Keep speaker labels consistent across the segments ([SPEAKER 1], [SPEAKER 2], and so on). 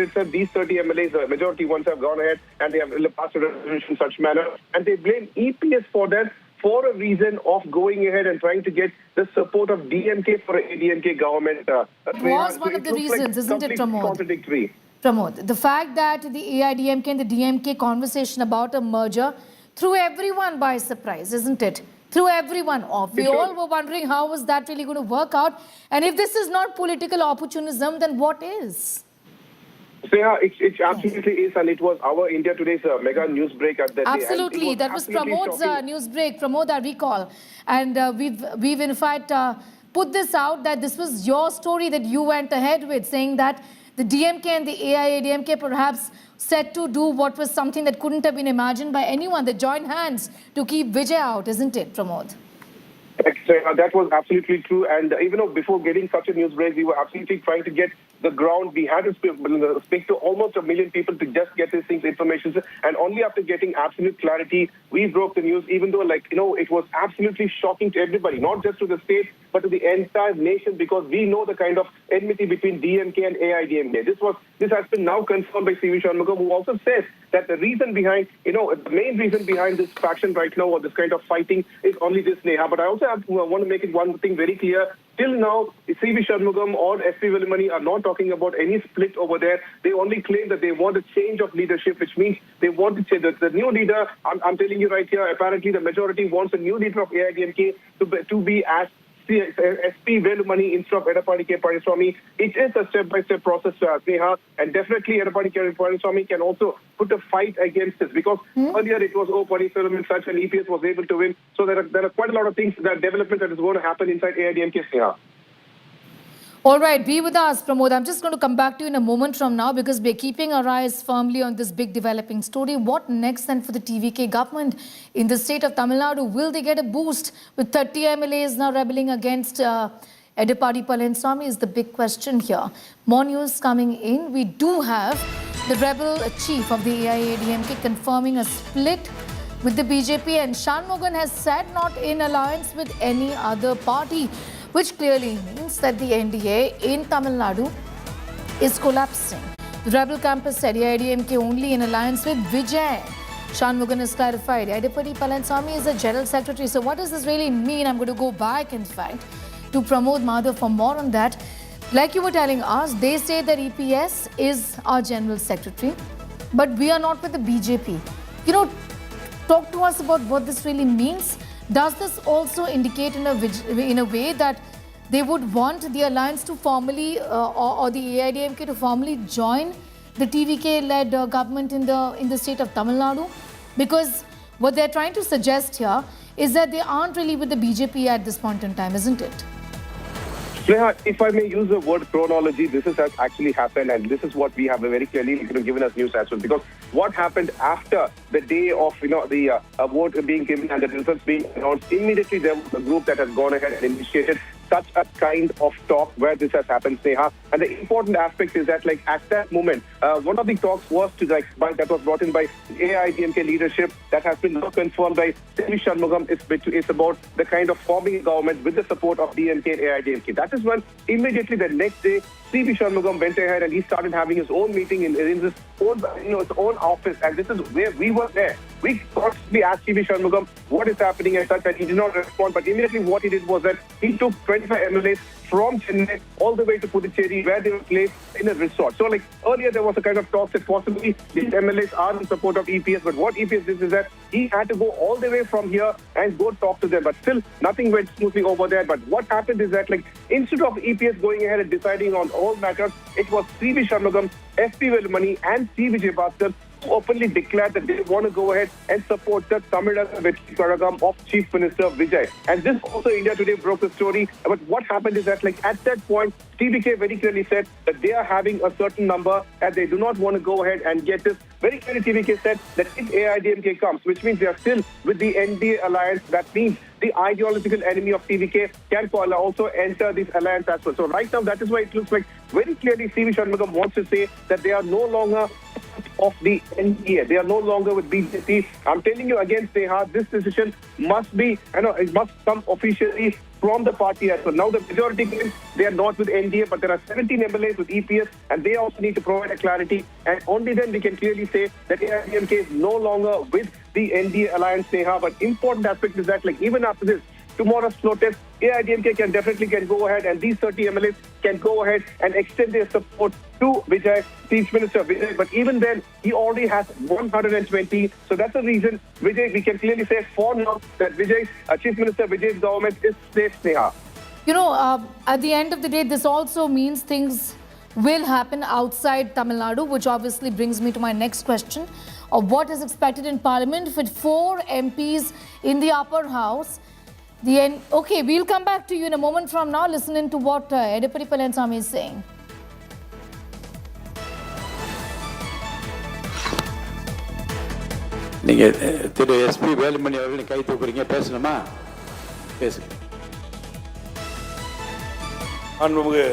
[SPEAKER 1] itself, these 30 MLAs, the majority ones have gone ahead and they have passed a resolution in such manner, and they blame EPS for that, for a reason of going ahead and trying to get the support of DMK for a ADMK government.
[SPEAKER 2] It was one of the reasons, isn't it, Pramod?
[SPEAKER 1] Contradictory.
[SPEAKER 2] Pramod, the fact that the AIDMK and the DMK conversation about a merger threw everyone by surprise, isn't it? Threw everyone off. We all were wondering how was that really going to work out. And if this is not political opportunism, then what is?
[SPEAKER 1] Sneha, it absolutely is, and it was our India Today's mega news break at that
[SPEAKER 2] absolutely.
[SPEAKER 1] day.
[SPEAKER 2] That was Pramod's news break. Pramod, I recall. And we've in fact put this out that this was your story that you went ahead with, saying that the DMK and the AIADMK perhaps set to do what was something that couldn't have been imagined by anyone. They joined hands to keep Vijay out, isn't it, Pramod?
[SPEAKER 1] That was absolutely true. And even though before getting such a news break, we were absolutely trying to get the ground. We had to speak to almost 1 million people to just get these things, information. And only after getting absolute clarity, we broke the news, even though, it was absolutely shocking to everybody, not just to the state, but to the entire nation, because we know the kind of enmity between DMK and AIDMK. This has been now confirmed by C.V. Shanmugam, who also says that the reason behind, the main reason behind this faction right now, or this kind of fighting, is only this, Neha. But I also want to make it one thing very clear. Till now, C.V. Shanmugam or S.P. Velamani are not talking about any split over there. They only claim that they want a change of leadership, which means they want to change. The new leader, I'm telling you right here, apparently the majority wants a new leader of AIDMK to be as SP Velamani instead of Edappadi K. Palaniswamy. It is a step-by-step process, Sneha, and definitely Edappadi K. Palaniswamy can also put a fight against this, because earlier it was Palaniswamy and such, and EPS was able to win. So there are quite a lot of things, development that is going to happen inside AIDMK, Sneha.
[SPEAKER 2] All right, be with us, Pramod. I'm just going to come back to you in a moment from now, because we're keeping our eyes firmly on this big developing story. What next then for the TVK government in the state of Tamil Nadu? Will they get a boost with 30 MLAs now rebelling against Edappadi Palaniswamy is the big question here. More news coming in. We do have the rebel chief of the AIADMK confirming a split with the BJP, and Shanmugam has said not in alliance with any other party, which clearly means that the NDA in Tamil Nadu is collapsing. The rebel campus said AIDMK only in alliance with Vijay. Shanmugam has clarified Edappadi Palaniswamy is the general secretary. So what does this really mean? I'm going to go back, in fact, to Pramod Madhav for more on that. Like you were telling us, they say that EPS is our general secretary, but we are not with the BJP. Talk to us about what this really means. Does this also indicate in a way that they would want the alliance to formally or the AIDMK to formally join the TVK-led government in the state of Tamil Nadu? Because what they're trying to suggest here is that they aren't really with the BJP at this point in time, isn't it?
[SPEAKER 1] Sneha, if I may use the word chronology, this has actually happened, and this is what we have very clearly given us news as well. Because what happened after the day of the vote being given and the results being announced, immediately there was a group that has gone ahead and initiated such a kind of talk where this has happened, Sneha. And the important aspect is that, at that moment, one of the talks was that was brought in by AIDMK leadership that has been now confirmed by C.V. Shanmugam. It's about the kind of forming a government with the support of DMK and AIDMK. That is when immediately the next day, C.V. Shanmugam went ahead and he started having his own meeting in his own, his own office. And this is where we were there. We constantly asked C.V. Shanmugam what is happening and such, and he did not respond. But immediately what he did was that he took 25 MLAs from Chennai all the way to Puducherry, where they were placed in a resort. So earlier there was a kind of talk that possibly these MLAs are in support of EPS, but what EPS did is that he had to go all the way from here and go talk to them. But still, nothing went smoothly over there. But what happened is that instead of EPS going ahead and deciding on all matters, it was C.V. Shanmugam, S.P. Velamani and C. Vijayabhaskar openly declared that they want to go ahead and support the Tamil Nadu Karagam of Chief Minister Vijay. And this also India Today broke the story. But what happened is that at that point, TVK very clearly said that they are having a certain number and they do not want to go ahead and get this. Very clearly TVK said that if AIDMK comes, which means they are still with the NDA alliance, that means the ideological enemy of TVK can also enter this alliance as well. So right now, that is why it looks like very clearly C.V. Shanmugam wants to say that they are no longer of the NDA. They are no longer with BJP. I'm telling you again, Sneha, this decision must be, it must come officially from the party as well. Now the majority claims they are not with NDA, but there are 17 MLAs with EPS, and they also need to provide a clarity. And only then we can clearly say that AIDMK is no longer with the NDA alliance, Neha. But important aspect is that, like, even after this, tomorrow's protest, AIDMK can definitely go ahead, and these 30 MLAs can go ahead and extend their support to Vijay, Chief Minister Vijay. But even then, he already has 120. So that's the reason Vijay, we can clearly say for now that Vijay's Chief Minister Vijay's government is safe, Neha.
[SPEAKER 2] You know, at the end of the day, this also means things will happen outside Tamil Nadu, which obviously brings me to my next question of what is expected in Parliament with 4 MPs in the upper house. Okay, we'll come back to you in a moment from now, listening to what Edapadi Palaniswamy is saying.
[SPEAKER 3] நீங்க திரு SP Velumani அவர்களை கை தூக்குறீங்க, பேசணுமா? பேசுங்க.
[SPEAKER 4] மாண்புமிகு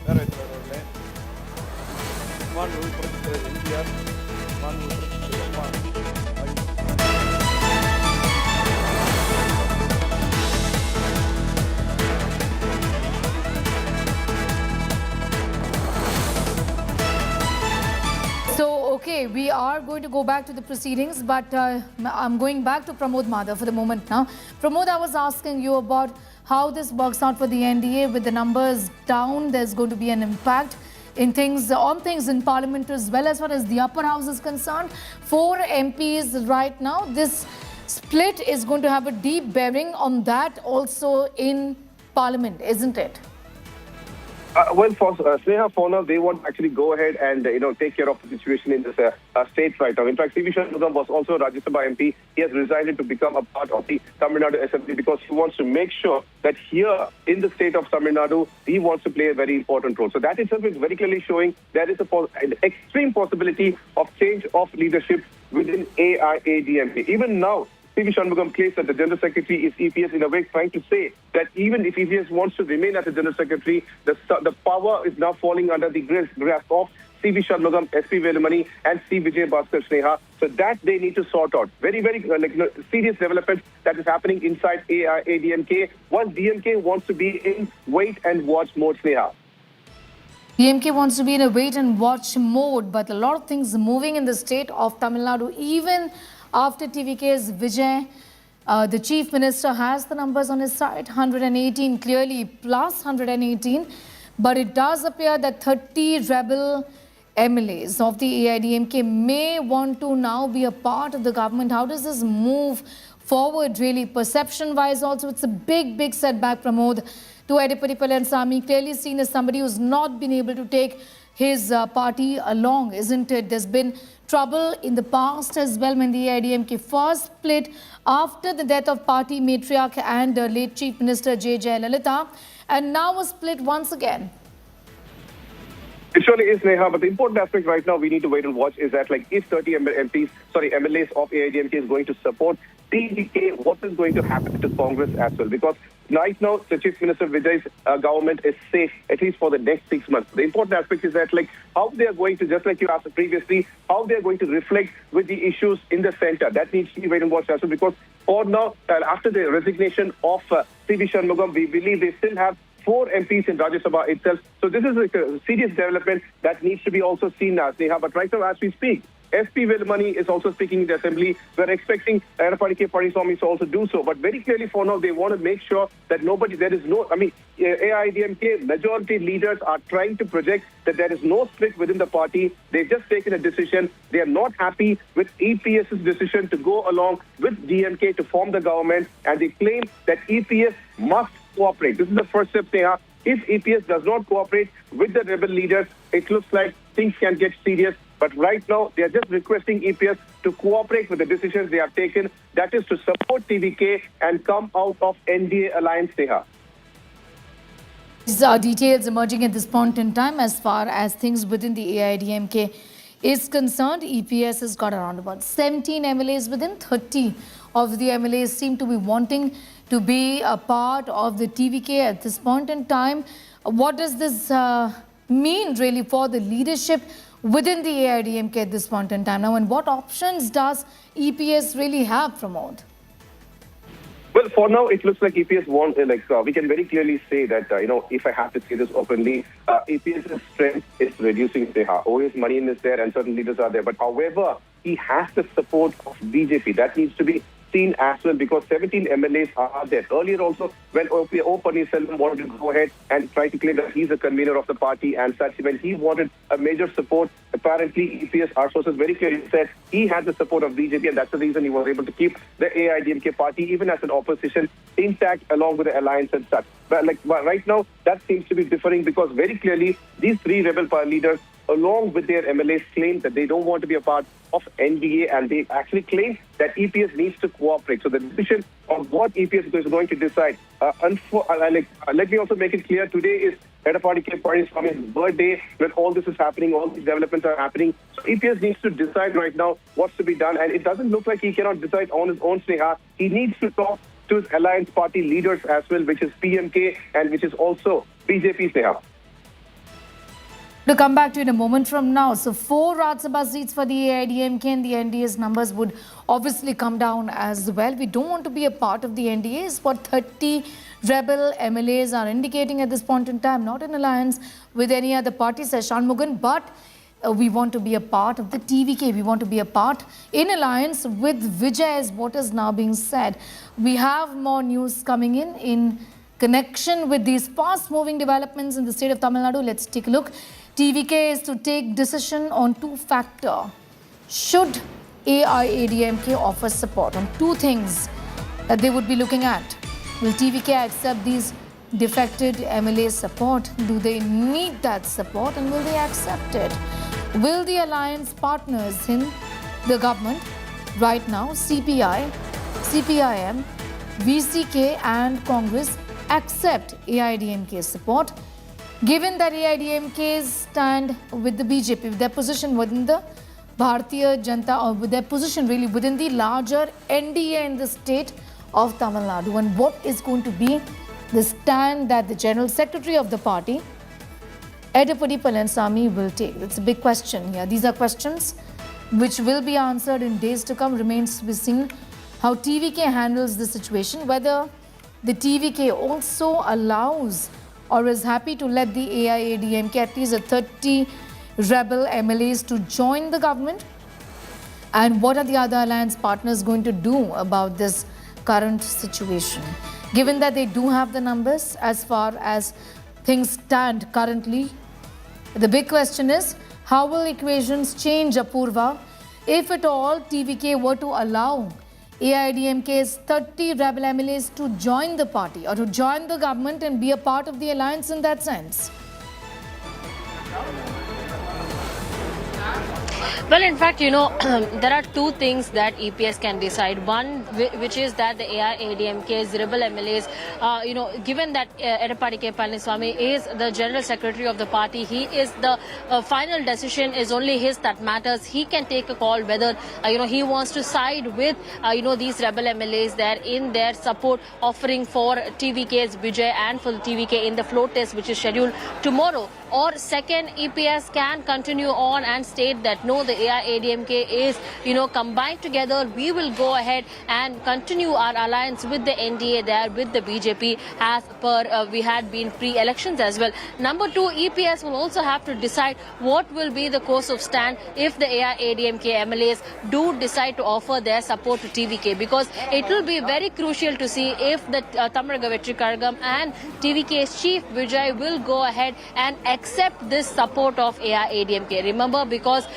[SPEAKER 4] பேரவைத் தலைவர்களே, மாண்புமிகு புரட்சித் தலைவர் எம்ஜிஆர், மாண்புமிகு புரட்சித் தலைவர் அம்மா
[SPEAKER 2] Okay, we are going to go back to the proceedings, but I'm going back to Pramod Madhav for the moment now. Pramod, I was asking you about how this works out for the NDA with the numbers down. There's going to be an impact in things in Parliament as well as far as the upper house is concerned. 4 MPs right now. This split is going to have a deep bearing on that also in Parliament, isn't it?
[SPEAKER 1] Well, for Sneha, for now, they want to actually go ahead and, take care of the situation in this state right now. In fact, C.V. Shanmugam was also a Rajya Sabha MP. He has resigned to become a part of the Tamil Nadu Assembly because he wants to make sure that here in the state of Tamil Nadu, he wants to play a very important role. So that itself is very clearly showing there is an extreme possibility of change of leadership within AIADMK. Even now, C.V. Shanmugam claims that the General Secretary is EPS, in a way trying to say that even if EPS wants to remain as the General Secretary, the power is now falling under the grasp of C.V. Shanmugam, S.P. Velumani and C. Vijay Bhaskar Sneha. So that they need to sort out. Very, very serious development that is happening inside AIADMK. Once DMK wants to be in wait and watch mode, Sneha.
[SPEAKER 2] DMK wants to be in a wait and watch mode, but a lot of things moving in the state of Tamil Nadu, even after TVK's Vijay, the Chief Minister has the numbers on his side, 118 clearly plus 118. But it does appear that 30 rebel MLAs of the AIDMK may want to now be a part of the government. How does this move forward really? Perception-wise also, it's a big, big setback, Pramod, to Edapadi Palaniswamy, clearly seen as somebody who's not been able to take his party along, isn't it? There's been trouble in the past as well when the AIDMK first split after the death of party matriarch and late Chief Minister J. Jayalalitha, and now a split once again.
[SPEAKER 1] It surely is, Neha, but the important aspect right now we need to wait and watch is that, like, if 30 MLAs of AIDMK is going to support TVK, what is going to happen to Congress as well? Because right now, the Chief Minister Vijay's government is safe, at least for the next 6 months. The important aspect is that, like, how they are going to, just like you asked previously, how they are going to reflect with the issues in the center. That needs to be wait and watch as well, because for now, after the resignation of C.V. Shanmugam, we believe they still have 4 MPs in Rajya Sabha itself. So this is a serious development that needs to be also seen now, Neha. But right now, as we speak, S.P. Velumani is also speaking in the assembly. We're expecting Edapadi Palaniswamy to also do so. But very clearly for now, they want to make sure that AIDMK majority leaders are trying to project that there is no split within the party. They've just taken a decision. They are not happy with EPS's decision to go along with DMK to form the government. And they claim that EPS must cooperate. This is the first step, Neha. If EPS does not cooperate with the rebel leaders, it looks like things can get serious. But right now, they are just requesting EPS to cooperate with the decisions they have taken. That is to support TVK and come out of NDA alliance, Neha.
[SPEAKER 2] These are details emerging at this point in time as far as things within the AIDMK is concerned. EPS has got around about 17 MLAs within. 30 of the MLAs seem to be wanting to be a part of the TVK at this point in time. What does this mean really for the leadership within the AIDMK at this point in time now, and what options does EPS really have, Pramod?
[SPEAKER 1] Well, for now, it looks like EPS wants, we can very clearly say that, if I have to say this openly, EPS's strength is reducing Sneha. OA's money is there and certain leaders are there. But however, he has the support of BJP. That needs to be seen as well because 17 MLAs are there. Earlier also, when O. Paneerselvam wanted to go ahead and try to claim that he's a convener of the party and such, when he wanted a major support, apparently EPS, our sources very clearly said he had the support of BJP and that's the reason he was able to keep the AIDMK party, even as an opposition, intact along with the alliance and such. But right now, that seems to be differing because very clearly these three rebel leaders, along with their MLAs, claim that they don't want to be a part of NDA and they actually claim that EPS needs to cooperate. So the decision on what EPS is going to decide, let me also make it clear, today is Edappadi K. Palaniswamy's birthday when all this is happening, all these developments are happening. So EPS needs to decide right now what's to be done and it doesn't look like he cannot decide on his own, Sneha. He needs to talk to his alliance party leaders as well, which is PMK and which is also BJP, Sneha.
[SPEAKER 2] To come back to you in a moment from now. So 4 Rajya Sabha seats for the AIDMK and the NDA's numbers would obviously come down as well. We don't want to be a part of the NDA is what 30 rebel MLAs are indicating at this point in time, not in alliance with any other party, says Shanmugan, but we want to be a part of the TVK. We want to be a part in alliance with Vijay is what is now being said. We have more news coming in connection with these fast-moving developments in the state of Tamil Nadu. Let's take a look. TVK is to take decision on 2 factors. Should AIADMK offer support on 2 things that they would be looking at? Will TVK accept these defected MLA support? Do they need that support and will they accept it? Will the alliance partners in the government right now, CPI, CPIM, VCK and Congress accept AIADMK's support? Given that AIADMK's stand with the BJP, with their position within the Bharatiya Janata, or with their position really within the larger NDA in the state of Tamil Nadu, and what is going to be the stand that the General Secretary of the party, Edappadi Palaniswamy, will take? That's a big question here. These are questions which will be answered in days to come. Remains to be seen how TVK handles the situation, whether the TVK also allows or is happy to let the AIADMK, at least 30 rebel MLAs, to join the government, and what are the other alliance partners going to do about this current situation? Given that they do have the numbers as far as things stand currently, the big question is, how will equations change, Apurva, if at all TVK were to allow AIADMK's 30 rebel MLAs to join the party or to join the government and be a part of the alliance in that sense?
[SPEAKER 5] Well, in fact, there are 2 things that EPS can decide. One, which is that the AIADMK's rebel MLAs, given that Edappadi K. Palaniswamy is the General Secretary of the party, he is the final decision is only his that matters. He can take a call whether, he wants to side with, these rebel MLAs there in their support offering for TVK's Vijay and for the TVK in the float test, which is scheduled tomorrow. Or second, EPS can continue on and state that no, the AIADMK is, combined together. We will go ahead and continue our alliance with the NDA there, with the BJP, as per we had been pre-elections as well. Number 2, EPS will also have to decide what will be the course of stand if the AIADMK MLAs do decide to offer their support to TVK, because it will be very crucial to see if the Tamaraga Vetri Karagam and TVK's chief Vijay will go ahead and accept this support of AIADMK. Remember, because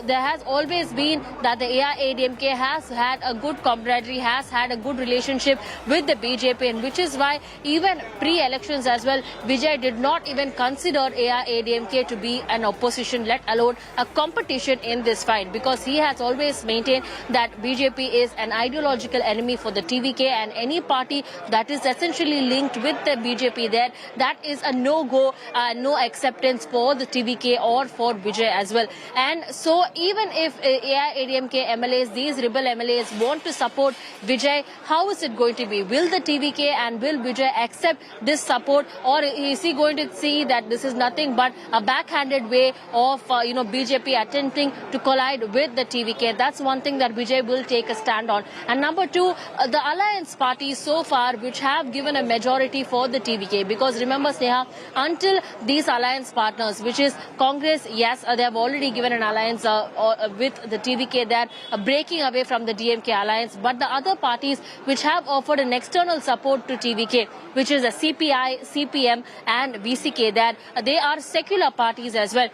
[SPEAKER 5] there has always been that the AIADMK has had a good camaraderie, has had a good relationship with the BJP, and which is why even pre-elections as well, Vijay did not even consider AIADMK to be an opposition, let alone a competition in this fight, because he has always maintained that BJP is an ideological enemy for the TVK, and any party that is essentially linked with the BJP there, that is a no-go, no acceptance for the TVK or for Vijay as well. And so So even if AIADMK MLAs, these rebel MLAs want to support Vijay, how is it going to be? Will the TVK and will Vijay accept this support, or is he going to see that this is nothing but a backhanded way of BJP attempting to collide with the TVK? That's one thing that Vijay will take a stand on. And number two, the alliance parties so far which have given a majority for the TVK, because remember, Sneha, until these alliance partners, which is Congress, yes, they have already given an alliance with the TVK. They are breaking away from the DMK alliance, but the other parties which have offered an external support to TVK, which is a CPI, CPM and VCK, that they are secular parties as well.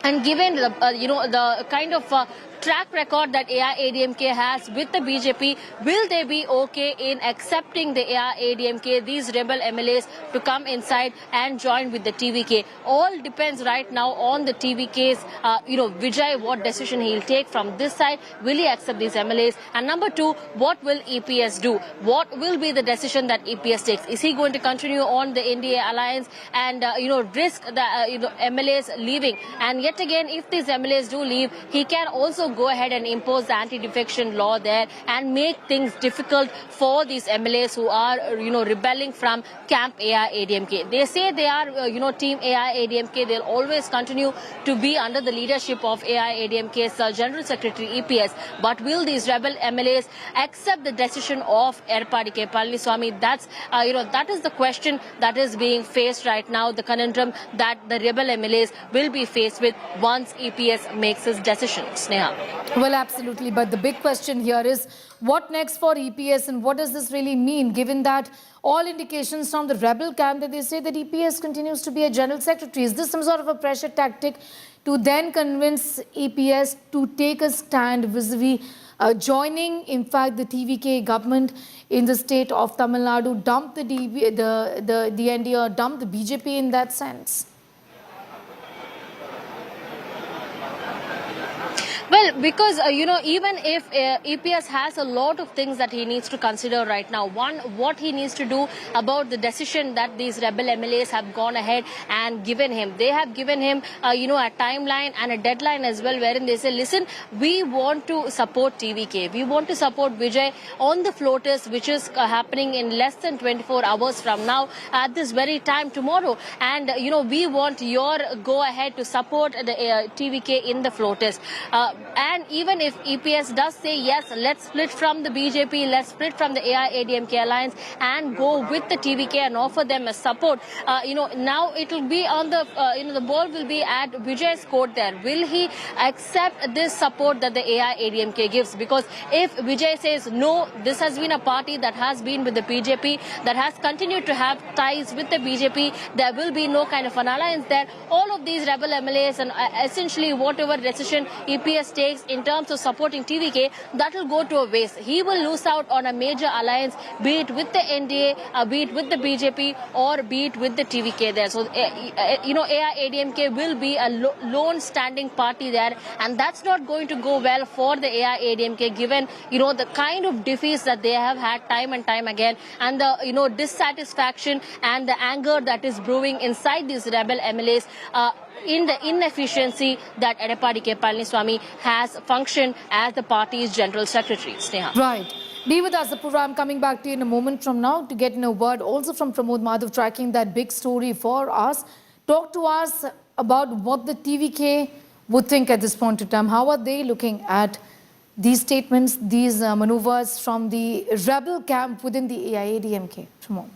[SPEAKER 5] And given the the kind of track record that AIADMK has with the BJP, will they be okay in accepting the AIADMK, these rebel MLAs, to come inside and join with the TVK? All depends right now on the TVK's, Vijay, what decision he'll take from this side. Will he accept these MLAs? And number two, what will EPS do? What will be the decision that EPS takes? Is he going to continue on the NDA alliance and, risk the MLAs leaving? And yet again, if these MLAs do leave, he can also go ahead and impose the anti-defection law there and make things difficult for these MLAs who are, rebelling from camp AIADMK. They say they are, team AIADMK. They'll always continue to be under the leadership of AIADMK's General Secretary EPS. But will these rebel MLAs accept the decision of Edapadi K. Palaniswamy? That's, that is the question that is being faced right now, the conundrum that the rebel MLAs will be faced with once EPS makes his decision. Sneha.
[SPEAKER 2] Well, absolutely. But the big question here is, what next for EPS, and what does this really mean, given that all indications from the rebel camp that they say that EPS continues to be a general secretary? Is this some sort of a pressure tactic to then convince EPS to take a stand vis-a-vis joining, in fact, the TVK government in the state of Tamil Nadu, dump the NDA, or dump the BJP in that sense?
[SPEAKER 5] Well, because, even if EPS has a lot of things that he needs to consider right now. One, what he needs to do about the decision that these rebel MLAs have gone ahead and given him. They have given him, a timeline and a deadline as well, wherein they say, listen, we want to support TVK. We want to support Vijay on the floaters, which is happening in less than 24 hours from now at this very time tomorrow. And, we want your go ahead to support the TVK in the floaters. And even if EPS does say, yes, let's split from the BJP, let's split from the AIADMK alliance and go with the TVK and offer them a support, now it will be on the, the ball will be at Vijay's court there. Will he accept this support that the AIADMK gives? Because if Vijay says, no, this has been a party that has been with the BJP, that has continued to have ties with the BJP, there will be no kind of an alliance there. All of these rebel MLAs and essentially whatever decision EPS takes in terms of supporting TVK, that will go to a waste. He will lose out on a major alliance, be it with the NDA, be it with the BJP, or be it with the TVK there. So, AIADMK will be a lone standing party there, and that's not going to go well for the AIADMK, given, the kind of defeats that they have had time and time again, and the, dissatisfaction and the anger that is brewing inside these rebel MLAs. In the inefficiency that Edapadi K. Palaniswamy has functioned as the party's general secretary. Sneha.
[SPEAKER 2] Right. Be with us, Apurva. I'm coming back to you in a moment from now to get in a word also from Pramod Madhav, tracking that big story for us. Talk to us about what the TVK would think at this point in time. How are they looking at these statements, these maneuvers from the rebel camp within the AIADMK? Pramod.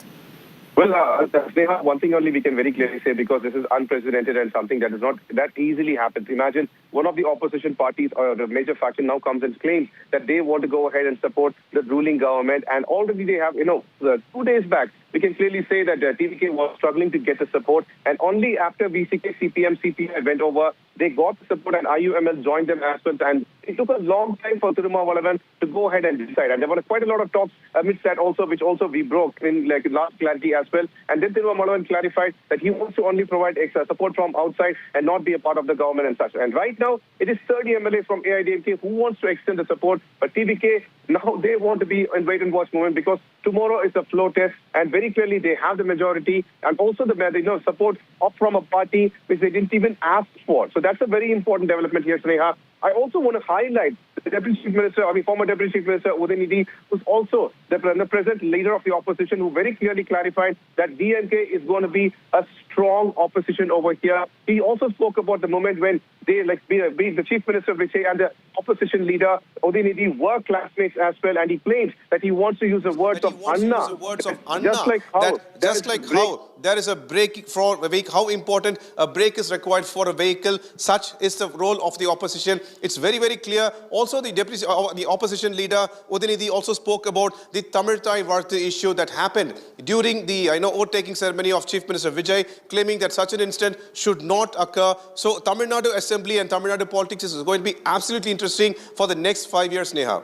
[SPEAKER 1] Well, Sneha, one thing only we can very clearly say, because this is unprecedented and something that is not that easily happens. Imagine one of the opposition parties or the major faction now comes and claims that they want to go ahead and support the ruling government. And already they have, 2 days back, we can clearly say that TVK was struggling to get the support. And only after VCK, CPM, CPI went over, they got the support and IUML joined them as well. And it took a long time for Tirumavalavan to go ahead and decide. And there were quite a lot of talks amidst that also, which also we broke in like last clarity as well. And then Tirumavalavan clarified that he wants to only provide extra support from outside and not be a part of the government and such. And right now, it is 30 MLAs from AIDMK who wants to extend the support. But TVK, now they want to be in wait and watch moment because tomorrow is a floor test. And very clearly, they have the majority and also the support up from a party which they didn't even ask for. So that's a very important development here, Sneha. I also want to highlight the Deputy Chief Minister, former Deputy Chief Minister Udaynidhi, who's also the present leader of the opposition, who very clearly clarified that DMK is going to be a strong opposition over here. He also spoke about the moment when they, the Chief Minister Vijay and the opposition leader Udaynidhi were classmates as well, and he claimed that he wants to use the words of Anna. Just like how
[SPEAKER 6] there is a brake for a vehicle, how important a brake is required for a vehicle. Such is the role of the opposition. It's very, very clear. Also, the opposition leader Udaynidhi also spoke about the Tamil Thai Varthu issue that happened during the oath-taking ceremony of Chief Minister Vijay, claiming that such an incident should not occur. So, Tamil Nadu Assembly and Tamil Nadu politics is going to be absolutely interesting for the next 5 years, Neha.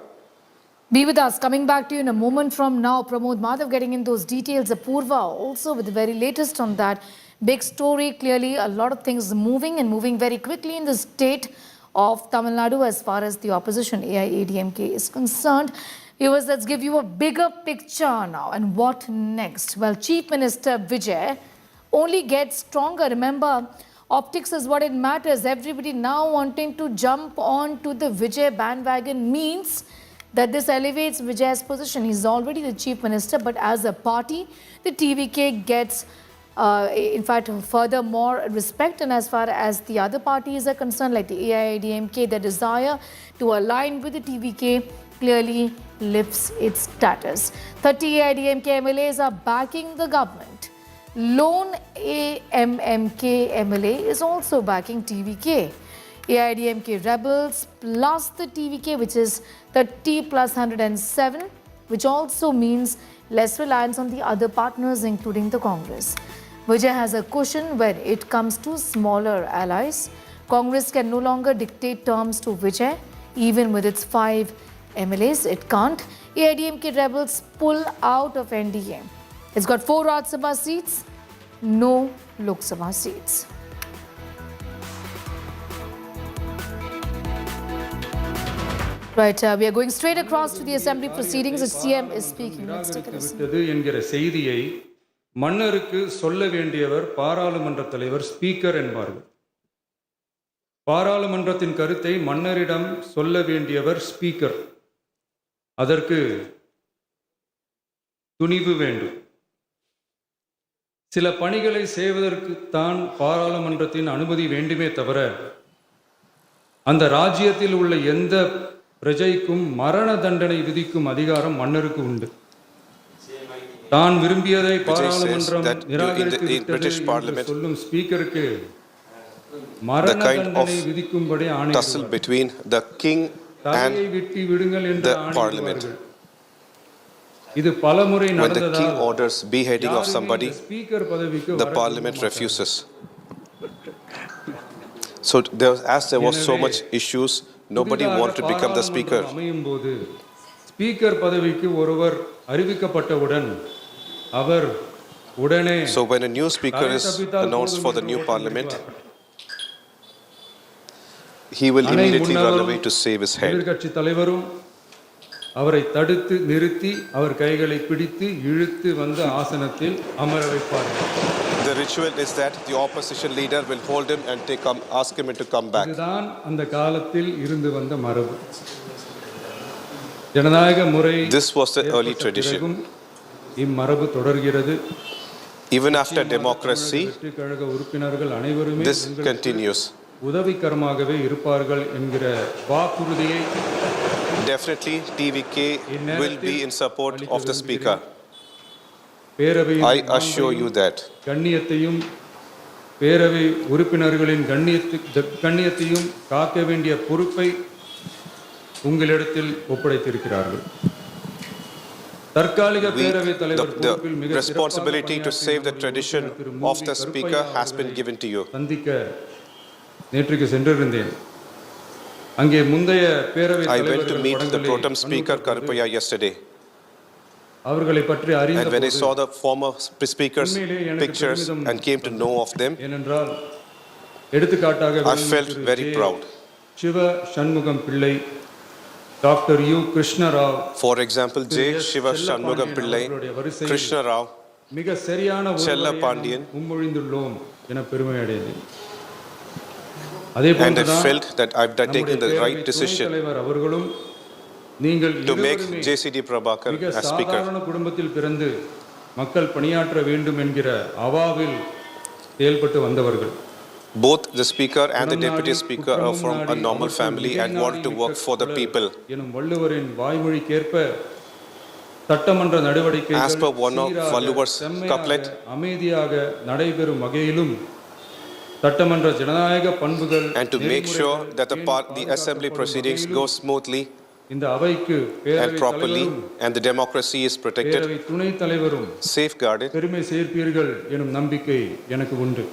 [SPEAKER 2] Be with us. Coming back to you in a moment from now. Pramod Madhav getting in those details. Apurva also with the very latest on that. Big story. Clearly, a lot of things moving and moving very quickly in the state of Tamil Nadu as far as the opposition AIADMK is concerned. Viewers, let's give you a bigger picture now. And what next? Well, Chief Minister Vijay only gets stronger. Remember, optics is what it matters. Everybody now wanting to jump on to the Vijay bandwagon means that this elevates Vijay's position. He's already the Chief Minister, but as a party, the TVK gets, in fact, further more respect. And as far as the other parties are concerned, like the AIADMK, the desire to align with the TVK clearly lifts its status. 30 AIADMK MLAs are backing the government. Lone AMMK MLA is also backing TVK. AIADMK rebels plus the TVK, which is 30 plus 107, which also means less reliance on the other partners, including the Congress. Vijay has a cushion when it comes to smaller allies. Congress can no longer dictate terms to Vijay, even with its 5 MLAs. It can't. AIADMK rebels pull out of NDA. It's got 4 Rajya Sabha seats, no Lok Sabha seats. Right, we are going straight across to the assembly proceedings. The CM is speaking. Let's take a listen.
[SPEAKER 7] மன்னருக்கு சொல்ல வேண்டியவர் பாராளுமன்ற தலைவர் speaker என்பார்கள். பாராளுமன்றத்தின் கருத்தை மன்னரிடம் சொல்ல வேண்டியவர் ஸ்பீக்கர். அதற்கு துணிவு வேண்டும். சில பணிகளை செய்வதற்கு தான் பாராளுமன்றத்தின் அனுமதி வேண்டுமே தவிர அந்த ராஜ்யத்தில் உள்ள எந்த பிரஜைக்கும் மரண தண்டனை விதிக்கும் அதிகாரம் மன்னருக்கு உண்டு. தான் விரும்பியதை பாராளுமன்றம் நிராகரித்து சொல்லும் ஸ்பீக்கருக்கு மரண தண்டனை விதிக்கும்படி தலையை வெட்டி விடுங்கள் என்று ஆணையிடுவார்கள். இது பலமுறை நடந்ததால் ஸ்பீக்கர் பதவிக்கு
[SPEAKER 6] So there was so much issues, nobody wanted to become the speaker.
[SPEAKER 7] அமையும்போது ஸ்பீக்கர் பதவிக்கு ஒருவர் அறிவிக்கப்பட்டவுடன் அவர் உடனே
[SPEAKER 6] So when a new speaker is announced for the new parliament, he will immediately run away to save his head.
[SPEAKER 7] எதிர்க்கட்சி தலைவரும் அவரை தடுத்து நிறுத்தி அவர் கைகளை பிடித்து இழுத்து வந்து ஆசனத்தில் அமர வைப்பார்கள்.
[SPEAKER 6] The ritual is that the opposition leader will hold him and ask him to come back.
[SPEAKER 7] இதுதான் அந்த காலத்தில் இருந்து வந்த மரபு. ஜனநாயக முறை
[SPEAKER 6] This was the early tradition.
[SPEAKER 7] இம்மரபு தொடர்கிறது.
[SPEAKER 6] Even after democracy,
[SPEAKER 7] கழக உறுப்பினர்கள் அனைவரும்
[SPEAKER 6] this continues.
[SPEAKER 7] உதவிகரமாகவே இருப்பார்கள் என்கிற வாக்குறுதியை
[SPEAKER 6] Definitely TVK will be in support of the speaker. I assure you that.
[SPEAKER 7] கண்ணியத்தையும் பேரவை உறுப்பினர்களின் கண்ணியத்தையும் காக்க வேண்டிய பொறுப்பை உங்களிடத்தில் ஒப்படைத்திருக்கிறார்கள். தற்காலிக பேரவை தலைவர் பொறுப்பில் மிக
[SPEAKER 6] The responsibility to save the tradition of the speaker has been given to you.
[SPEAKER 7] சந்திக்க நேற்றுக்கு சென்றிருந்தேன். அங்கே முந்தைய பேரவை
[SPEAKER 6] I went to
[SPEAKER 7] தலைவர்கள்
[SPEAKER 6] meet the pro tem
[SPEAKER 7] படங்களை
[SPEAKER 6] speaker
[SPEAKER 7] கண்ணுற்ற போது
[SPEAKER 6] Karupaya yesterday.
[SPEAKER 7] அவர்களை பற்றி அறிந்த
[SPEAKER 6] And when I
[SPEAKER 7] போது
[SPEAKER 6] saw the former speakers'
[SPEAKER 7] உண்மையிலேயே எனக்கு
[SPEAKER 6] pictures
[SPEAKER 7] பெருமிதம்
[SPEAKER 6] and came to know of them,
[SPEAKER 7] ஏனென்றால் எடுத்துக்காட்டாக
[SPEAKER 6] I felt very proud.
[SPEAKER 7] சிவ சண்முகம் பிள்ளை, doctor U Krishnarao,
[SPEAKER 6] For example, J. Shiva Shanmugam Pillai, Krishna Rao,
[SPEAKER 7] மிக சரியான
[SPEAKER 6] Chella
[SPEAKER 7] ஒருவரை
[SPEAKER 6] Pandian.
[SPEAKER 7] நாம் முன்மொழிந்துள்ளோம் என பெருமை அடைந்தேன். அதே
[SPEAKER 6] and I
[SPEAKER 7] போன்றுதான்
[SPEAKER 6] felt that I've taken the right decision
[SPEAKER 7] தலைவர் அவர்களும் நீங்கள்
[SPEAKER 6] to make
[SPEAKER 7] இருவருமே
[SPEAKER 6] JCD Prabhakar
[SPEAKER 7] மிக
[SPEAKER 6] as speaker.
[SPEAKER 7] சாதாரண குடும்பத்தில் பிறந்து மக்கள் பணியாற்ற வேண்டும் என்கிற அவாவில் செயல்பட்டு வந்தவர்கள்.
[SPEAKER 6] Both the speaker and the deputy speaker are from a normal family and want to work for the people.
[SPEAKER 7] எனும் வள்ளுவரின் வாய்மொழிக்கேற்ப சட்டமன்ற நடவடிக்கைகள்
[SPEAKER 6] As per one of Valluvar's couplet,
[SPEAKER 7] அமைதியாக நடைபெறும் வகையிலும் சட்டமன்ற ஜனநாயக பண்புகள்
[SPEAKER 6] and to make sure that the assembly proceedings go smoothly
[SPEAKER 7] இந்த அவைக்கு
[SPEAKER 6] and
[SPEAKER 7] பேரவை
[SPEAKER 6] properly
[SPEAKER 7] தலைவரும்
[SPEAKER 6] and the democracy is protected,
[SPEAKER 7] பேரவை துணைத் தலைவரும்
[SPEAKER 6] safeguarded.
[SPEAKER 7] பெருமை சேர்ப்பீர்கள் எனும் நம்பிக்கை எனக்கு உண்டு.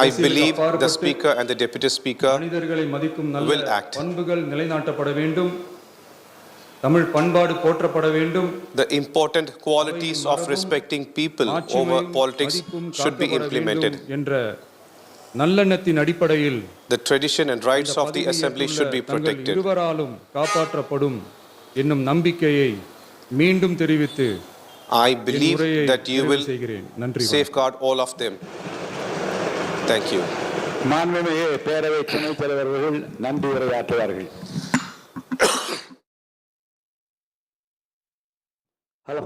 [SPEAKER 6] I believe the speaker and the deputy speaker
[SPEAKER 7] மனிதர்களை மதிக்கும்
[SPEAKER 6] will
[SPEAKER 7] நல்ல
[SPEAKER 6] act.
[SPEAKER 7] பண்புகள் நிலைநாட்டப்பட வேண்டும். தமிழ் பண்பாடு போற்றப்பட வேண்டும்.
[SPEAKER 6] The important qualities of respecting people over politics should be implemented.
[SPEAKER 7] என்ற நல்லெண்ணத்தின் அடிப்படையில்
[SPEAKER 6] The tradition and rights of the assembly should be
[SPEAKER 7] தங்கள்
[SPEAKER 6] protected.
[SPEAKER 7] இருவராலும் காப்பாற்றப்படும் என்னும் நம்பிக்கையை மீண்டும் தெரிவித்து
[SPEAKER 6] I believe
[SPEAKER 7] உரையை
[SPEAKER 6] that you will
[SPEAKER 7] செய்கிறேன். நன்றி.
[SPEAKER 6] safeguard all of them. Thank you.
[SPEAKER 3] மாண்புமிகு பேரவை துணைத் தலைவர்கள் நன்றி உரையாற்றுவார்கள். Hello.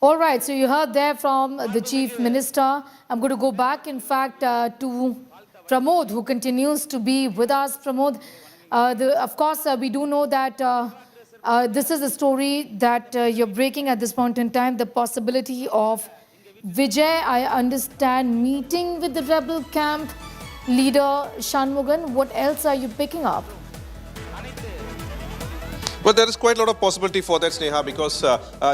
[SPEAKER 2] All right, so you heard there from the Chief Minister. I'm going to go back, in fact, to Pramod, who continues to be with us. Pramod, of course, we do know that this is a story that you're breaking at this point in time, the possibility of Vijay, I understand, meeting with the rebel camp leader Shanmugan. What else are you picking up?
[SPEAKER 6] Well, there is quite a lot of possibility for that, Sneha, because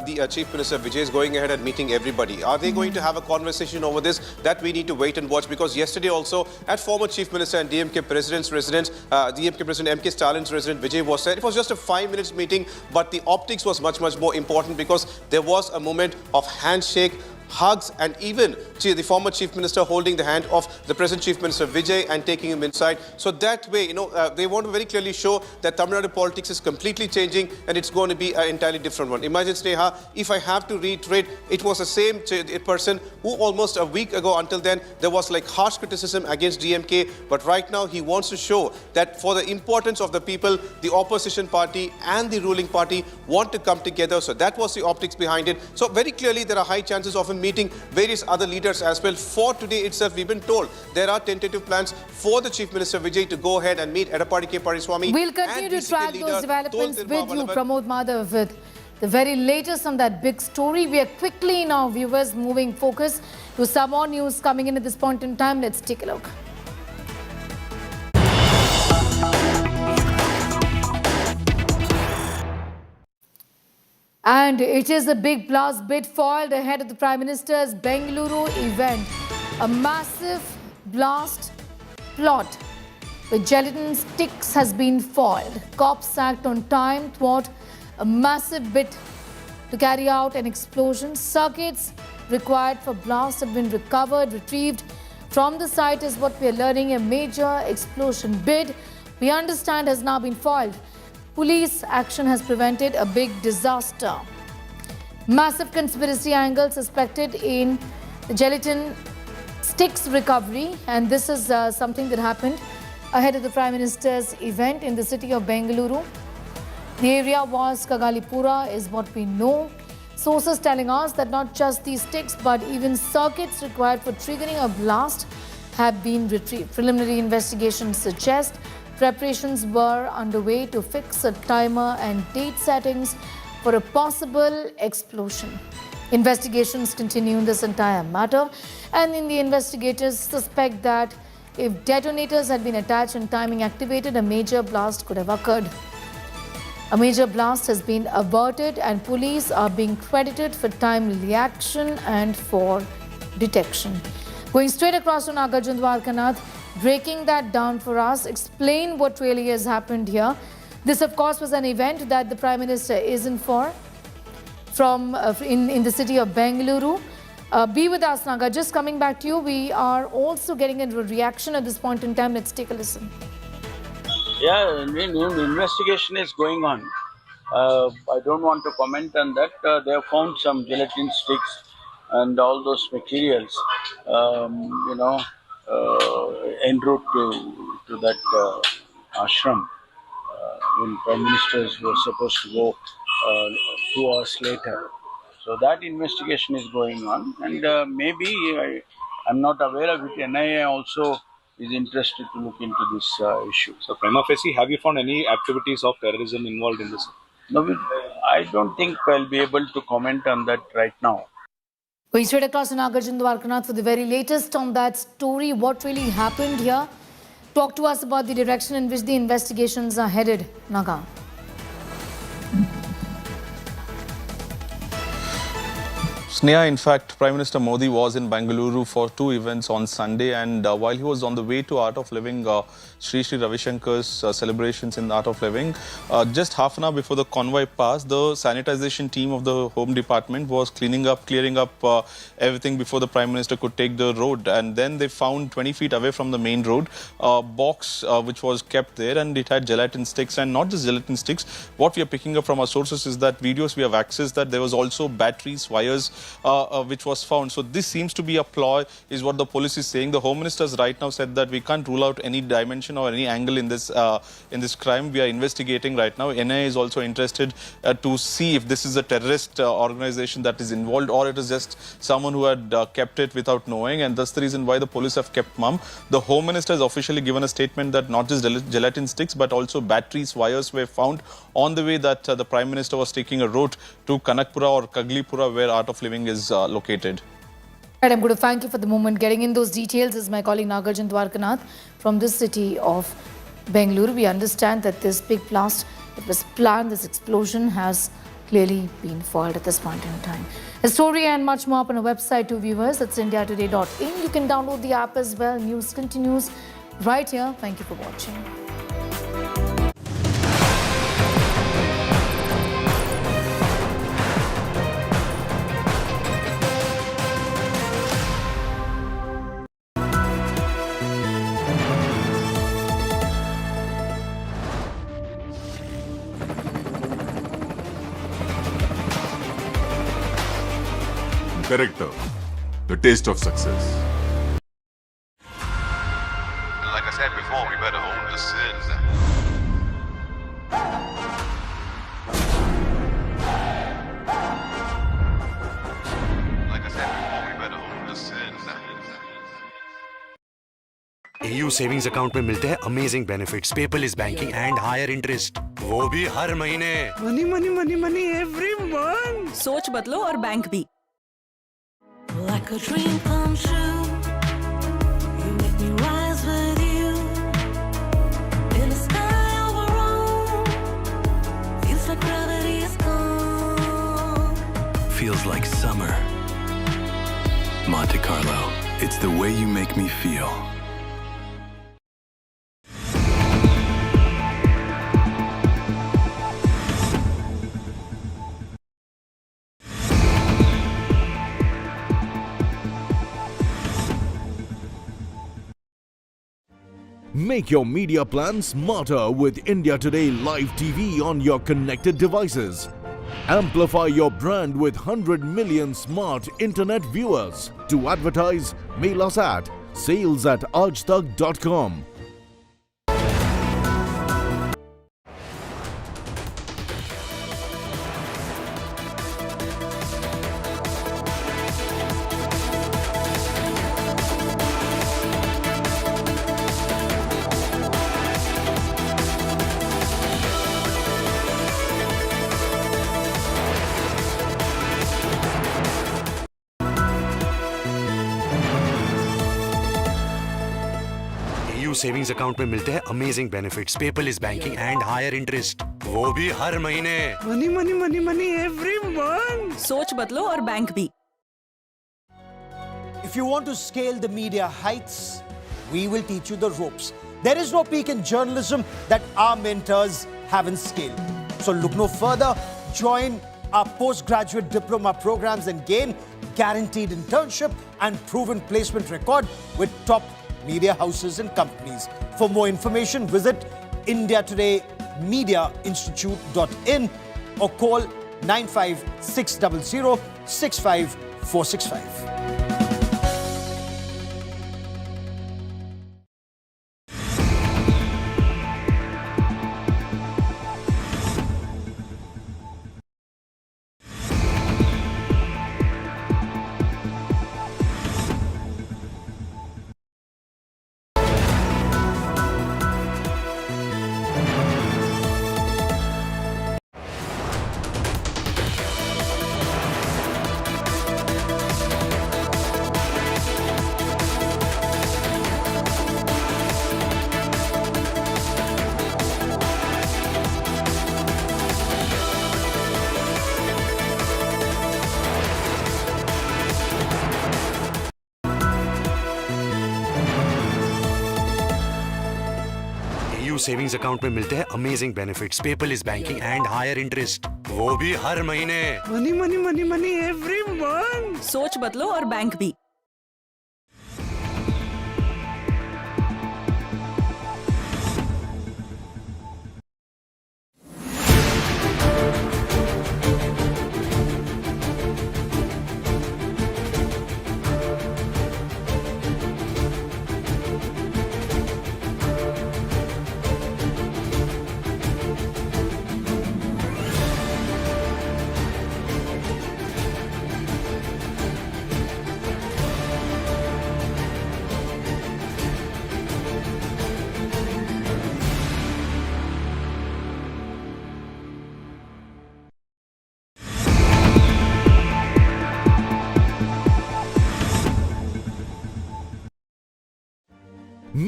[SPEAKER 6] the Chief Minister Vijay is going ahead and meeting everybody. Are they going to have a conversation over this? That we need to wait and watch, because yesterday also at former Chief Minister and DMK President's residence, DMK President MK Stalin's residence, Vijay was said. It was just a 5 minutes meeting, but the optics was much more important, because there was a moment of handshake, hugs, and even the former Chief Minister holding the hand of the present Chief Minister Vijay and taking him inside. So that way, they want to very clearly show that Tamil Nadu politics is completely changing and it's going to be an entirely different one. Imagine, Sneha, if I have to reiterate, it was the same person who almost a week ago until then, there was like harsh criticism against DMK, but right now he wants to show that for the importance of the people, the opposition party and the ruling party want to come together. So that was the optics behind it. So very clearly there are high chances of him meeting various other leaders as well. For today itself, we've been told there are tentative plans for the Chief Minister Vijay to go ahead and meet Edappadi K. Palaniswamy.
[SPEAKER 2] We'll continue to track those developments with you, Pramod Madhav, with the very latest on that big story. We are quickly now, viewers, moving focus to some more news coming in at this point in time. Let's take a look. And it is a big blast bid foiled ahead of the Prime Minister's Bengaluru event. A massive blast plot with gelatin sticks has been foiled. Cops act on time thwart a massive bid to carry out an explosion. Circuits required for blast have been retrieved from the site is what we are learning. A major explosion bid, we understand, has now been foiled. Police action has prevented a big disaster. Massive conspiracy angle suspected in the gelatin sticks recovery, and this is something that happened ahead of the Prime Minister's event in the city of Bengaluru. The area was Kagalipura is what we know. Sources telling us that not just these sticks but even circuits required for triggering a blast have been retrieved. Preliminary investigations suggest preparations were underway to fix a timer and date settings for a possible explosion. Investigations continue in this entire matter, and the investigators suspect that if detonators had been attached and timing activated, a major blast could have occurred. A major blast has been averted and police are being credited for timely action and for detection. Going straight across to Nagarjun Dwarkanath, breaking that down for us. Explain what really has happened here. This, of course, was an event that the Prime Minister is in for in the city of Bengaluru. Be with us, Naga. Just coming back to you, we are also getting into a reaction at this point in time. Let's take a listen.
[SPEAKER 8] Yeah, the investigation is going on. I don't want to comment on that. They have found some gelatin sticks and all those materials, en route to that ashram. When Prime Ministers were supposed to go 2 hours later. So that investigation is going on, and maybe I'm not aware of it. NIA also is interested to look into this issue.
[SPEAKER 9] So, prima facie, have you found any activities of terrorism involved in this?
[SPEAKER 8] No, I don't think I'll be able to comment on that right now.
[SPEAKER 2] Going straight across to Nagarjun Dwarkanath for the very latest on that story. What really happened here? Talk to us about the direction in which the investigations are headed, Naga.
[SPEAKER 10] Sneha, in fact, Prime Minister Modi was in Bengaluru for 2 events on Sunday, and while he was on the way to Art of Living, Sri Ravi Shankar's celebrations in the Art of Living, just half an hour before the convoy passed, the sanitization team of the Home Department was clearing up everything before the Prime Minister could take the road. And then they found 20 feet away from the main road a box which was kept there, and it had gelatin sticks. And not just gelatin sticks, what we are picking up from our sources is that videos we have accessed that there was also batteries, wires, which was found. So this seems to be a ploy, is what the police is saying. The Home Minister has right now said that we can't rule out any dimension or any angle in this crime. We are investigating right now. NIA is also interested to see if this is a terrorist organization that is involved, or it is just someone who had kept it without knowing, and that's the reason why the police have kept mum. The Home Minister has officially given a statement that not just gelatin sticks but also batteries, wires were found on the way that the Prime Minister was taking a road to Kanakpura or Kaglipura, where Art of Living is located.
[SPEAKER 2] Right, I'm going to thank you for the moment. Getting in those details is my colleague Nagarjun Dwarkanath from this city of Bengaluru. We understand that this big blast, it was planned, this explosion has clearly been foiled at this point in time. A story and much more up on our website to viewers. It's indiatoday.in. You can download the app as well. News continues right here. Thank you for watching.
[SPEAKER 11] Character, the taste of success.
[SPEAKER 12] Like I said before, we better own the sins. Like I said before, we better own the sins.
[SPEAKER 13] AU savings account में मिलते हैं amazing benefits, paperless banking and higher interest, वो भी हर महीने। Money money money money every month.
[SPEAKER 14] सोच बदलो और बैंक भी।
[SPEAKER 15] Like a dream come true, you make me rise with you. In the sky over Rome, feels like gravity is gone.
[SPEAKER 13] Feels like summer. Monte Carlo, it's the way you make me feel.
[SPEAKER 16] Make your media plan smarter with India Today Live TV on your connected devices. Amplify your brand with 100 million smart internet viewers. To advertise, mail us at sales@aajtak.com.
[SPEAKER 13] Savings account में मिलते हैं amazing benefits, paperless banking and higher interest, वो भी हर महीने। Money money money money every month.
[SPEAKER 14] सोच बदलो और बैंक भी।
[SPEAKER 17] If you want to scale the media heights, we will teach you the ropes. There is no peak in journalism that our mentors haven't scaled. So look no further. Join our postgraduate diploma programs and gain guaranteed internship and proven placement record with top media houses and companies. For more information, visit indiatodayMediaInstitute.in or call 95600 65465.
[SPEAKER 13] Savings account में मिलते हैं amazing benefits, paperless banking and higher interest, वो भी हर महीने।
[SPEAKER 14] Money money money money every month. सोच बदलो और बैंक भी।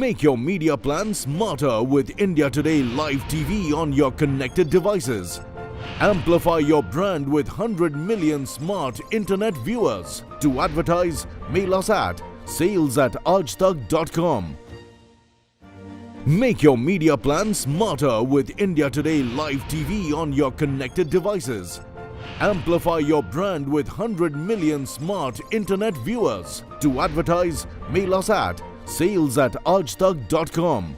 [SPEAKER 16] Make your media plan smarter with India Today Live TV on your connected devices. Amplify your brand with 100 million smart internet viewers. To advertise, mail us at sales@aajtak.com. Make your media plan smarter with India Today Live TV on your connected devices. Amplify your brand with 100 million smart internet viewers. To advertise, mail us at sales@aajtak.com.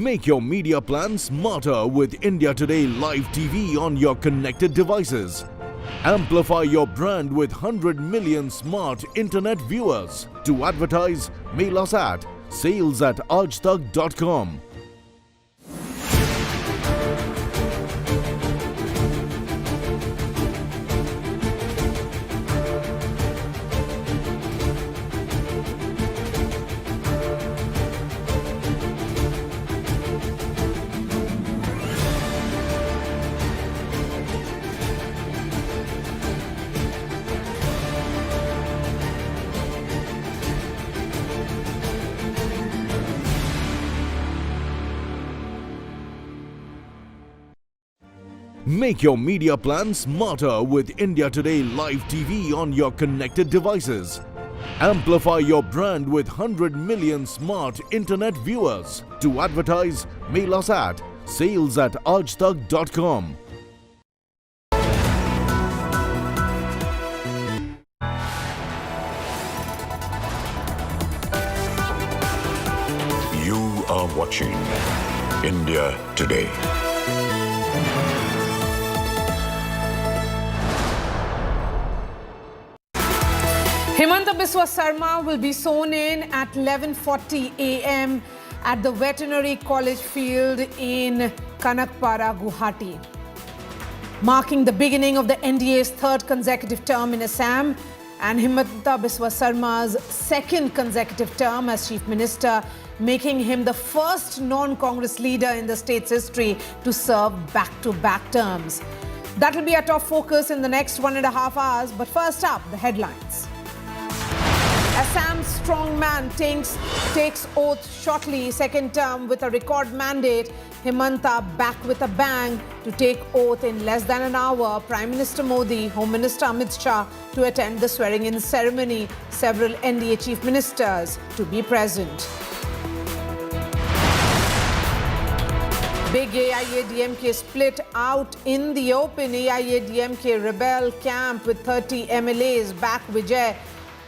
[SPEAKER 16] Make your media plan smarter with India Today Live TV on your connected devices. Amplify your brand with 100 million smart internet viewers. To advertise, mail us at sales@aajtak.com. Make your media plan smarter with India Today Live TV on your connected devices. Amplify your brand with 100 million smart internet viewers. To advertise, mail us at sales@aajtak.com.
[SPEAKER 11] You are watching India Today.
[SPEAKER 18] Himanta Biswa Sarma will be sworn in at 11:40 a.m. at the Veterinary College Field in Kanakpara, Guwahati, marking the beginning of the NDA's third consecutive term in Assam and Himanta Biswa Sarma's second consecutive term as Chief Minister, making him the first non-Congress leader in the state's history to serve back-to-back terms. That will be our top focus in the next 1.5 hours, but first up, the headlines. Assam's strongman takes oath shortly, second term with a record mandate. Himanta back with a bang to take oath in less than an hour. Prime Minister Modi, Home Minister Amit Shah to attend the swearing-in ceremony. Several NDA chief ministers to be present. Big AIA-DMK split out in the open. AIA-DMK rebel camp with 30 MLAs back. Vijay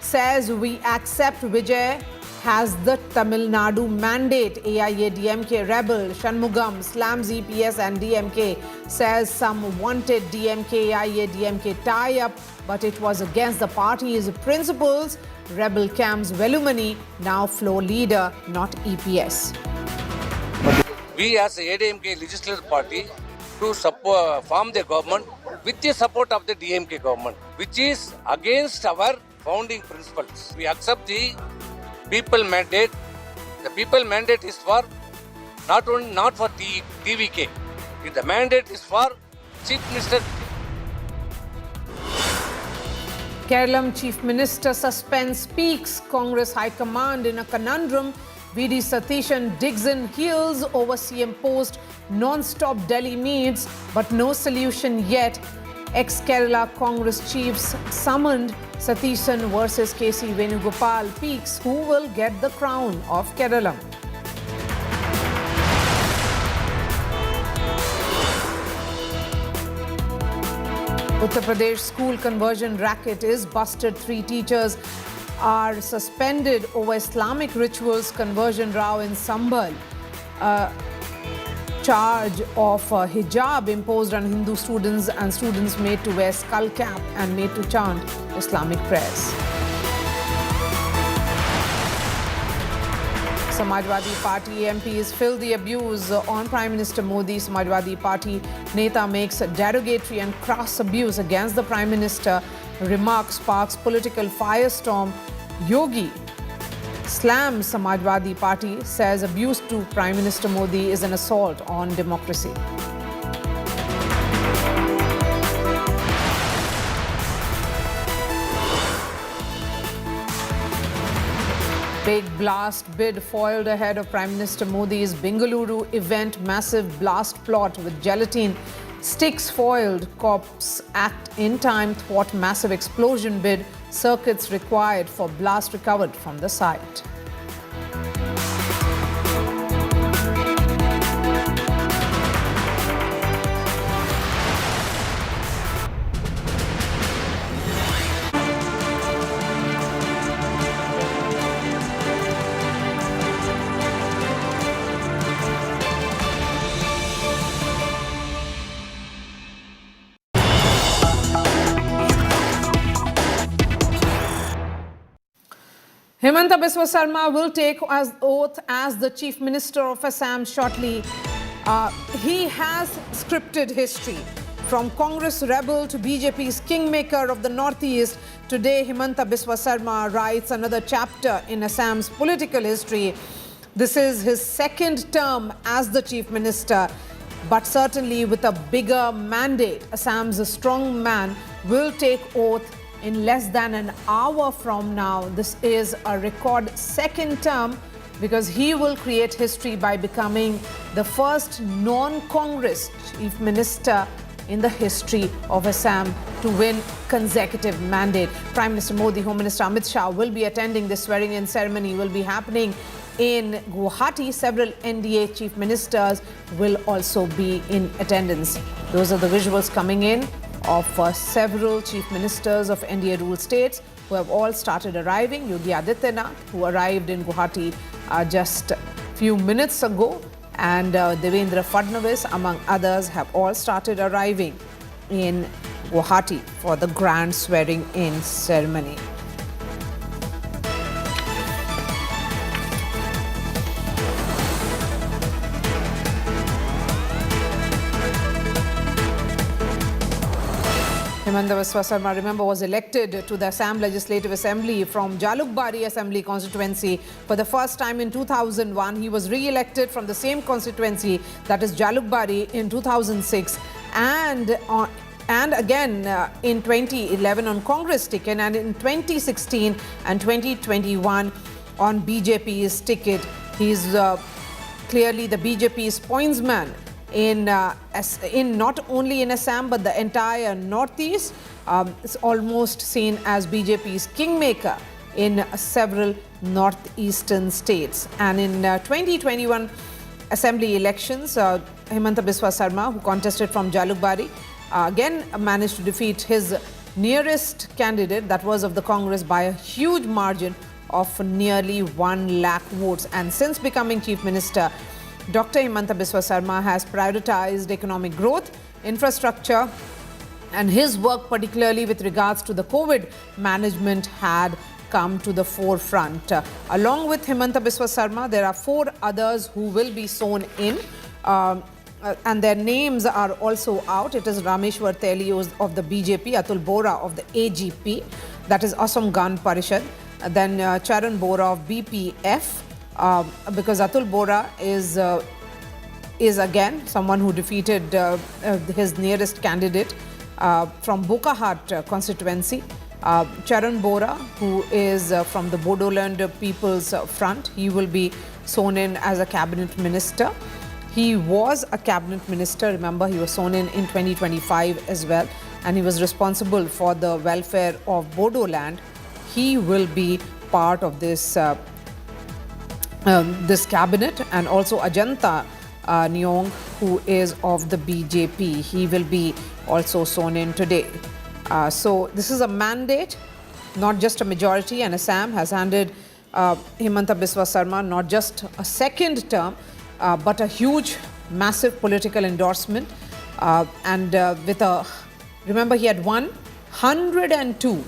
[SPEAKER 18] says we accept Vijay has the Tamil Nadu mandate. AIA-DMK rebel Shanmugam slams EPS and DMK, says some wanted DMK-AIA-DMK tie-up, but it was against the party's principles. Rebel camp's Velumani now floor leader, not EPS.
[SPEAKER 19] We as a ADMK legislative party to form the government with the support of the DMK government, which is against our founding principles. We accept the people mandate. The people mandate is for not for the TVK. The mandate is for Chief Minister.
[SPEAKER 18] Kerala Chief Minister suspends speaks Congress High Command in a conundrum. VD Satishan digs in heels over CM post. Non-stop Delhi meets, but no solution yet. Ex-Kerala Congress chiefs summoned. Satishan versus KC Venugopal peaks. Who will get the crown of Kerala? Uttar Pradesh school conversion racket is busted. 3 teachers are suspended over Islamic rituals. Conversion row in Sambal. Charge of hijab imposed on Hindu students, and students made to wear skull cap and made to chant Islamic prayers. Samajwadi Party MPs fill the abuse on Prime Minister Modi. Samajwadi Party Neta makes derogatory and crass abuse against the Prime Minister. Remark sparks political firestorm. Yogi slams Samajwadi Party, says abuse to Prime Minister Modi is an assault on democracy. Big blast bid foiled ahead of Prime Minister Modi's Bengaluru event. Massive blast plot with gelatine sticks foiled. Cops act in time, thwart massive explosion bid. Circuits required for blast recovered from the site. Himanta Biswa Sarma will take oath as the Chief Minister of Assam shortly. He has scripted history. From Congress rebel to BJP's kingmaker of the Northeast, today Himanta Biswa Sarma writes another chapter in Assam's political history. This is his second term as the Chief Minister, but certainly with a bigger mandate. Assam's strong man will take oath in less than an hour from now. This is a record second term because he will create history by becoming the first non-Congress Chief Minister in the history of Assam to win consecutive mandate. Prime Minister Modi, Home Minister Amit Shah will be attending the swearing-in ceremony. Will be happening in Guwahati. Several NDA chief ministers will also be in attendance. Those are the visuals coming in of several chief ministers of NDA ruled states who have all started arriving. Yogi Adityanath, who arrived in Guwahati just a few minutes ago, and Devendra Fadnavis, among others, have all started arriving in Guwahati for the grand swearing-in ceremony. Himanta Biswa Sarma, remember, was elected to the Assam Legislative Assembly from Jalukbari Assembly constituency for the first time in 2001. He was re-elected from the same constituency, that is Jalukbari, in 2006 and again in 2011 on Congress ticket, and in 2016 and 2021 on BJP's ticket. He's clearly the BJP's pointsman in not only in Assam but the entire Northeast. It's almost seen as BJP's kingmaker in several northeastern states. And in 2021 assembly elections, Himanta Biswa Sarma, who contested from Jalukbari, again managed to defeat his nearest candidate, that was of the Congress, by a huge margin of nearly 1 lakh votes. And since becoming Chief Minister, Dr. Himanta Biswa Sarma has prioritized economic growth, infrastructure, and his work, particularly with regards to the COVID management, had come to the forefront. Along with Himanta Biswa Sarma, there are 4 others who will be sworn in, and their names are also out. It is Rameshwar Teli of the BJP, Atul Bora of the AGP, that is Assam Gan Parishad, then Charan Bora of BPF, because Atul Bora is again someone who defeated his nearest candidate from Bokahat constituency. Charan Bora, who is from the Bodoland People's Front, he will be sworn in as a cabinet minister. He was a cabinet minister, remember, he was sworn in 2025 as well, and he was responsible for the welfare of Bodoland. He will be part of this this cabinet. And also Ajanta Nyong, who is of the BJP, he will be also sworn in today. So this is a mandate, not just a majority, and Assam has handed Himanta Biswa Sarma not just a second term, but a huge, massive political endorsement. And with a, remember, he had won 102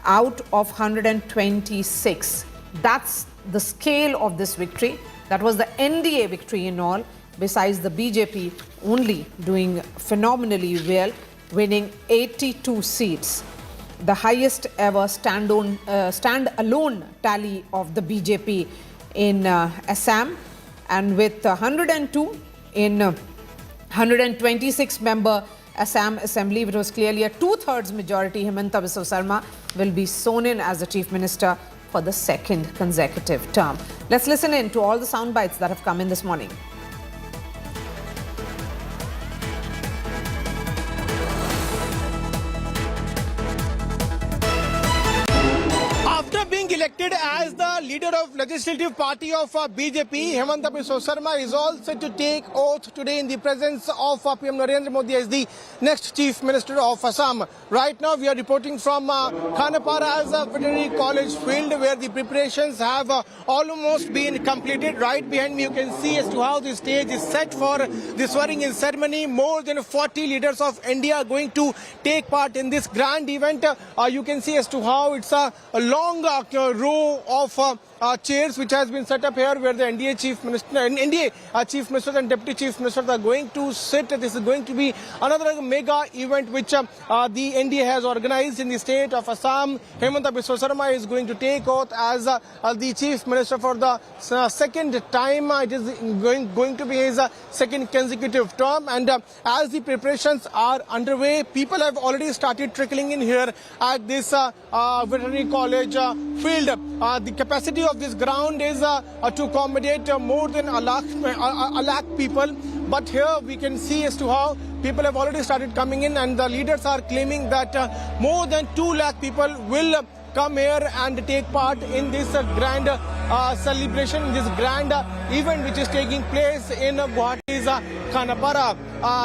[SPEAKER 18] out of 126. That's the scale of this victory. That was the NDA victory in all, besides the BJP only doing phenomenally well, winning 82 seats, the highest ever stand-alone tally of the BJP in Assam. And with 102 in 126 member Assam Assembly, which was clearly a 2/3 majority, Himanta Biswa Sarma will be sworn in as the Chief Minister for the second consecutive term. Let's listen in to all the sound bites that have come in this morning.
[SPEAKER 20] After being elected as the leader of legislative party of BJP, Himanta Biswa Sarma is all set to take oath today in the presence of PM Narendra Modi as the next Chief Minister of Assam. Right now we are reporting from Khanapara's Veterinary College field, where the preparations have almost been completed. Right behind me you can see as to how the stage is set for the swearing-in ceremony. More than 40 leaders of India are going to take part in this grand event. You can see as to how it's a long row of chairs which has been set up here, where the NDA Chief Chief Ministers and Deputy Chief Ministers are going to sit. This is going to be another mega event which the NDA has organized in the state of Assam. Himanta Biswa Sarma is going to take oath as the Chief Minister for the second time. It is going to be his second consecutive term, and as the preparations are underway, people have already started trickling in here at this veterinary college field. The capacity of this ground is to accommodate more than a lakh people. But here we can see as to how people have already started coming in, and the leaders are claiming that more than 2 lakh people will come here and take part in this grand celebration, this grand event which is taking place in Guwahati's Khanapara.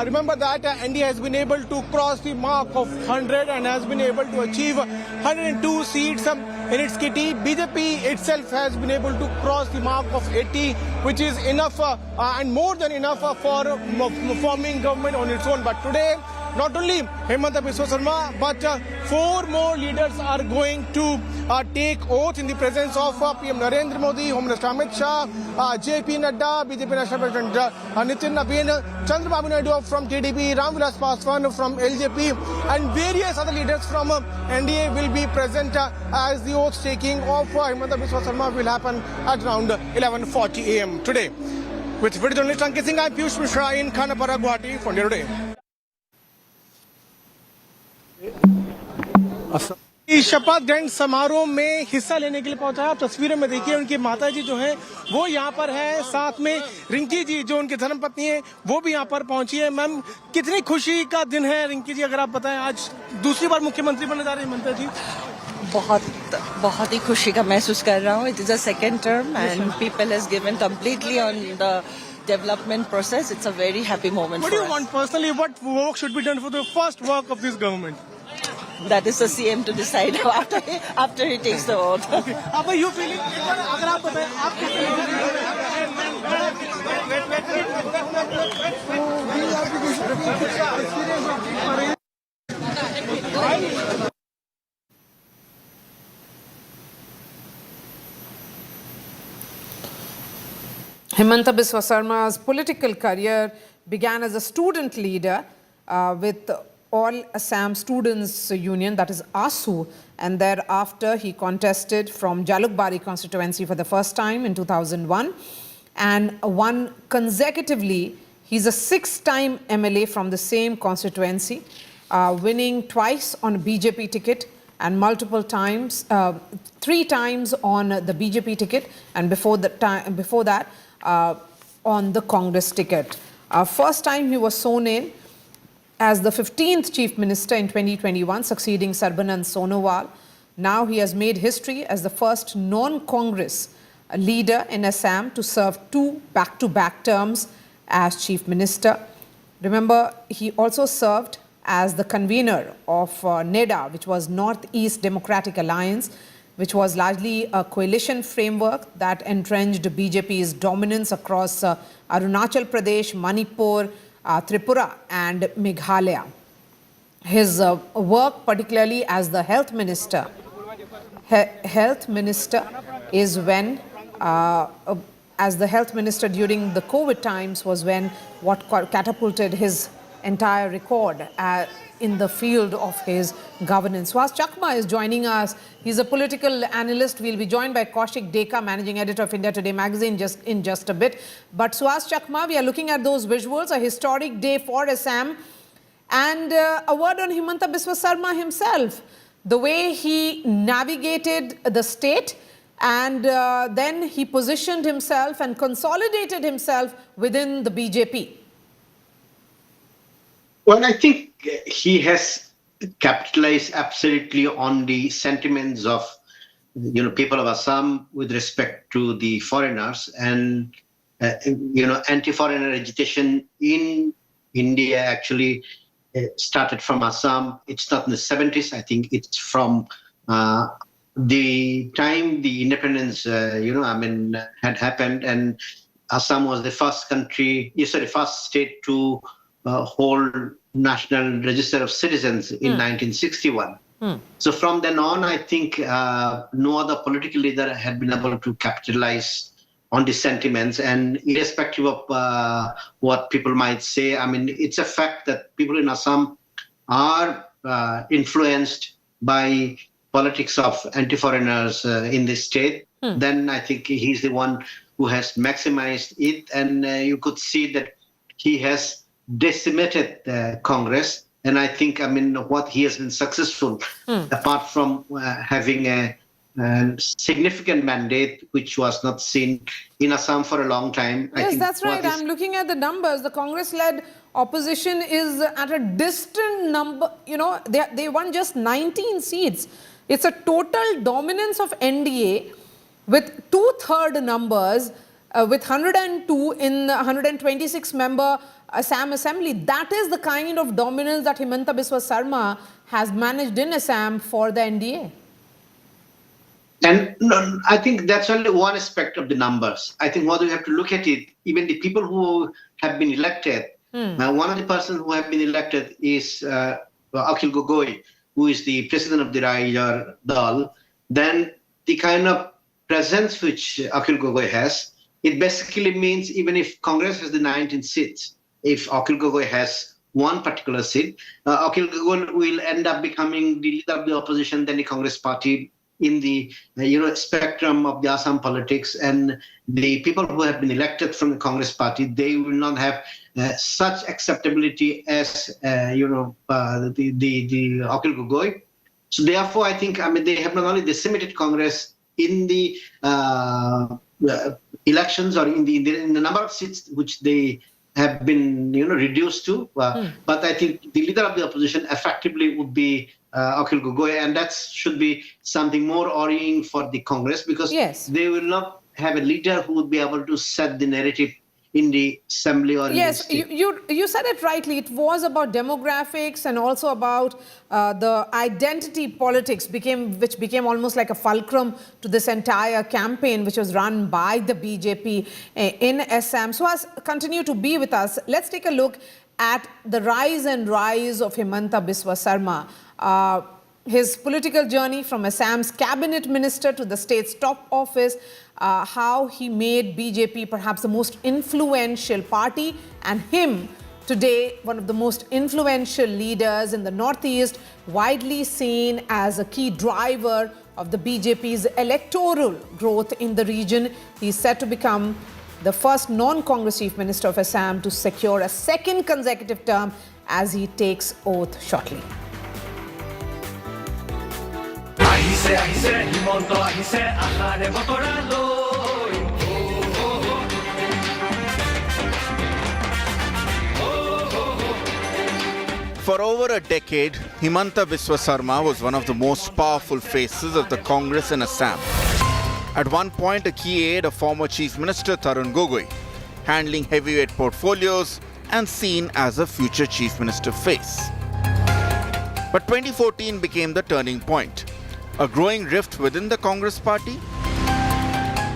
[SPEAKER 20] Remember that India has been able to cross the mark of 100 and has been able to achieve 102 seats in its kitty. BJP itself has been able to cross the mark of 80, which is enough and more than enough for forming government on its own. But today, not only Himanta Biswa Sarma, but 4 more leaders are going to take oath in the presence of PM Narendra Modi, Home Minister Amit Shah, JP Nadda, BJP National President Nitin Nabin, Chandrababu Naidu from TDP, Ramvilas Paswan from LJP, and various other leaders from NDA will be present as the oath taking of Himanta Biswa Sarma will happen at around 11:40 a.m. today. With video journalist Ankit Singh, I'm Piyush Mishra in Khanapara, Guwahati for India Today. इस शपथ ग्रहण समारोह में हिस्सा लेने के लिए पहुंचा है। आप तस्वीरों में देखिए उनकी माता जी जो हैं वो यहाँ पर है, साथ में रिंकी जी जो उनकी धर्मपत्नी है वो भी यहाँ पर पहुंची है। मैम, कितनी खुशी का दिन है रिंकी जी, अगर आप बताएं, आज दूसरी बार मुख्यमंत्री बनने जा रहे हैं हिमंता जी?
[SPEAKER 14] बहुत ही खुशी का महसूस कर रहा हूँ। It is a second term and people has given completely on the development process. It's a very happy moment.
[SPEAKER 20] What do you want personally? What work should be done for the first work of this government?
[SPEAKER 14] That is the CM to decide after he takes the oath.
[SPEAKER 20] Okay. How are you feeling? अगर आप बताएं, आप कैसे?
[SPEAKER 18] Himanta Biswa Sarma's political career began as a student leader with All Assam Students Union, that is ASU, and thereafter he contested from Jalukbari constituency for the first time in 2001 and won consecutively. He's a 6-time MLA from the same constituency, winning twice on a BJP ticket and multiple times, 3 times on the BJP ticket, and before that, on the Congress ticket. First time he was sworn in as the 15th Chief Minister in 2021, succeeding Sarbanand Sonowal. Now he has made history as the first non-Congress leader in Assam to serve 2 back-to-back terms as Chief Minister. Remember, he also served as the convener of NEDA, which was Northeast Democratic Alliance, which was largely a coalition framework that entrenched BJP's dominance across Arunachal Pradesh, Manipur, Tripura and Meghalaya. His work, particularly as the health minister, is when, as the health minister during the COVID times, was when what catapulted his entire record in the field of his governance. Suhas Chakma is joining us. He's a political analyst. We'll be joined by Kaushik Deka, managing editor of India Today magazine, in just a bit. But Suhas Chakma, we are looking at those visuals, a historic day for Assam. And a word on Himanta Biswa Sarma himself, the way he navigated the state, and then he positioned himself and consolidated himself within the BJP.
[SPEAKER 21] Well, I think he has capitalized absolutely on the sentiments of, people of Assam with respect to the foreigners, and anti-foreigner agitation in India actually started from Assam. It's not in the 70s. I think it's from the time the independence, had happened, and Assam was the first first state to hold National Register of Citizens in 1961. So from then on, I think no other political leader had been able to capitalize on the sentiments. And irrespective of what people might say, it's a fact that people in Assam are influenced by politics of anti-foreigners in this state. Then I think he's the one who has maximized it. And you could see that he has decimated Congress, and I think what he has been successful, apart from having a significant mandate, which was not seen in Assam for a long time.
[SPEAKER 18] Yes, that's right. I'm looking at the numbers. The Congress-led opposition is at a distant number. You know, they won just 19 seats. It's a total dominance of NDA with two-third numbers, with 102 in the 126-member Assam Assembly. That is the kind of dominance that Himanta Biswa Sarma has managed in Assam for the NDA.
[SPEAKER 21] And no, I think that's only one aspect of the numbers. I think what we have to look at it, even the people who have been elected, one of the persons who have been elected is Akhil Gogoi, who is the president of the Rajar Dal. Then the kind of presence which Akhil Gogoi has, it basically means even if Congress has the 19 seats, if Akhil Gogoi has one particular seat, Akhil Gogoi will end up becoming the leader of the opposition, then the Congress party in the spectrum of the Assam politics, and the people who have been elected from the Congress party, they will not have such acceptability as the Akhil Gogoi. So therefore, I think they have not only decimated Congress in the elections or in the number of seats which they have been reduced to, but I think the leader of the opposition effectively would be Akhil Gogoi, and that should be something more worrying for the Congress, because they will not have a leader who would be able to set the narrative in the assembly or in the state.
[SPEAKER 18] You said it rightly. It was about demographics and also about the identity politics, which became almost like a fulcrum to this entire campaign, which was run by the BJP in Assam. So continue to be with us. Let's take a look at the rise and rise of Himanta Biswa Sarma. His political journey from Assam's cabinet minister to the state's top office, how he made BJP perhaps the most influential party, and him today one of the most influential leaders in the Northeast, widely seen as a key driver of the BJP's electoral growth in the region. He's set to become the first non-Congress chief minister of Assam to secure a second consecutive term as he takes oath shortly.
[SPEAKER 4] For over a decade, Himanta Biswa Sarma was one of the most powerful faces of the Congress in Assam. At one point, a key aide of former Chief Minister Tarun Gogoi, handling heavyweight portfolios and seen as a future Chief Minister face. But 2014 became the turning point. A growing rift within the Congress party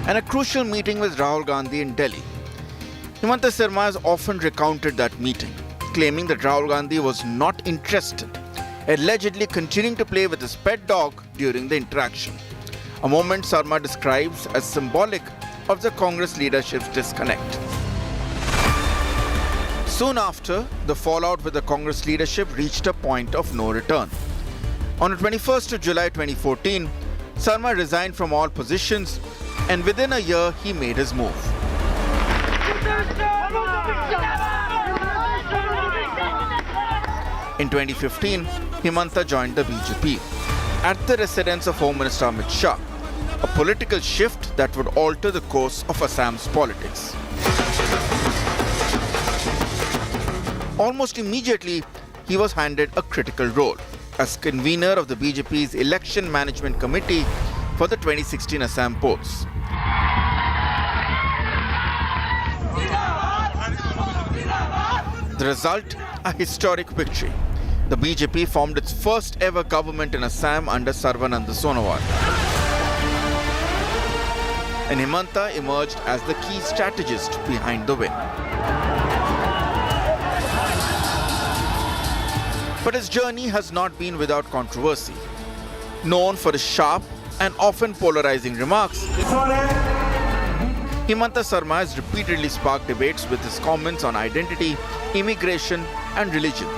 [SPEAKER 4] and a crucial meeting with Rahul Gandhi in Delhi. Himanta Sarma has often recounted that meeting, claiming that Rahul Gandhi was not interested, allegedly continuing to play with his pet dog during the interaction. A moment Sarma describes as symbolic of the Congress leadership's disconnect. Soon after, the fallout with the Congress leadership reached a point of no return. On the 21st of July 2014, Sarma resigned from all positions, and within a year he made his move. In 2015, Himanta joined the BJP at the residence of Home Minister Amit Shah, a political shift that would alter the course of Assam's politics. Almost immediately, he was handed a critical role as convener of the BJP's Election Management Committee for the 2016 Assam polls. The result, a historic victory. The BJP formed its first ever government in Assam under Sarvananda Sonowal. And Himanta emerged as the key strategist behind the win. But his journey has not been without controversy. Known for his sharp and often polarizing remarks, Himanta Sarma has repeatedly sparked debates with his comments on identity, immigration and religion.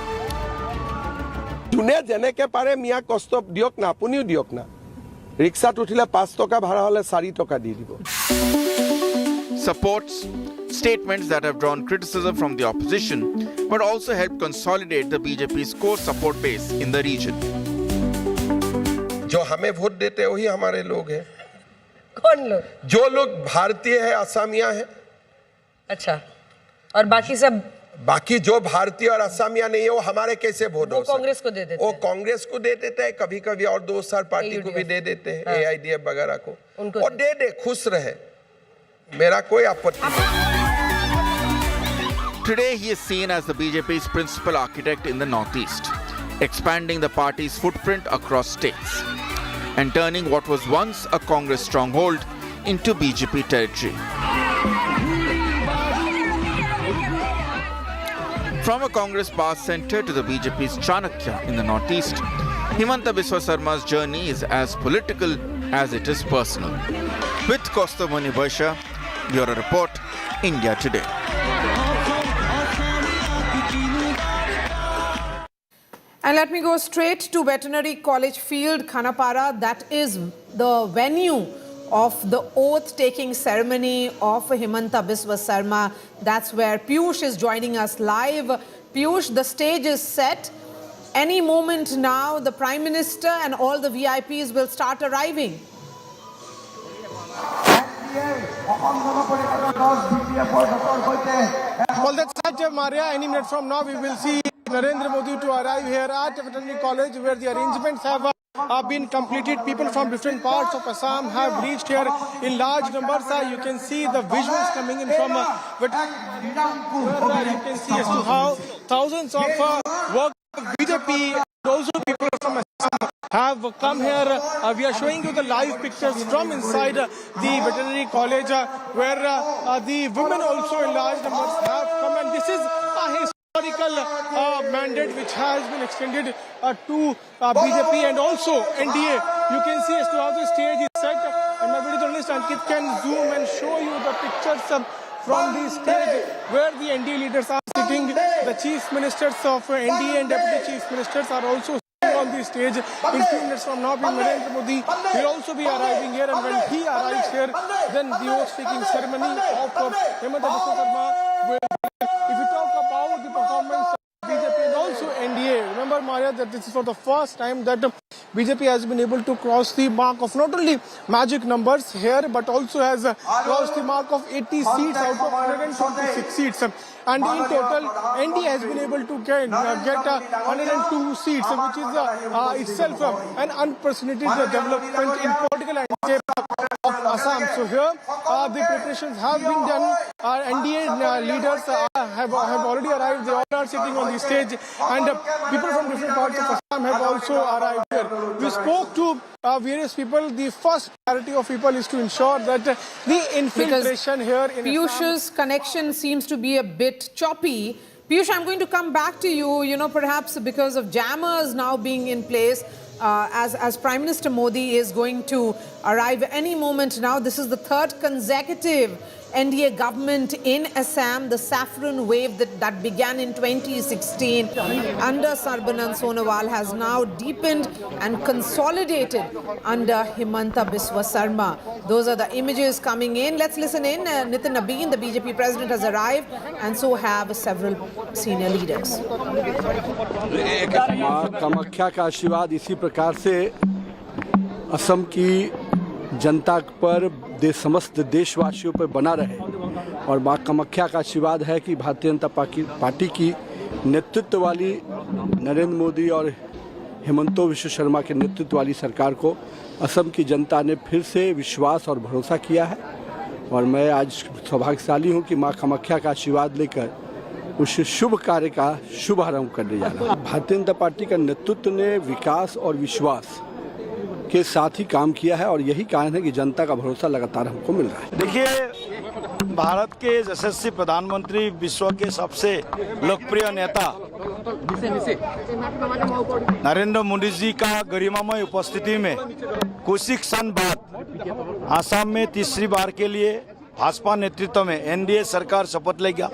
[SPEAKER 4] Supports statements that have drawn criticism from the opposition, but also helped consolidate the BJP's core support base in the region.
[SPEAKER 5] जो हमें vote देते हैं वही हमारे लोग हैं।
[SPEAKER 22] कौन लोग?
[SPEAKER 5] जो लोग भारतीय है, असमिया है।
[SPEAKER 22] अच्छा, और बाकी सब?
[SPEAKER 5] बाकी जो भारतीय और असमिया नहीं है वो हमारे कैसे वोट हो?
[SPEAKER 22] कांग्रेस को दे देते
[SPEAKER 5] हैं। वो कांग्रेस को दे देते हैं, कभी कभी और दोस्त पार्टी को भी दे देते हैं, AIDF वगैरह को, और दे खुश रहे, मेरा कोई आपत्ति नहीं।
[SPEAKER 4] Today he is seen as the BJP's principal architect in the Northeast, expanding the party's footprint across states and turning what was once a Congress stronghold into BJP territory. From a Congress power center to the BJP's Chanakya in the Northeast, Himanta Biswa Sarma's journey is as political as it is personal. With Kostamani Barsha, Bureau Report, India Today.
[SPEAKER 18] And let me go straight to Veterinary College Field, Khanapara. That is the venue of the oath-taking ceremony of Himanta Biswa Sarma. That's where Piyush is joining us live. Piyush, the stage is set. Any moment now, the Prime Minister and all the VIPs will start arriving.
[SPEAKER 20] Well, that's right, Maria. Any minute from now, we will see Narendra Modi to arrive here at Veterinary College, where the arrangements have been completed. People from different parts of Assam have reached here in large numbers. You can see the visuals coming in from you can see as to how thousands of workers of BJP, also people from Assam, have come here. We are showing you the live pictures from inside the Veterinary College, where the women also in large numbers have come, and this is a historical mandate which has been extended to BJP and also NDA. You can see as to how the stage is set, and my video journalist Ankit can zoom and show you the pictures from the stage where the NDA leaders are sitting. The chief ministers of NDA and deputy chief ministers are also sitting on the stage. In few minutes from now, Narendra Modi will also be arriving here, and when he arrives here, then the oath-taking ceremony of Himanta Biswa Sarma will. If we talk about the performance of BJP and also NDA, remember, Maria, that this is for the first time that BJP has been able to cross the mark of not only magic numbers here, but also has crossed the mark of 80 seats out of 126 seats. And in total, NDA has been able to get 102 seats, which is itself an unprecedented development in political landscape of Assam. So here, the preparations have been done. NDA leaders have already arrived. They all are sitting on the stage, and people from different parts of Assam have also arrived here. We spoke to various people. The first priority of people is to ensure that the infiltration here in
[SPEAKER 18] Piyush's connection seems to be a bit choppy. Piyush, I'm going to come back to you, perhaps because of jammers now being in place, as Prime Minister Modi is going to arrive any moment now. This is the third consecutive NDA government in Assam. The saffron wave that began in 2016 under Sarbanand Sonowal has now deepened and consolidated under Himanta Biswa Sarma. Those are the images coming in. Let's listen in. Nitin Nabeen, the BJP president, has arrived, and so have several senior leaders.
[SPEAKER 23] Kamakhya का आशीर्वाद इसी प्रकार से असम की जनता पर समस्त देशवासियों पर बना रहे, और मां कामाख्या का आशीर्वाद है कि भारतीय जनता पार्टी की नेतृत्व वाली नरेंद्र मोदी और हेमंत बिस्वा शर्मा के नेतृत्व वाली सरकार को असम की जनता ने फिर से विश्वास और भरोसा किया है। और मैं आज सौभाग्यशाली हूं कि मां कामाख्या का आशीर्वाद लेकर उस शुभ कार्य का शुभारंभ करने जा रहा हूं। भारतीय जनता पार्टी का नेतृत्व ने विकास और विश्वास के साथ ही काम किया है, और यही कारण है कि जनता का भरोसा लगातार हमको मिल रहा है।
[SPEAKER 24] देखिए, भारत के यशस्वी प्रधानमंत्री, विश्व के सबसे लोकप्रिय नेता नरेंद्र मोदी जी का गरिमामय उपस्थिति में कुछ ही क्षण बाद आसाम में तीसरी बार के लिए भाजपा नेतृत्व में NDA सरकार शपथ लेगा,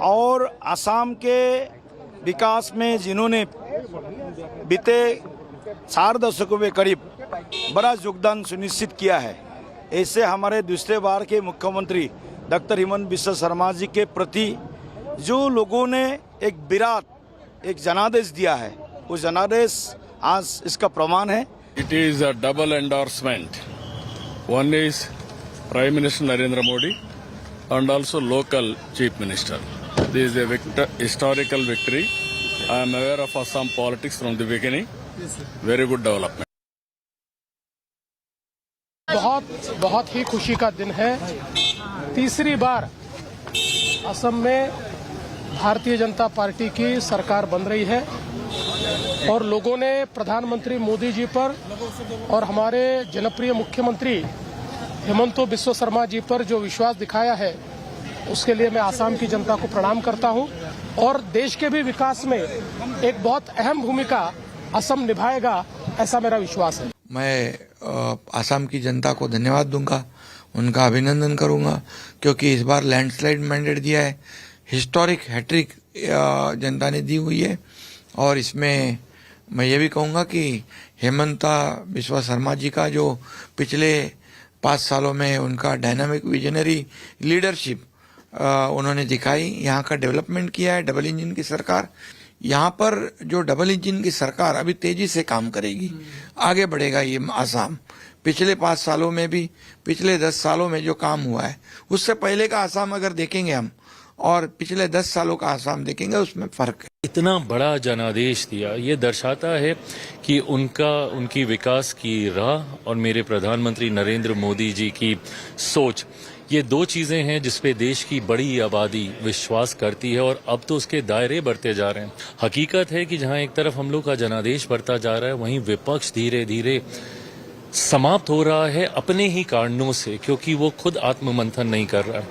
[SPEAKER 24] और आसाम के विकास में जिन्होंने बीते 4 दशकों में करीब बड़ा योगदान सुनिश्चित किया है, ऐसे हमारे दूसरे बार के मुख्यमंत्री डॉक्टर हिमंत बिस्वा शर्मा जी के प्रति जो लोगों ने एक जनादेश दिया है, उस जनादेश आज इसका प्रमाण है।
[SPEAKER 1] It is a double endorsement. One is Prime Minister Narendra Modi and also local Chief Minister. This is a historical victory. I am aware of Assam politics from the beginning. Very good development.
[SPEAKER 20] बहुत ही खुशी का दिन है। तीसरी बार असम में Bharatiya Janata party की सरकार बन रही है और लोगों ने प्रधानमंत्री मोदी जी पर और हमारे जनप्रिय मुख्यमंत्री हेमंत बिस्वा शर्मा जी पर जो विश्वास दिखाया है उसके लिए मैं आसाम की जनता को प्रणाम करता हूं और देश के भी विकास में एक बहुत अहम भूमिका असम निभाएगा ऐसा मेरा विश्वास है।
[SPEAKER 3] मैं आसाम की जनता को धन्यवाद दूंगा, उनका अभिनंदन करूंगा क्योंकि इस बार लैंडस्लाइड मैंडेट दिया है। हिस्टोरिक हैट्रिक जनता ने दी हुई है और इसमें मैं ये भी कहूँगा कि हेमंता बिस्वा शर्मा जी का जो पिछले 5 सालों में उनका डायनामिक विजनरी लीडरशिप उन्होंने दिखाई, यहाँ का डेवलपमेंट किया है। डबल इंजन की सरकार, यहाँ पर जो डबल इंजन की सरकार अभी तेजी से काम करेगी, आगे बढ़ेगा ये आसाम। पिछले 5 सालों में भी, पिछले 10 सालों में जो काम हुआ है उससे पहले का आसाम अगर देखेंगे हम और पिछले 10 सालों का आसाम देखेंगे उसमें फर्क है।
[SPEAKER 6] इतना बड़ा जनादेश दिया, ये दर्शाता है कि उनकी विकास की राह और मेरे प्रधानमंत्री नरेंद्र मोदी जी की सोच, ये दो चीजें हैं जिसपे देश की बड़ी आबादी विश्वास करती है और अब तो उसके दायरे बढ़ते जा रहे हैं। हकीकत है कि जहां एक तरफ हम लोग का जनादेश बढ़ता जा रहा है, वहीं विपक्ष धीरे धीरे समाप्त हो रहा है अपने ही कारणों से, क्योंकि वो खुद आत्ममंथन नहीं कर रहा है।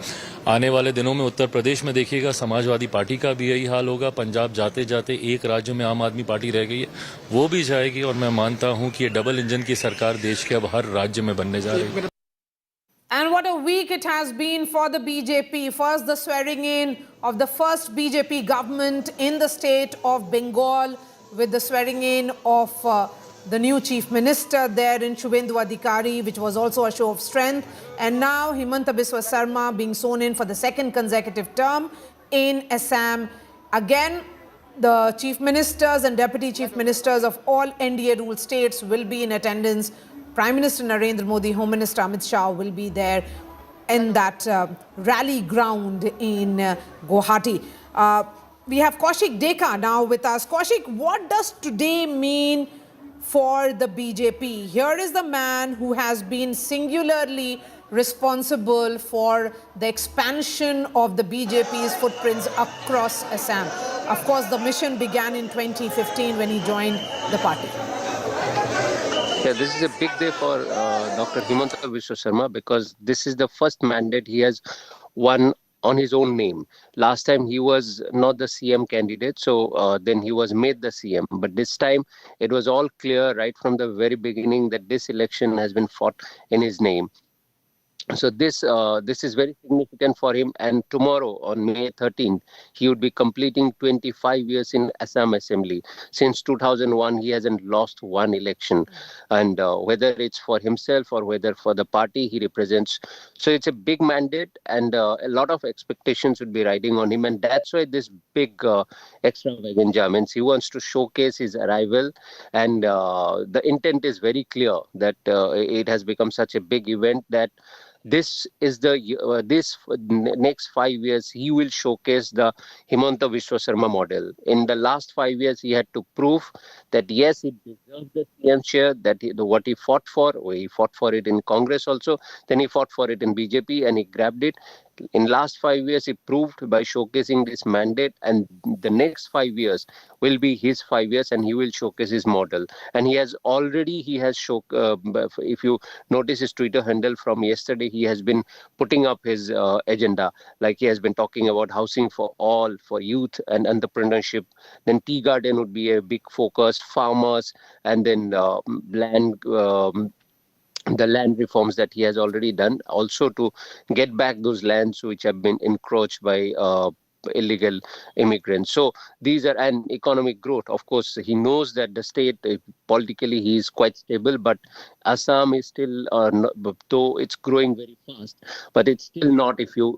[SPEAKER 6] आने वाले दिनों में उत्तर प्रदेश में देखिएगा समाजवादी पार्टी का भी यही हाल होगा। पंजाब जाते जाते एक राज्य में आम आदमी पार्टी रह गई है, वो भी जाएगी और मैं मानता हूं कि ये डबल इंजन की सरकार देश के अब हर राज्य में बनने जा रही है।
[SPEAKER 18] And what a week it has been for the BJP. First, the swearing in of the first BJP government in the state of Bengal with the swearing in of the new chief minister there in Shubhendu Adhikari, which was also a show of strength. And now Himanta Biswa Sarma being sworn in for the second consecutive term in Assam. Again, the chief ministers and deputy chief ministers of all NDA ruled states will be in attendance. Prime Minister Narendra Modi, Home Minister Amit Shah will be there in that rally ground in Guwahati. We have Kaushik Deka now with us. Kaushik, what does today mean for the BJP? Here is the man who has been singularly responsible for the expansion of the BJP's footprints across Assam. Of course, the mission began in 2015 when he joined the party.
[SPEAKER 7] Yeah, this is a big day for Dr. Himanta Biswa Sarma because this is the first mandate he has won on his own name. Last time he was not the CM candidate, so then he was made the CM. But this time it was all clear right from the very beginning that this election has been fought in his name. So this is very significant for him, and tomorrow on May 13th he would be completing 25 years in Assam Assembly. Since 2001 he hasn't lost one election, and whether it's for himself or whether for the party he represents. So it's a big mandate, and a lot of expectations would be riding on him, and that's why this big extravaganza means he wants to showcase his arrival, and the intent is very clear that it has become such a big event that this is the next 5 years he will showcase the Himanta Biswa Sarma model. In the last 5 years he had to prove that yes, he deserved the CM chair, that what he fought for it in Congress also, then he fought for it in BJP and he grabbed it. In last 5 years he proved by showcasing this mandate, and the next 5 years will be his 5 years and he will showcase his model. And he has if you notice his Twitter handle from yesterday, he has been putting up his agenda, like he has been talking about housing for all, for youth and entrepreneurship. Then tea garden would be a big focus, farmers, and then the land reforms that he has already done, also to get back those lands which have been encroached by illegal immigrants. So these are an economic growth. Of course, he knows that the state politically he is quite stable, but Assam is still, though it's growing very fast, but it's still not, if you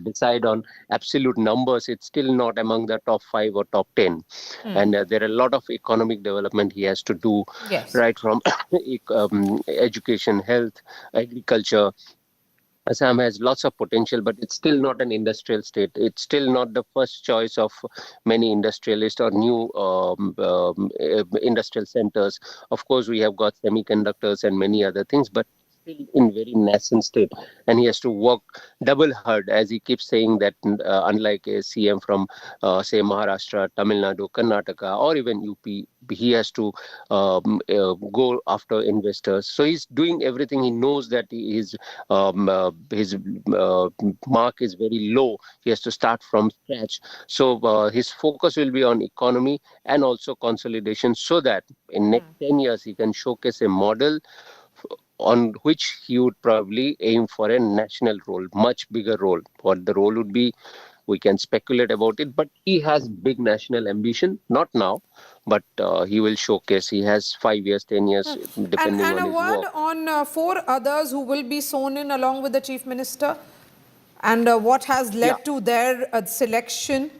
[SPEAKER 7] decide on absolute numbers, it's still not among the top 5 or top 10. And there are a lot of economic development he has to do,
[SPEAKER 18] Yes.
[SPEAKER 7] right from education, health, agriculture. Assam has lots of potential, but it's still not an industrial state. It's still not the first choice of many industrialists or new industrial centers. Of course, we have got semiconductors and many other things, but still in very nascent state. And he has to work double hard, as he keeps saying that unlike a CM from, say, Maharashtra, Tamil Nadu, Karnataka, or even UP, he has to go after investors. So he's doing everything. He knows that his mark is very low. He has to start from scratch. So his focus will be on economy and also consolidation, so that in next 10 years he can showcase a model on which he would probably aim for a national role, much bigger role. What the role would be, we can speculate about it, but he has big national ambition, not now, but he will showcase. He has 5 years, 10 years, depending
[SPEAKER 18] And
[SPEAKER 7] on
[SPEAKER 18] a
[SPEAKER 7] his
[SPEAKER 18] word
[SPEAKER 7] work.
[SPEAKER 18] on 4 others who will be sworn in along with the Chief Minister, and what has led to their selection.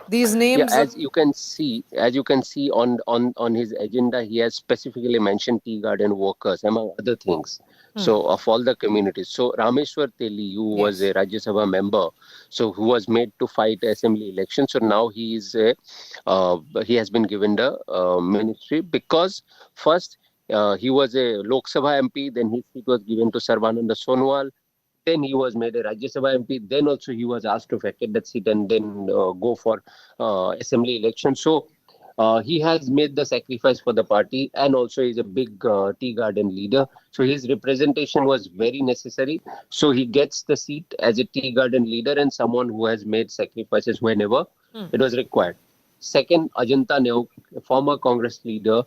[SPEAKER 18] These
[SPEAKER 7] Yeah,
[SPEAKER 18] names.
[SPEAKER 7] as you can see on his agenda, he has specifically mentioned tea garden workers, among other things. So of all the communities. So Rameshwar Teli, who was a Rajya Sabha member, so who was made to fight assembly election. So now he is he has been given the ministry because first he was a Lok Sabha MP, then his seat was given to Sarvananda Sonowal. Then he was made a Rajya Sabha MP. Then also he was asked to vacate that seat and then go for assembly election. So he has made the sacrifice for the party, and also is a big tea garden leader. So his representation was very necessary. So he gets the seat as a tea garden leader and someone who has made sacrifices whenever it was required. Second, Ajanta Neok, a former Congress leader,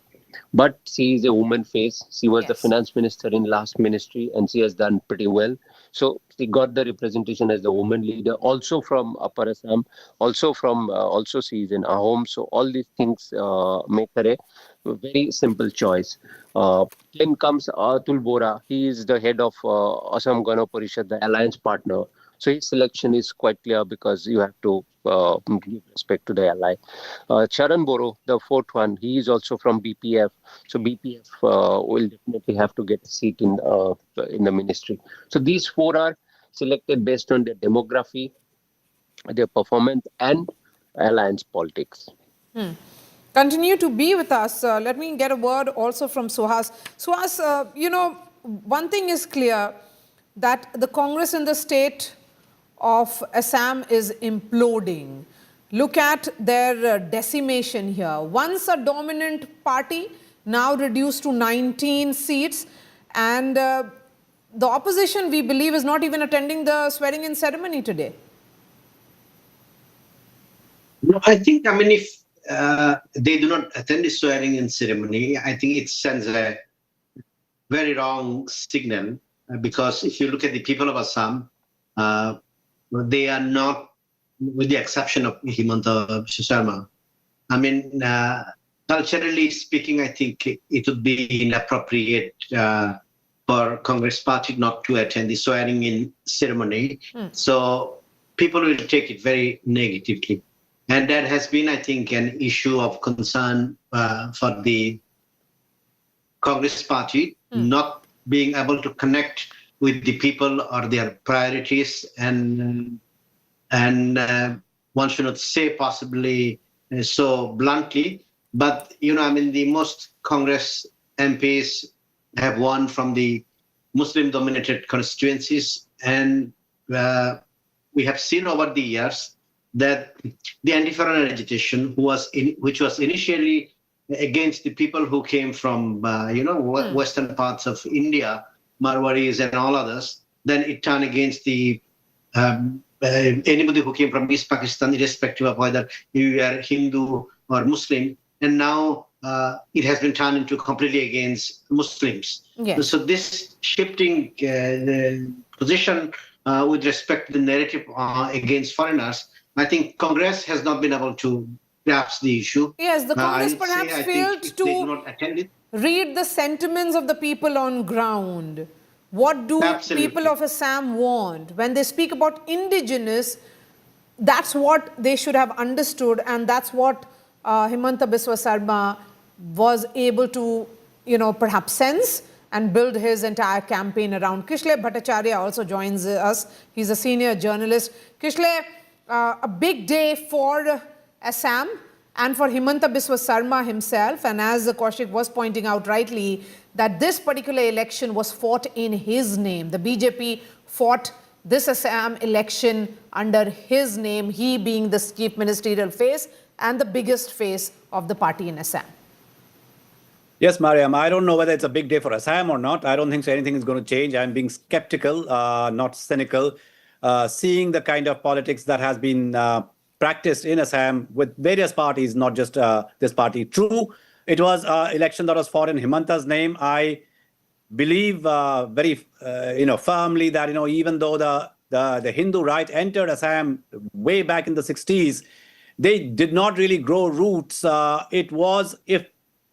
[SPEAKER 7] but she is a woman face. She was the finance minister in last ministry, and she has done pretty well. So she got the representation as the woman leader, also from Upper Assam, also from also she is in Ahom. So all these things make her a very simple choice. Then comes Atul Bora. He is the head of Assam Gana Parishad, the alliance partner. So his selection is quite clear because you have to give respect to the ally. Charan Boro, the fourth one, he is also from BPF. So BPF will definitely have to get a seat in the ministry. So these 4 are selected based on their demography, their performance, and alliance politics.
[SPEAKER 18] Continue to be with us. Let me get a word also from Suhas. Suhas, one thing is clear, that the Congress in the state of Assam is imploding. Look at their decimation here. Once a dominant party, now reduced to 19 seats. And the opposition, we believe, is not even attending the swearing-in ceremony today.
[SPEAKER 21] No, I think, if they do not attend the swearing-in ceremony, I think it sends a very wrong signal, because if you look at the people of Assam, they are not, with the exception of Himanta Biswa Sarma. Culturally speaking, I think it would be inappropriate for Congress party not to attend the swearing-in ceremony. So people will take it very negatively. And that has been, I think, an issue of concern for the Congress party, not being able to connect with the people or their priorities, and one should not say possibly so bluntly, but the most Congress MPs have won from the Muslim-dominated constituencies, and we have seen over the years that the anti-foreign agitation, which was initially against the people who came from western parts of India, Marwaris and all others, then it turned against the anybody who came from East Pakistan, irrespective of whether you are Hindu or Muslim. And now it has been turned into completely against Muslims.
[SPEAKER 18] Yes.
[SPEAKER 21] So this shifting position with respect to the narrative against foreigners. I think Congress has not been able to grasp the issue.
[SPEAKER 18] Yes, the Congress
[SPEAKER 21] I
[SPEAKER 18] perhaps
[SPEAKER 21] think
[SPEAKER 18] failed
[SPEAKER 21] if they do
[SPEAKER 18] to
[SPEAKER 21] not attend it,
[SPEAKER 18] read the sentiments of the people on ground. What do people
[SPEAKER 21] absolutely.
[SPEAKER 18] of Assam want? When they speak about indigenous, that's what they should have understood, and that's what Himanta Biswa Sarma was able to, perhaps sense and build his entire campaign around. Kishle Bhattacharya also joins us. He's a senior journalist. Kishle, a big day for Assam and for Himanta Biswa Sarma himself. And as Kaushik was pointing out rightly, that this particular election was fought in his name. The BJP fought this Assam election under his name, he being the chief ministerial face and the biggest face of the party in Assam.
[SPEAKER 2] Yes, Mariam, I don't know whether it's a big day for Assam or not. I don't think so anything is going to change. I'm being skeptical, not cynical. Seeing the kind of politics that has been practiced in Assam with various parties, not just this party. True, it was an election that was fought in Himanta's name. I believe very firmly that and though the Hindu right entered Assam way back in the 60s, they did not really grow roots. It was,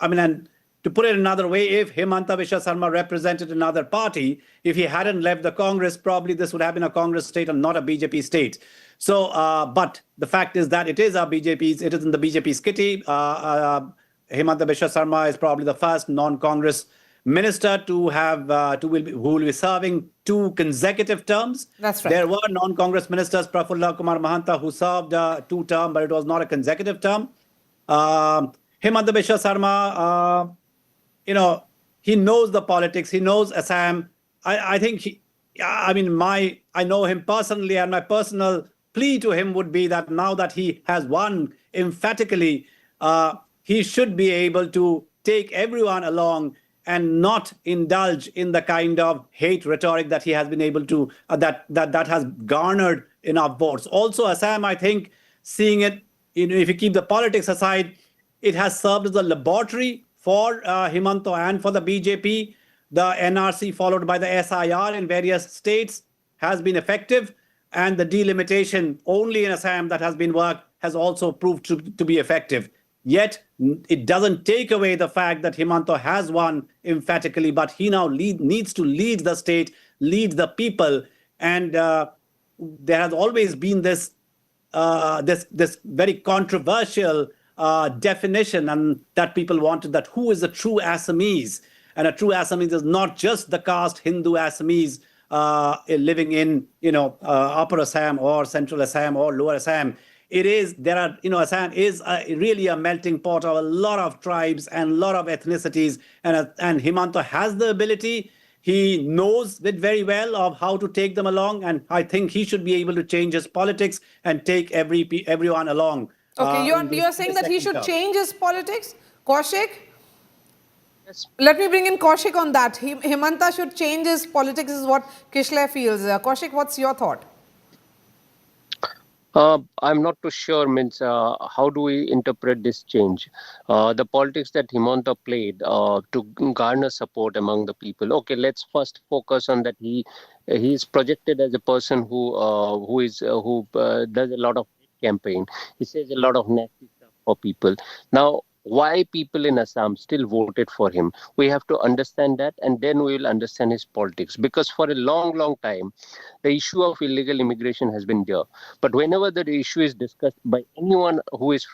[SPEAKER 2] and to put it another way, if Himanta Biswa Sarma represented another party, if he hadn't left the Congress, probably this would have been a Congress state and not a BJP state. So, but the fact is that it is it is in the BJP's kitty. Himanta Biswa Sarma is probably the first non-Congress minister to have who will be serving 2 consecutive terms.
[SPEAKER 18] That's right.
[SPEAKER 2] There were non-Congress ministers, Prafulla Kumar Mahanta, who served 2 terms, but it was not a consecutive term. Himanta Biswa Sarma, he knows the politics. He knows Assam. I think I know him personally, and my personal plea to him would be that now that he has won emphatically, he should be able to take everyone along and not indulge in the kind of hate rhetoric that he has been able to, that has garnered enough votes. Also, Assam, I think, seeing it, if you keep the politics aside, it has served as a laboratory for Himanta and for the BJP. The NRC followed by the SIR in various states has been effective, and the delimitation only in Assam that has been worked has also proved to be effective. Yet, it doesn't take away the fact that Himanta has won emphatically, but he now needs to lead the state, lead the people. And there has always been this very controversial definition, and that people wanted, that who is a true Assamese? And a true Assamese is not just the caste Hindu Assamese living in Upper Assam or Central Assam or Lower Assam. Assam is really a melting pot of a lot of tribes and a lot of ethnicities, and Himanta has the ability. He knows it very well of how to take them along, and I think he should be able to change his politics and take everyone along.
[SPEAKER 18] Okay, you're saying that he should change his politics? Kaushik? Yes. Let me bring in Kaushik on that. Himanta should change his politics is what Kishle feels. Kaushik, what's your thought?
[SPEAKER 7] I'm not too sure. How do we interpret this change? The politics that Himanta played to garner support among the people. Okay, let's first focus on that. He is projected as a person who does a lot of campaign. He says a lot of nasty stuff for people. Now, why people in Assam still voted for him? We have to understand that, and then we will understand his politics. Because for a long, long time, the issue of illegal immigration has been there. But whenever the issue is discussed by anyone who is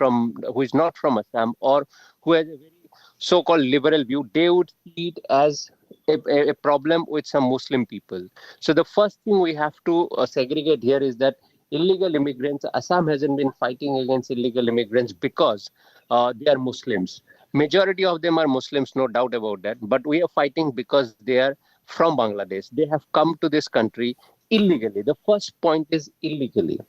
[SPEAKER 7] not from Assam, or who has a very so-called liberal view, they would see it as a problem with some Muslim people. So the first thing we have to segregate here is that illegal immigrants, Assam hasn't been fighting against illegal immigrants because they are Muslims. Majority of them are Muslims, no doubt about that. But we are fighting because they are from Bangladesh. They have come to this country illegally. The first point is illegally.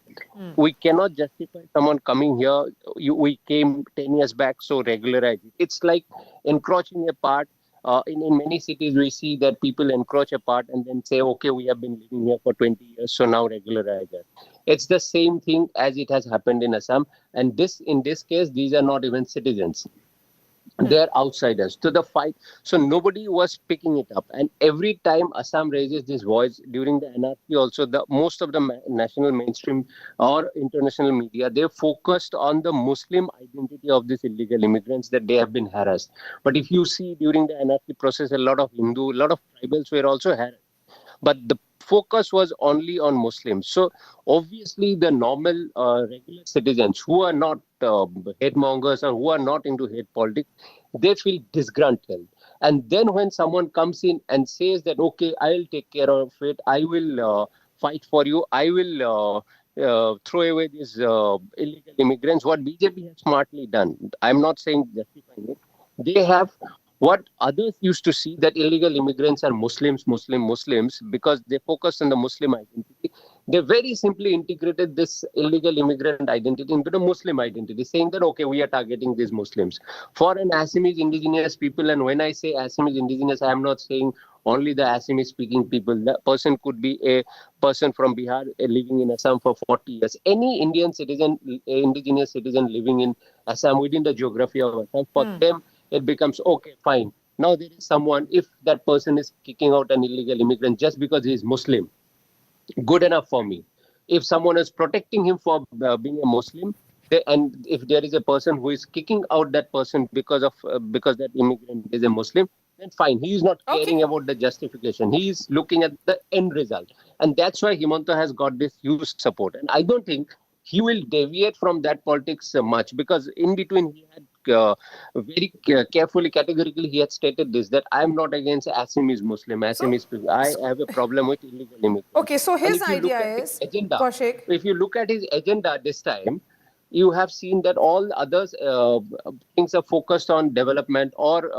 [SPEAKER 7] We cannot justify someone coming here. We came 10 years back, so regularize it. It's like encroaching a part. In many cities, we see that people encroach a part and then say, okay, we have been living here for 20 years, so now regularize it. It's the same thing as it has happened in Assam. And in this case, these are not even citizens. They're outsiders to the fight. So nobody was picking it up. And every time Assam raises this voice during the anarchy, also the most of the national mainstream or international media, they focused on the Muslim identity of these illegal immigrants, that they have been harassed. But if you see during the anarchy process, a lot of Hindu, a lot of tribals were also harassed. But the focus was only on Muslims. So obviously the normal regular citizens who are not hate mongers or who are not into hate politics, they feel disgruntled. And then when someone comes in and says that, okay, I'll take care of it, I will fight for you, I will throw away these illegal immigrants, what BJP has smartly done, I'm not saying justifying it, they have what others used to see, that illegal immigrants are Muslims, because they focused on the Muslim identity. They very simply integrated this illegal immigrant identity into the Muslim identity, saying that, okay, we are targeting these Muslims. For an Assamese indigenous people, and when I say Assamese indigenous, I am not saying only the Assamese speaking people. The person could be a person from Bihar living in Assam for 40 years. Any Indian citizen, indigenous citizen living in Assam within the geography of Assam, for them, it becomes, okay, fine. Now there is someone, if that person is kicking out an illegal immigrant just because he is Muslim, good enough for me. If someone is protecting him for being a Muslim, and if there is a person who is kicking out that person because that immigrant is a Muslim, then fine. He is not caring about the justification. He is looking at the end result. And that's why Himanta has got this huge support. And I don't think he will deviate from that politics much, because in between he had very carefully, categorically, he had stated this, that I am not against Assamese Muslim, Assamese people. I have a problem with illegal immigrants.
[SPEAKER 18] Okay, so his idea is, Kaushik,
[SPEAKER 7] if you look at his agenda this time, you have seen that all others things are focused on development or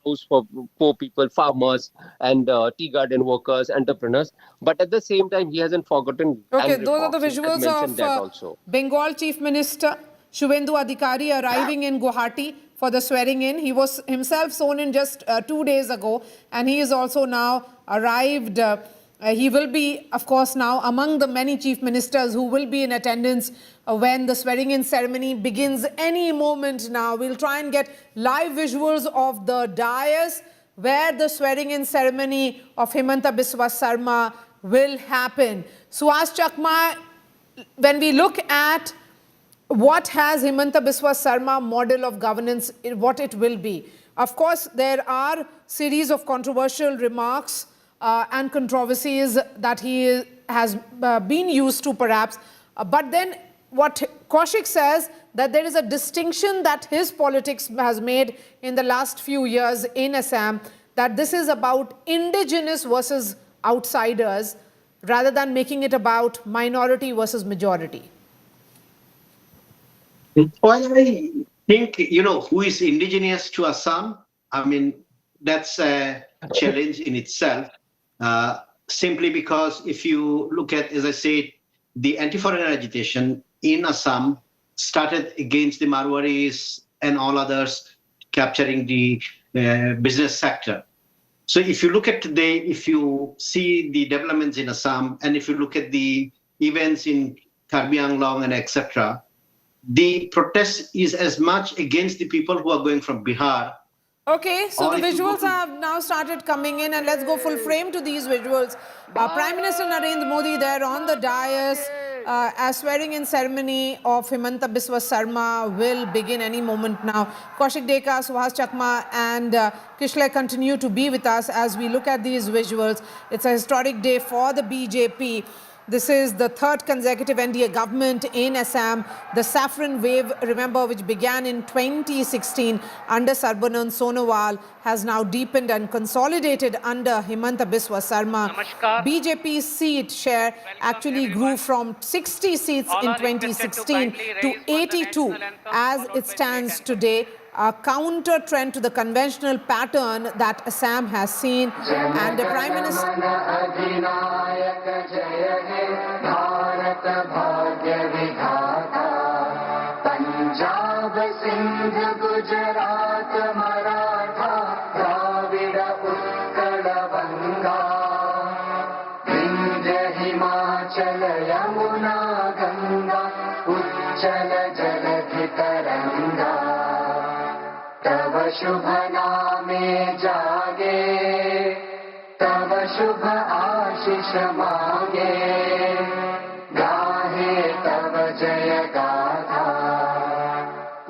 [SPEAKER 7] house for poor people, farmers, and tea garden workers, entrepreneurs. But at the same time, he hasn't forgotten.
[SPEAKER 18] Okay, those are the visuals of Bengal Chief Minister Shubhendu Adhikari arriving in Guwahati for the swearing in. He was himself sworn in just 2 days ago, and he is also now arrived. He will be, of course, now among the many chief ministers who will be in attendance when the swearing-in ceremony begins any moment now. We'll try and get live visuals of the dais where the swearing-in ceremony of Himanta Biswa Sarma will happen. Suhas Chakma, when we look at what has Himanta Biswa Sarma model of governance, what it will be. Of course, there are series of controversial remarks and controversies that he has been used to perhaps. But then what Kaushik says, that there is a distinction that his politics has made in the last few years in Assam, that this is about indigenous versus outsiders rather than making it about minority versus majority.
[SPEAKER 21] Well, I think, who is indigenous to Assam? I mean, that's a challenge in itself. Simply because if you look at, as I said, the anti-foreigner agitation in Assam started against the Marwaris and all others capturing the business sector. So if you look at today, if you see the developments in Assam, and if you look at the events in Karbi Anglong and etc., the protest is as much against the people who are going from Bihar.
[SPEAKER 18] Okay, so the visuals have now started coming in, and let's go full frame to these visuals. Prime Minister Narendra Modi there on the dais. A swearing-in ceremony of Himanta Biswa Sarma will begin any moment now. Kaushik Deka, Suhas Chakma and Kishle continue to be with us as we look at these visuals. It's a historic day for the BJP. This is the third consecutive NDA government in Assam. The saffron wave, remember, which began in 2016 under Sarbanan Sonowal, has now deepened and consolidated under Himanta Biswa Sarma. BJP's seat share actually grew from 60 seats in 2016 to 82 as it stands today. A counter trend to the conventional pattern that Assam has seen. And the Prime Minister...
[SPEAKER 15] Tava शुभ नामे जागे तव शुभ आशीष मांगे गाहे तव जय गाथा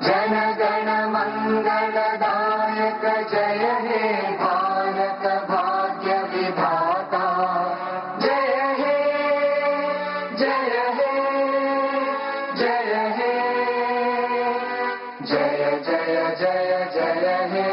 [SPEAKER 15] जन गण मंगलदायक जय हे भारत भाग्य विधाता जय हे जय हे जय हे जय जय जय जय हे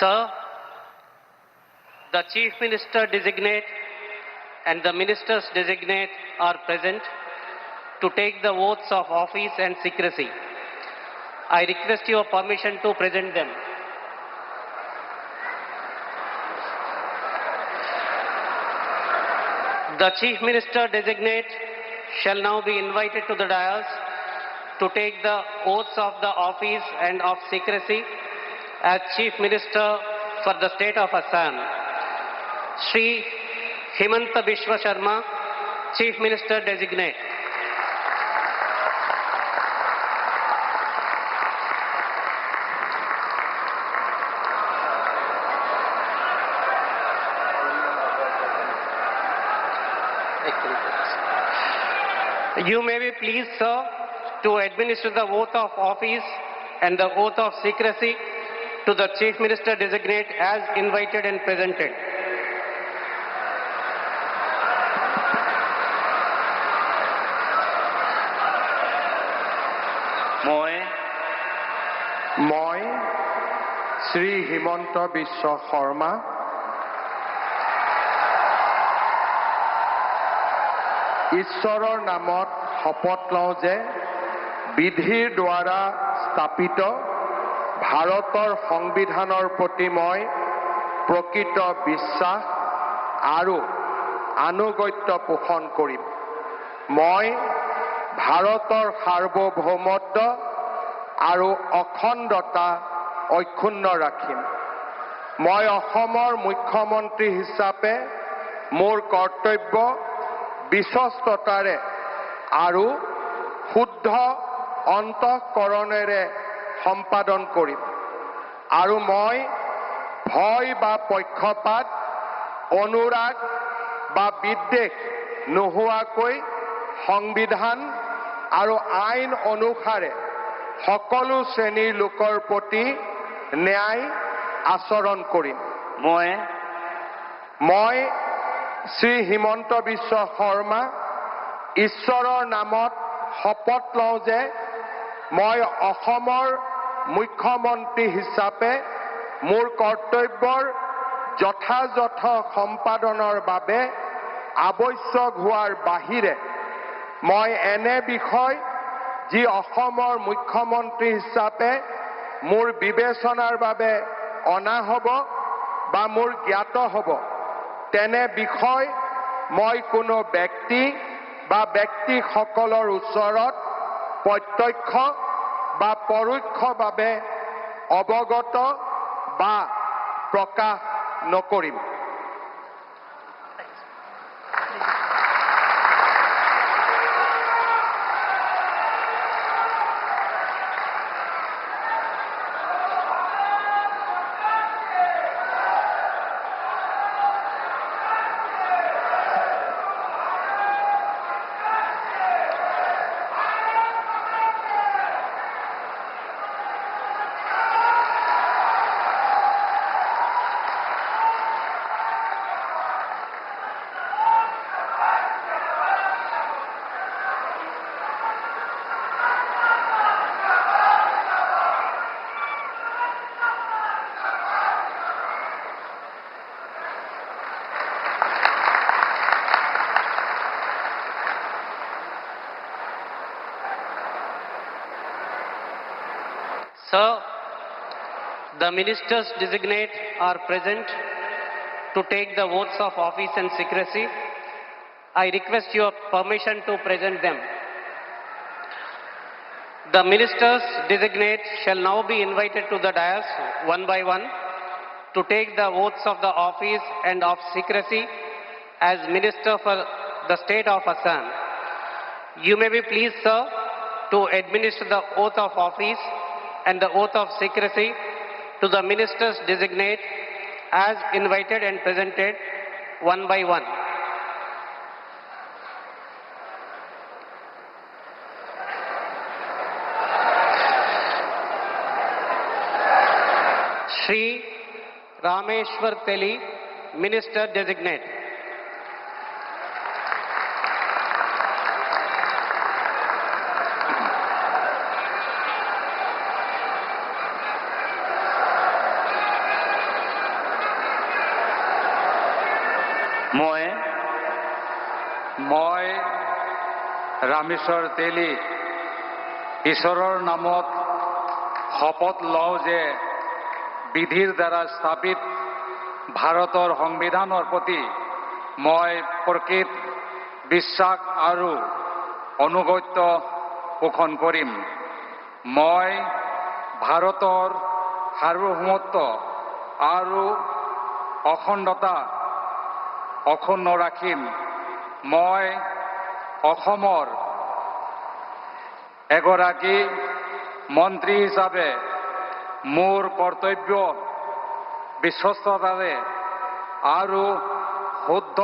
[SPEAKER 8] Sir, the Chief Minister designate and the Ministers designate are present to take the oaths of office and secrecy. I request your permission to present them. The Chief Minister designate shall now be invited to the dais to take the oaths of the office and of secrecy as Chief Minister for the state of Assam. Shri Himanta Biswa Sarma, Chief Minister designate. You may be pleased, sir, to administer the oath of office and the oath of secrecy to the Chief Minister designate as invited and presented.
[SPEAKER 9] মই শ্ৰী হিমন্ত বিশ্ব শৰ্মা ঈশ্বৰৰ নামত শপত লওঁ যে বিধিৰ দ্বাৰা স্থাপিত ভাৰতৰ সংবিধানৰ প্ৰতি মই প্ৰকৃত বিশ্বাস আৰু আনুগত্য পোষণ কৰিম। মই ভাৰতৰ সাৰ্বভৌমত্ব আৰু অখণ্ডতা অক্ষুণ্ণ ৰাখিম। মই অসমৰ মুখ্যমন্ত্ৰী হিচাপে মোৰ কৰ্তব্য বিশ্বস্ততাৰে আৰু শুদ্ধ অন্তঃকৰণেৰে সম্পাদন কৰিম আৰু মই ভয় বা পক্ষপাত অনুৰাগ বা বিদ্বেষ নোহোৱাকৈ সংবিধান আৰু আইন অনুসাৰে সকলো শ্ৰেণীৰ লোকৰ প্ৰতি ন্যায় আচৰণ কৰিম। মই শ্ৰী হিমন্ত বিশ্ব শৰ্মা ঈশ্বৰৰ নামত শপত লওঁ যে মই অসমৰ মুখ্যমন্ত্ৰী হিচাপে মোৰ কৰ্তব্যৰ যথাযথ সম্পাদনৰ বাবে আৱশ্যক হোৱাৰ বাহিৰে মই এনে বিষয় যি অসমৰ মুখ্যমন্ত্ৰী হিচাপে মোৰ বিবেচনাৰ বাবে অনা হ'ব বা মোৰ জ্ঞাত হ'ব তেনে বিষয় মই কোনো ব্যক্তি বা ব্যক্তিসকলৰ ওচৰত প্ৰত্যক্ষ বা পৰোক্ষভাৱে অৱগত বা প্ৰকাশ নকৰিম।
[SPEAKER 8] Sir, the ministers designate are present to take the oaths of office and secrecy. I request your permission to present them. The ministers designate shall now be invited to the dais one by one to take the oaths of the office and of secrecy as Minister for the State of Assam. You may be pleased, sir, to administer the oath of office and the oath of secrecy to the ministers designate as invited and presented one by one. Shri Rameshwar Teli, Minister Designate.
[SPEAKER 10] মই ৰামেশ্বৰ তেলী ঈশ্বৰৰ নামত শপত লওঁ যে বিধিৰ দ্বাৰা স্থাপিত ভাৰতৰ সংবিধানৰ প্ৰতি মই প্ৰকৃত বিশ্বাস আৰু অনুগত্য পোষণ কৰিম। মই ভাৰতৰ সাৰ্বভৌমত্ব আৰু অখণ্ডতা অক্ষুণ্ণ ৰাখিম। মই অসমৰ এগৰাকী মন্ত্ৰী হিচাপে মোৰ কৰ্তব্য বিশ্বস্ততাৰে আৰু শুদ্ধ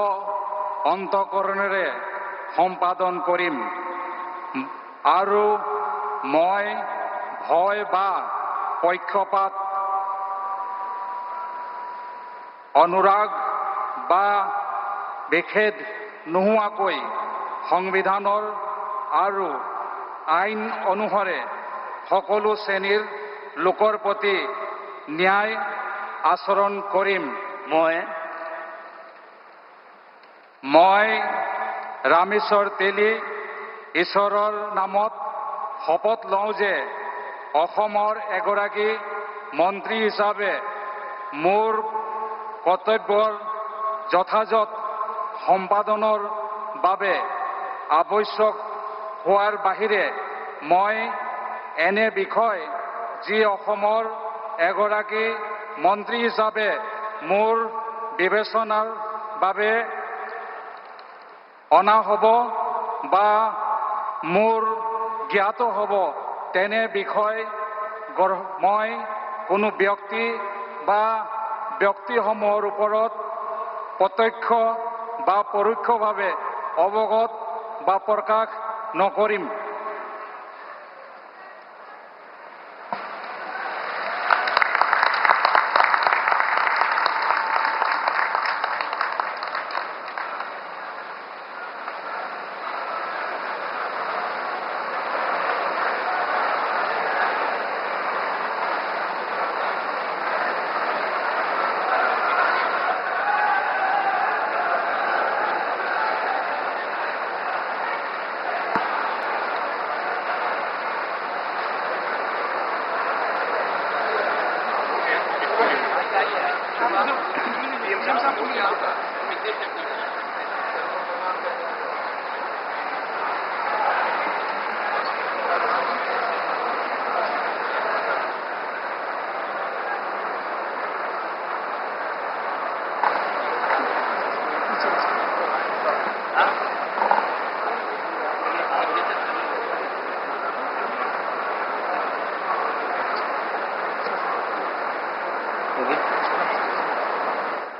[SPEAKER 10] অন্তঃকৰণেৰে সম্পাদন কৰিম আৰু মই ভয় বা পক্ষপাত অনুৰাগ বা বিখেদ নোহোৱাকৈ সংবিধানৰ আৰু আইন অনুসাৰে সকলো শ্ৰেণীৰ লোকৰ প্ৰতি ন্যায় আচৰণ কৰিম। মই ৰামেশ্বৰ তেলী ঈশ্বৰৰ নামত শপত লওঁ যে অসমৰ এগৰাকী মন্ত্ৰী হিচাপে মোৰ কৰ্তব্যৰ যথাযথ সম্পাদনৰ বাবে আৱশ্যক হোৱাৰ বাহিৰে মই এনে বিষয় যি অসমৰ এগৰাকী মন্ত্ৰী হিচাপে মোৰ বিবেচনাৰ বাবে অনা হ'ব বা মোৰ জ্ঞাত হ'ব তেনে বিষয় মই কোনো ব্যক্তি বা ব্যক্তিসমূহৰ ওপৰত প্ৰত্যক্ষ বা পৰোক্ষভাৱে অৱগত বা প্ৰকাশ নকৰিম।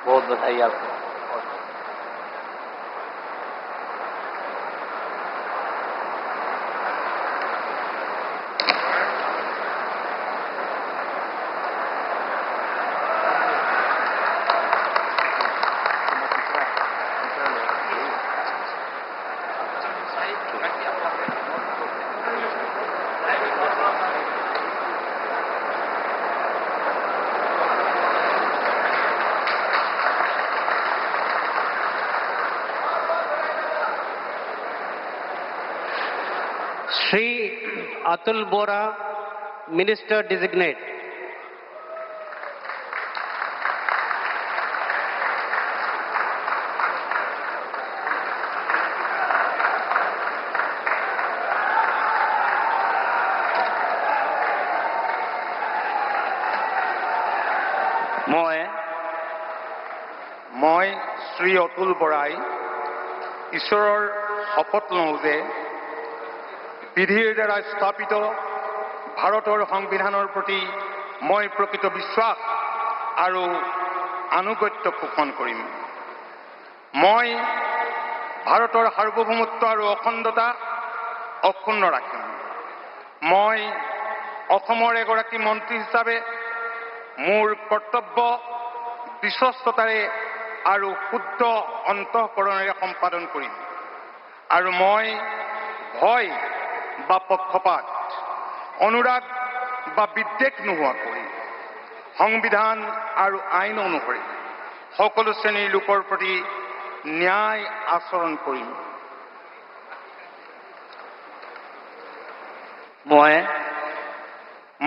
[SPEAKER 8] बहुत बधाई आपको। Shri Atul Bora, Minister Designate.
[SPEAKER 10] মই শ্ৰী অতুল বৰাই ঈশ্বৰৰ শপত লওঁ যে বিধিৰ দ্বাৰা স্থাপিত ভাৰতৰ সংবিধানৰ প্ৰতি মই প্ৰকৃত বিশ্বাস আৰু আনুগত্য পোষণ কৰিম। মই ভাৰতৰ সাৰ্বভৌমত্ব আৰু অখণ্ডতা অক্ষুণ্ণ ৰাখিম। মই অসমৰ এগৰাকী মন্ত্ৰী হিচাপে মোৰ কৰ্তব্য বিশ্বস্ততাৰে আৰু শুদ্ধ অন্তঃকৰণেৰে সম্পাদন কৰিম আৰু মই ভয় বা পক্ষপাত অনুৰাগ বা বিদ্বেষ নোহোৱাকৈ সংবিধান আৰু আইন অনুসৰি সকলো শ্ৰেণীৰ লোকৰ প্ৰতি ন্যায় আচৰণ কৰিম।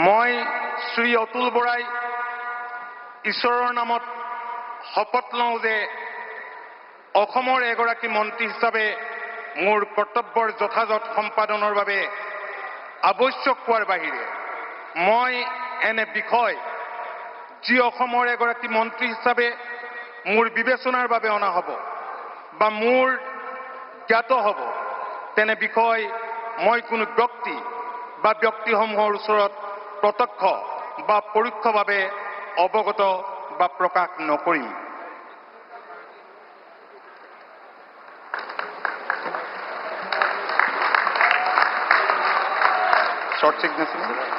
[SPEAKER 10] মই শ্ৰী অতুল বৰাই ঈশ্বৰৰ নামত শপত লওঁ যে অসমৰ এগৰাকী মন্ত্ৰী হিচাপে মোৰ কৰ্তব্যৰ যথাযথ সম্পাদনৰ বাবে আৱশ্যক হোৱাৰ বাহিৰে মই এনে বিষয় যি অসমৰ এগৰাকী মন্ত্ৰী হিচাপে মোৰ বিবেচনাৰ বাবে অনা হ'ব বা মোৰ জ্ঞাত হ'ব তেনে বিষয় মই কোনো ব্যক্তি বা ব্যক্তিসমূহৰ ওচৰত প্ৰত্যক্ষ বা পৰোক্ষভাৱে অৱগত বা প্ৰকাশ নকৰিম। Short signature.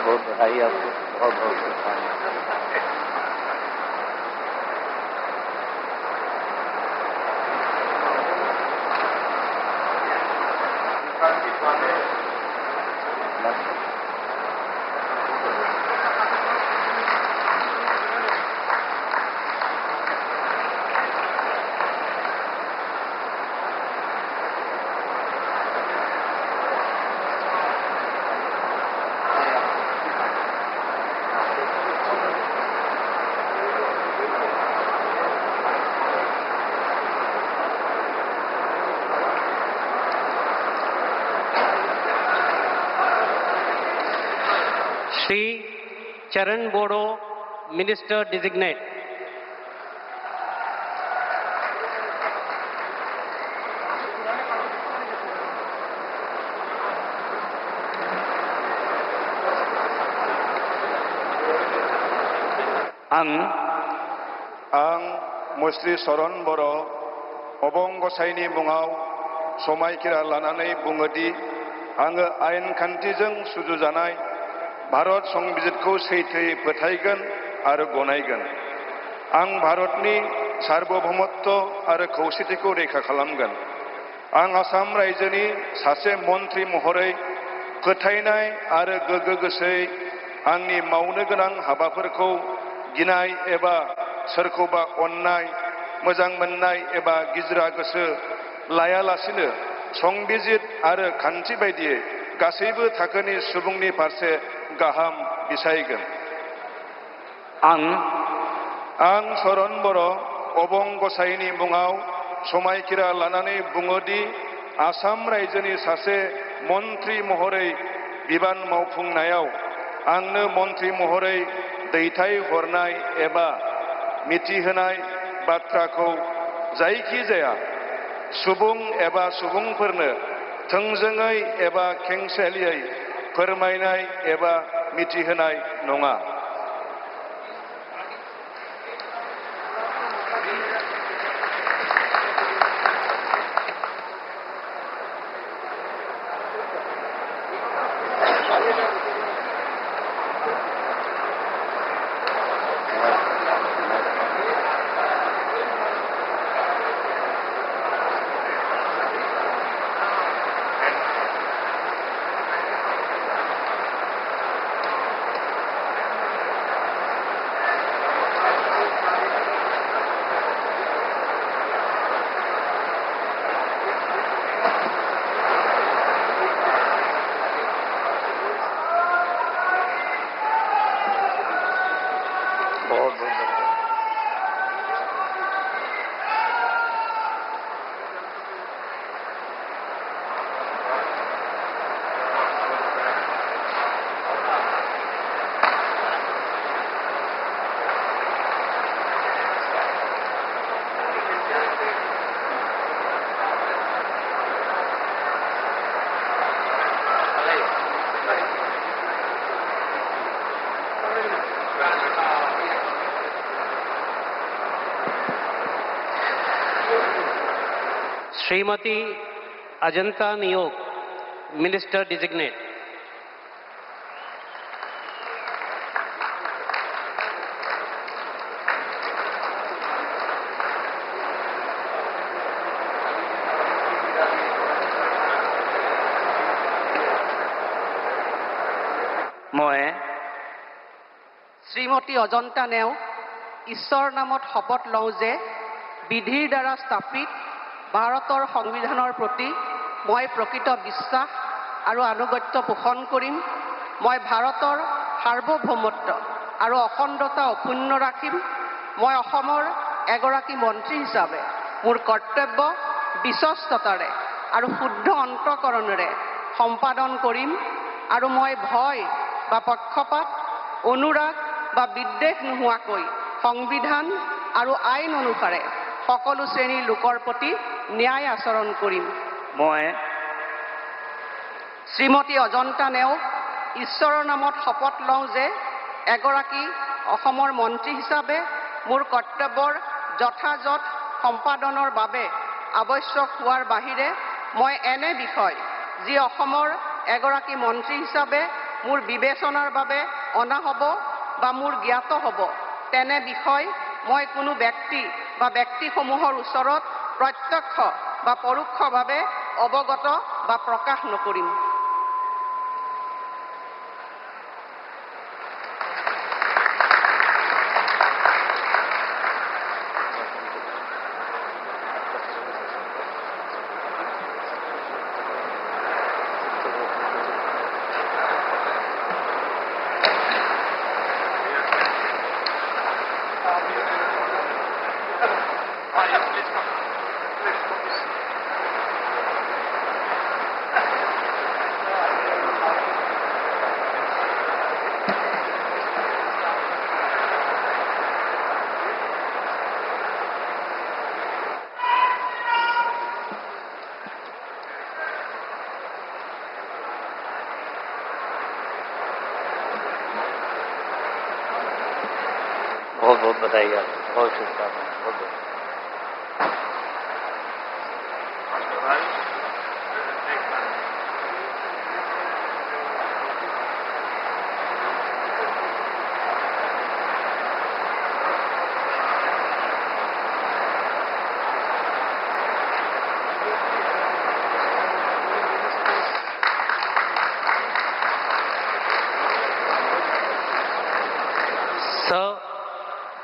[SPEAKER 10] बहुत बधाई आपको, बहुत बहुत शुभकामनाएं।
[SPEAKER 8] Shri Charan Bodo, Minister Designate.
[SPEAKER 24] आं मुस्रि चरण बर' अबं गसाइनि मुङाव समायखिरा लानानै बुङोदि आङो आयेन खान्थिजों सुजुजानाय भारत संबिजितखौ सैथोयै फोथायगोन आरो गनायगोन। आं भारतनि सार्वभौमत्व आरो खौसेथिखौ रैखा खालामगोन। आं आसाम रायजोनि सासे मन्त्रि महरै फोथायनाय आरो गोगो गोसोयै आंनि मावनो गोनां हाबाफोरखौ गिनाय एबा सोरखौबा अननाय, मोजां मोननाय एबा गिज्रा गोसो लायालासिनो संबिजित आरो खान्थि बायदियै गासैबो थाखोनि सुबुंनि फारसे गाहाम बिसायगोन। आं चरण बर' अबं गसाइनि मुङाव समायखिरा लानानै बुङोदि आसाम रायजोनि सासे मन्त्रि महरै बिबान मावफुंनायाव आंनो मन्त्रि महरै दैथाय हरनाय एबा मिथिहोनाय बाथ्राखौ जायखिजाया सुबुं एबा सुबुंफोरनो थोंजोङै एबा खेंसालियायै फोरमायनाय एबा मिथिहोनाय नङा।
[SPEAKER 8] Srimati Ajanta Niyog, Minister Designate. মই শ্ৰীমতী অজন্তা নেও ঈশ্বৰৰ নামত শপত লওঁ যে বিধিৰ দ্বাৰা স্থাপিত ভাৰতৰ সংবিধানৰ প্ৰতি মই প্ৰকৃত বিশ্বাস আৰু আনুগত্য পোষণ কৰিম। মই ভাৰতৰ সাৰ্বভৌমত্ব আৰু অখণ্ডতা অক্ষুণ্ণ ৰাখিম। মই অসমৰ এগৰাকী মন্ত্ৰী হিচাপে মোৰ কৰ্তব্য বিশ্বস্ততাৰে আৰু শুদ্ধ অন্তঃকৰণেৰে সম্পাদন কৰিম আৰু মই ভয় বা পক্ষপাত অনুৰাগ বা বিদ্বেষ নোহোৱাকৈ সংবিধান আৰু আইন অনুসাৰে সকলো শ্ৰেণীৰ লোকৰ প্ৰতি ন্যায় আচৰণ কৰিম। মই শ্ৰীমতী অজন্তা নেওগ ঈশ্বৰৰ নামত শপত লওঁ যে এগৰাকী অসমৰ মন্ত্ৰী হিচাপে মোৰ কৰ্তব্যৰ যথাযথ সম্পাদনৰ বাবে আৱশ্যক হোৱাৰ বাহিৰে মই এনে বিষয় যি অসমৰ এগৰাকী মন্ত্ৰী হিচাপে মোৰ বিবেচনাৰ বাবে অনা হ'ব বা মোৰ জ্ঞাত হ'ব তেনে বিষয় মই কোনো ব্যক্তি বা ব্যক্তিসমূহৰ ওচৰত প্ৰত্যক্ষ বা পৰোক্ষভাৱে অৱগত বা প্ৰকাশ নকৰিম। बहुत बहुत बधाई, बहुत शुभकामनाएं, बहुत बहुत। Sir,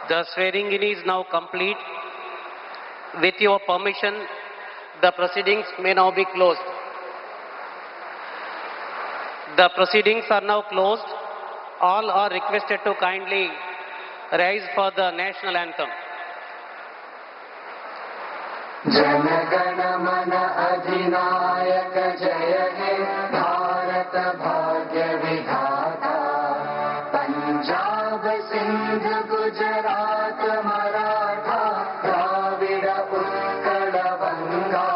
[SPEAKER 8] the swearing-in is now complete. With your permission, the proceedings may now be closed. The proceedings are now closed. All are requested to kindly rise for the national anthem.
[SPEAKER 15] Jana Gana मन अधिनायक जय हे भारत भाग्य विधाता पंजाब सिंध गुजरात मराठा द्राविड उत्कल बंगा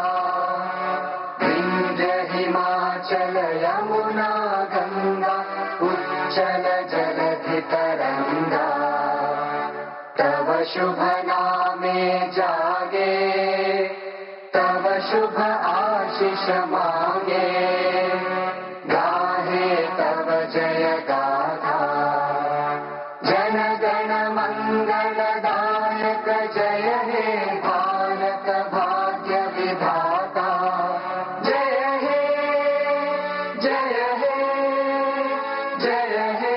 [SPEAKER 15] विंध्य हिमाचल यमुना गंगा उच्चल जलधि तरंगा तव शुभ नामे जागे तव शुभ आशीष मांगे गाहे तव जय गाथा जन गण मंगल दायक जय हे भारत भाग्य विधाता जय हे जय हे जय हे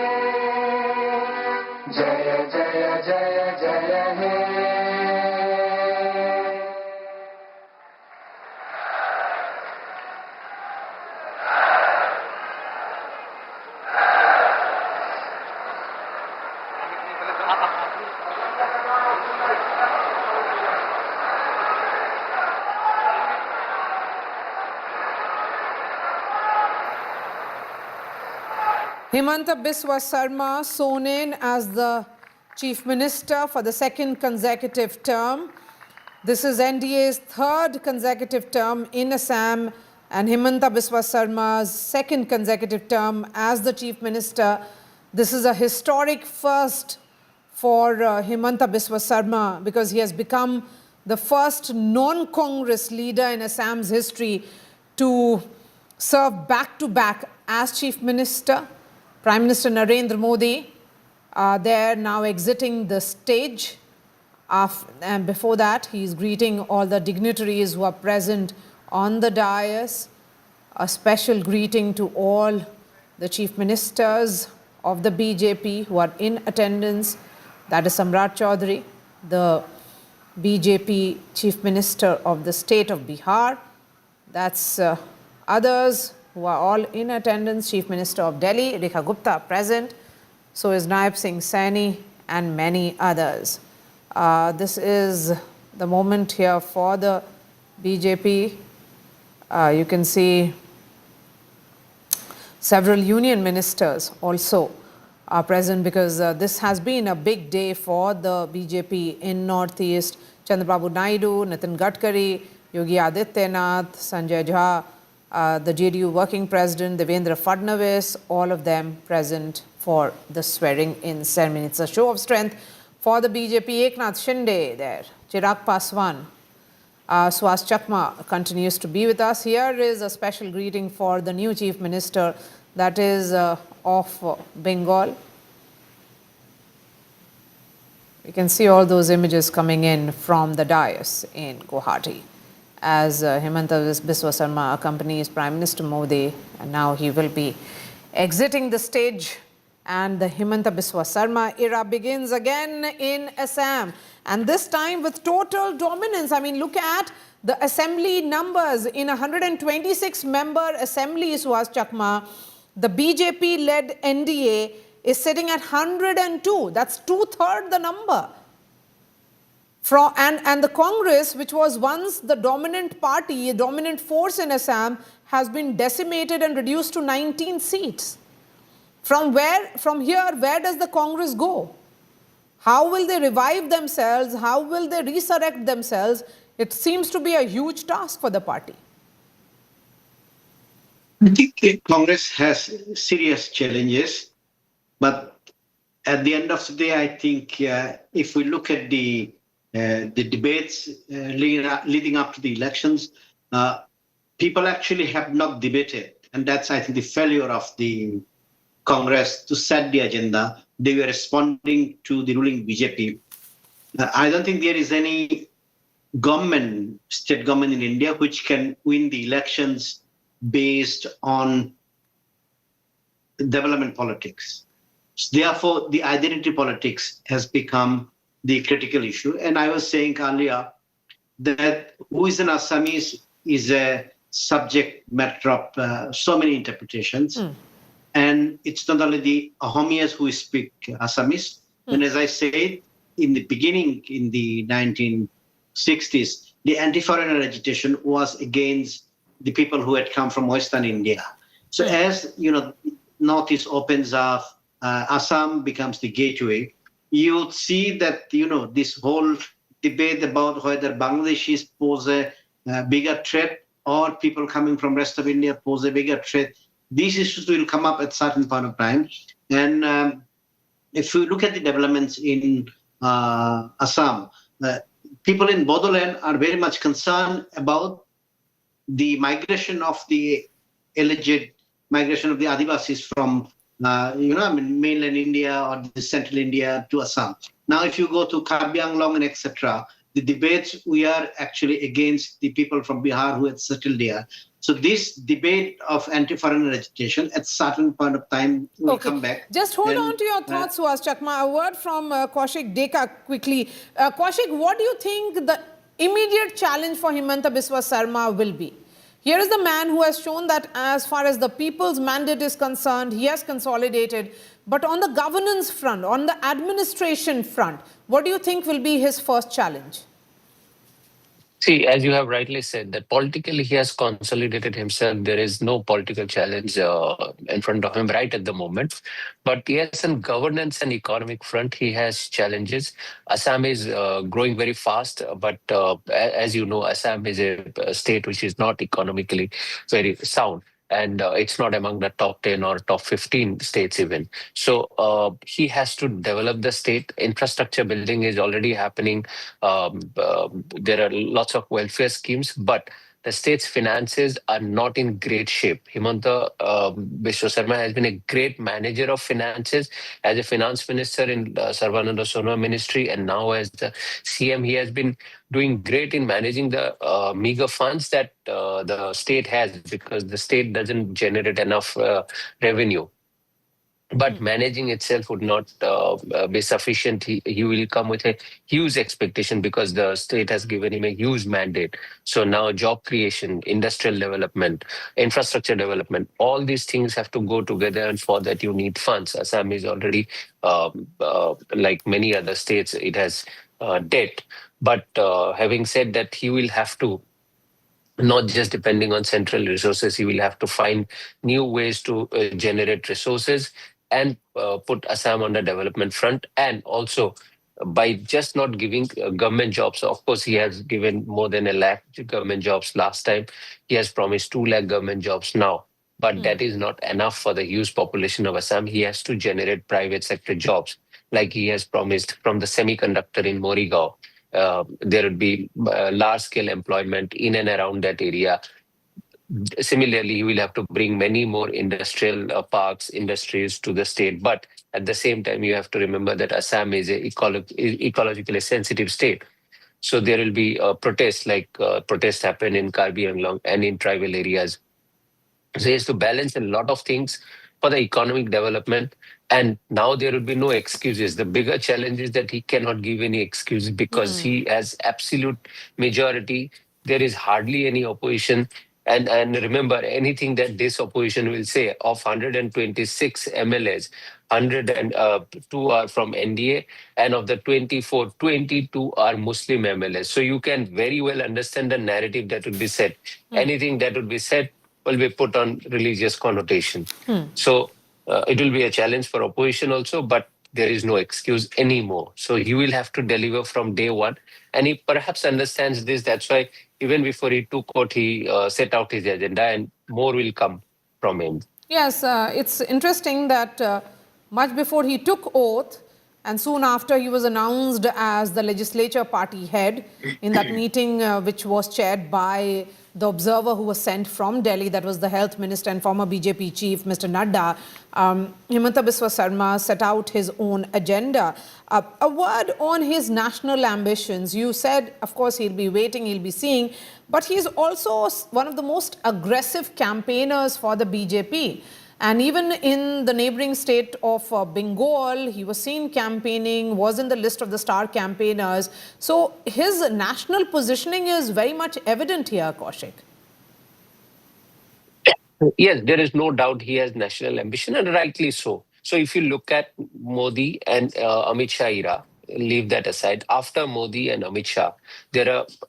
[SPEAKER 15] जय जय जय जय हे
[SPEAKER 18] Himanta Biswa Sarma sworn in as the Chief Minister for the second consecutive term. This is NDA's third consecutive term in Assam and Himanta Biswa Sarma's second consecutive term as the Chief Minister. This is a historic first for Himanta Biswa Sarma because he has become the first non-Congress leader in Assam's history to serve back-to-back as Chief Minister. Prime Minister Narendra Modi, they're now exiting the stage. And before that, he's greeting all the dignitaries who are present on the dais. A special greeting to all the chief ministers of the BJP who are in attendance. That is Samrat Chaudhary, the BJP chief minister of the state of Bihar. That's others who are all in attendance. Chief Minister of Delhi, Rekha Gupta, present. So is Naib Singh Saini and many others. This is the moment here for the BJP. You can see several union ministers also are present because this has been a big day for the BJP in Northeast. Chandrababu Naidu, Nitin Gadkari, Yogi Adityanath, Sanjay Jha, the JDU working president, Devendra Fadnavis, all of them present for the swearing-in ceremony. It's a show of strength for the BJP. Eknath Shinde there, Chirag Paswan, Swaz Chakma continues to be with us. Here is a special greeting for the new Chief Minister, that is of Bengal. You can see all those images coming in from the dais in Guwahati as Himanta Biswa Sarma accompanies Prime Minister Modi, and now he will be exiting the stage. And the Himanta Biswa Sarma era begins again in Assam, and this time with total dominance. I mean, look at the assembly numbers. In 126-member assembly, Swaz Chakma, the BJP-led NDA is sitting at 102. That's two-thirds the number. And the Congress, which was once the dominant party, a dominant force in Assam, has been decimated and reduced to 19 seats. From here, where does the Congress go? How will they revive themselves? How will they resurrect themselves? It seems to be a huge task for the party.
[SPEAKER 21] I think Congress has serious challenges, but at the end of the day, I think if we look at the debates leading up to the elections, people actually have not debated, and that's, I think, the failure of the Congress to set the agenda. They were responding to the ruling BJP. I don't think there is any government, state government in India, which can win the elections based on development politics. Therefore, the identity politics has become the critical issue. And I was saying earlier that who is an Assamese is a subject matter of so many interpretations. And it's not only the Ahomias who speak Assamese. And as I said in the beginning, in the 1960s, the anti-foreigner agitation was against the people who had come from Western India. So as Northeast opens up, Assam becomes the gateway, you would see that this whole debate about whether Bangladeshis pose a bigger threat or people coming from rest of India pose a bigger threat. These issues will come up at certain point of time. And if you look at the developments in Assam, people in Bodoland are very much concerned about the migration of the alleged migration of the Adivasis from mainland India or the central India to Assam. Now, if you go to Karbi Anglong and etc., the debates, we are actually against the people from Bihar who had settled there. So this debate of anti-foreigner agitation at certain point of time will come back.
[SPEAKER 18] Just hold on to your thoughts, Swaz Chakma. A word from Kaushik Deka quickly. Kaushik, what do you think the immediate challenge for Himanta Biswa Sarma will be? Here is the man who has shown that as far as the people's mandate is concerned, he has consolidated. But on the governance front, on the administration front, what do you think will be his first challenge?
[SPEAKER 7] See, as you have rightly said, that politically he has consolidated himself. There is no political challenge in front of him right at the moment. But yes, in governance and economic front, he has challenges. Assam is growing very fast, but as you know, Assam is a state which is not economically very sound. And it's not among the top 10 or top 15 states even. So he has to develop the state. Infrastructure building is already happening. There are lots of welfare schemes, but the state's finances are not in great shape. Himanta Biswa Sarma has been a great manager of finances as a finance minister in Sarvananda Sonowal ministry, and now as the CM, he has been doing great in managing the meager funds that the state has, because the state doesn't generate enough revenue. But managing itself would not be sufficient. He will come with a huge expectation because the state has given him a huge mandate. So now job creation, industrial development, infrastructure development, all these things have to go together, and for that you need funds. Assam is already, like many other states, it has debt. But having said that, he will have to not just depending on central resources, he will have to find new ways to generate resources and put Assam on the development front. And also, by just not giving government jobs, of course, he has given more than 1 lakh government jobs last time. He has promised 2 lakh government jobs now. But that is not enough for the huge population of Assam. He has to generate private sector jobs, like he has promised from the semiconductor in Morigaon. There would be large-scale employment in and around that area. Similarly, he will have to bring many more industrial parks, industries to the state. But at the same time, you have to remember that Assam is a ecologically sensitive state. So there will be protests, like protests happen in Karbi Anglong and in tribal areas. So he has to balance a lot of things for the economic development. And now there will be no excuses. The bigger challenge is that he cannot give any excuses because he has absolute majority. There is hardly any opposition. And remember, anything that this opposition will say, of 126 MLAs, 102 are from NDA, and of the 24, 22 are Muslim MLAs. So you can very well understand the narrative that would be said. Anything that would be said will be put on religious connotation. So it will be a challenge for opposition also, but there is no excuse anymore. So he will have to deliver from day one. And he perhaps understands this. That's why even before he took out, he set out his agenda, and more will come from him.
[SPEAKER 18] Yes, it's interesting that much before he took oath, and soon after he was announced as the legislature party head in that meeting which was chaired by the observer who was sent from Delhi, that was the health minister and former BJP chief, Mr. Nadda. Himanta Biswa Sarma set out his own agenda. A word on his national ambitions. You said, of course, he'll be waiting, he'll be seeing, but he's also one of the most aggressive campaigners for the BJP. And even in the neighboring state of Bengal, he was seen campaigning, was in the list of the star campaigners. So his national positioning is very much evident here, Kaushik.
[SPEAKER 7] Yes, there is no doubt he has national ambition, and rightly so. So if you look at Modi and Amit Shah era, leave that aside. After Modi and Amit Shah,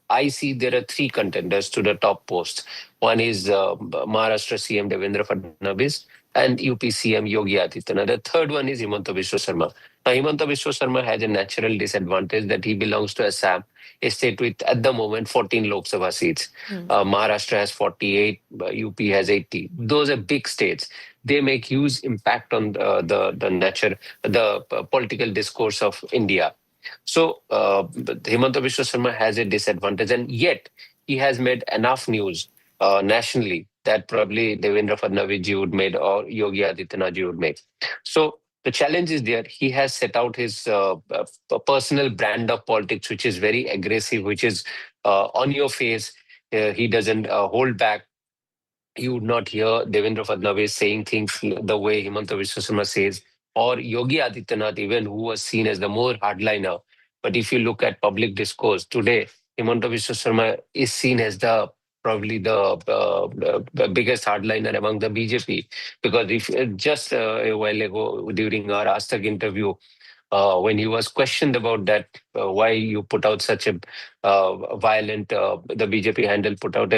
[SPEAKER 7] I see there are 3 contenders to the top posts. One is Maharashtra CM Devendra Fadnavis and UP CM Yogi Adityanath. The third one is Himanta Biswa Sarma. Now, Himanta Biswa Sarma has a natural disadvantage that he belongs to Assam, a state with, at the moment, 14 Lok Sabha seats. Maharashtra has 48, UP has 80. Those are big states. They make huge impact on the political discourse of India. So Himanta Biswa Sarma has a disadvantage, and yet he has made enough news nationally that probably Devendra Fadnavis ji would make or Yogi Adityanath ji would make. So the challenge is there. He has set out his personal brand of politics, which is very aggressive, which is on your face. He doesn't hold back. You would not hear Devendra Fadnavis saying things the way Himanta Biswa Sarma says, or Yogi Adityanath even, who was seen as the more hardliner. But if you look at public discourse today, Himanta Biswa Sarma is seen as probably the biggest hardliner among the BJP. Because if just a while ago during our Aaj Tak interview, when he was questioned about that, why you put out such a violent, the BJP handle put out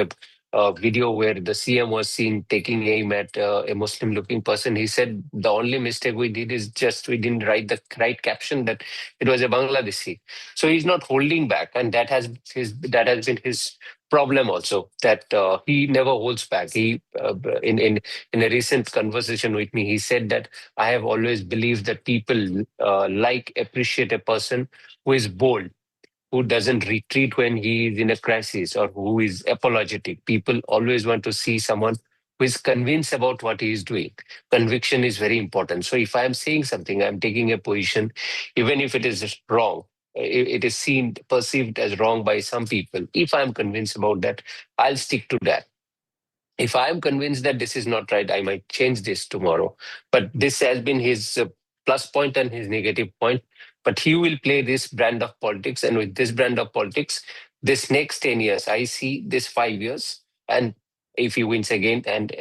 [SPEAKER 7] a video where the CM was seen taking aim at a Muslim-looking person. He said the only mistake we did is just we didn't write the right caption that it was a Bangladeshi. So he's not holding back, and that has been his problem also, that he never holds back. He in a recent conversation with me, he said that I have always believed that people appreciate a person who is bold, who doesn't retreat when he is in a crisis, or who is apologetic. People always want to see someone who is convinced about what he is doing. Conviction is very important. So if I am saying something, I'm taking a position, even if it is wrong, it is perceived as wrong by some people. If I'm convinced about that, I'll stick to that. If I'm convinced that this is not right, I might change this tomorrow. But this has been his plus point and his negative point. But he will play this brand of politics. And with this brand of politics, this next 10 years, I see this 5 years. And if he wins again, and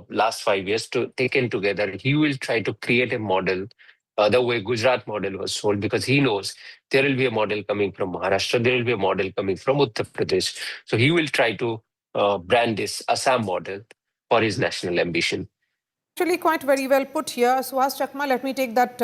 [SPEAKER 7] last 5 years taken together, he will try to create a model the way Gujarat model was sold, because he knows there will be a model coming from Maharashtra, there will be a model coming from Uttar Pradesh. So he will try to brand this Assam model for his national ambition.
[SPEAKER 18] Actually, quite very well put here. Suhas Chakma, let me take that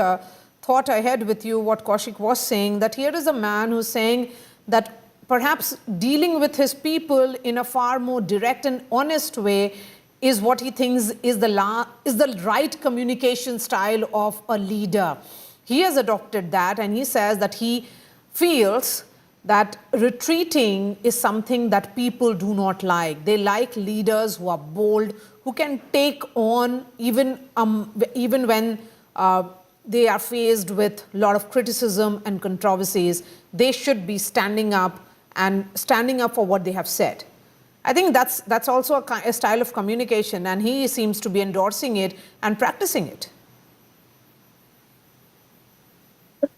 [SPEAKER 18] thought ahead with you, what Kaushik was saying, that here is a man who's saying that perhaps dealing with his people in a far more direct and honest way is what he thinks is the right communication style of a leader. He has adopted that, and he says that he feels that retreating is something that people do not like. They like leaders who are bold, who can take on even when they are faced with a lot of criticism and controversies. They should be standing up for what they have said. I think that's also a style of communication, and he seems to be endorsing it and practicing it.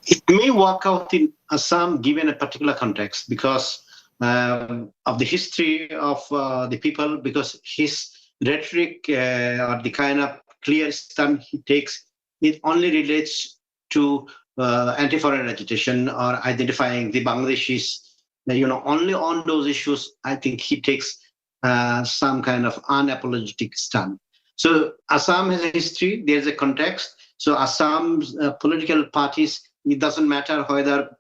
[SPEAKER 21] It may work out in Assam given a particular context because of the history of the people, because his rhetoric or the kind of clear stand he takes, it only relates to anti-foreign agitation or identifying the Bangladeshis. Only on those issues, I think he takes some kind of unapologetic stand. So Assam has a history, there's a context. So Assam's political parties, it doesn't matter whether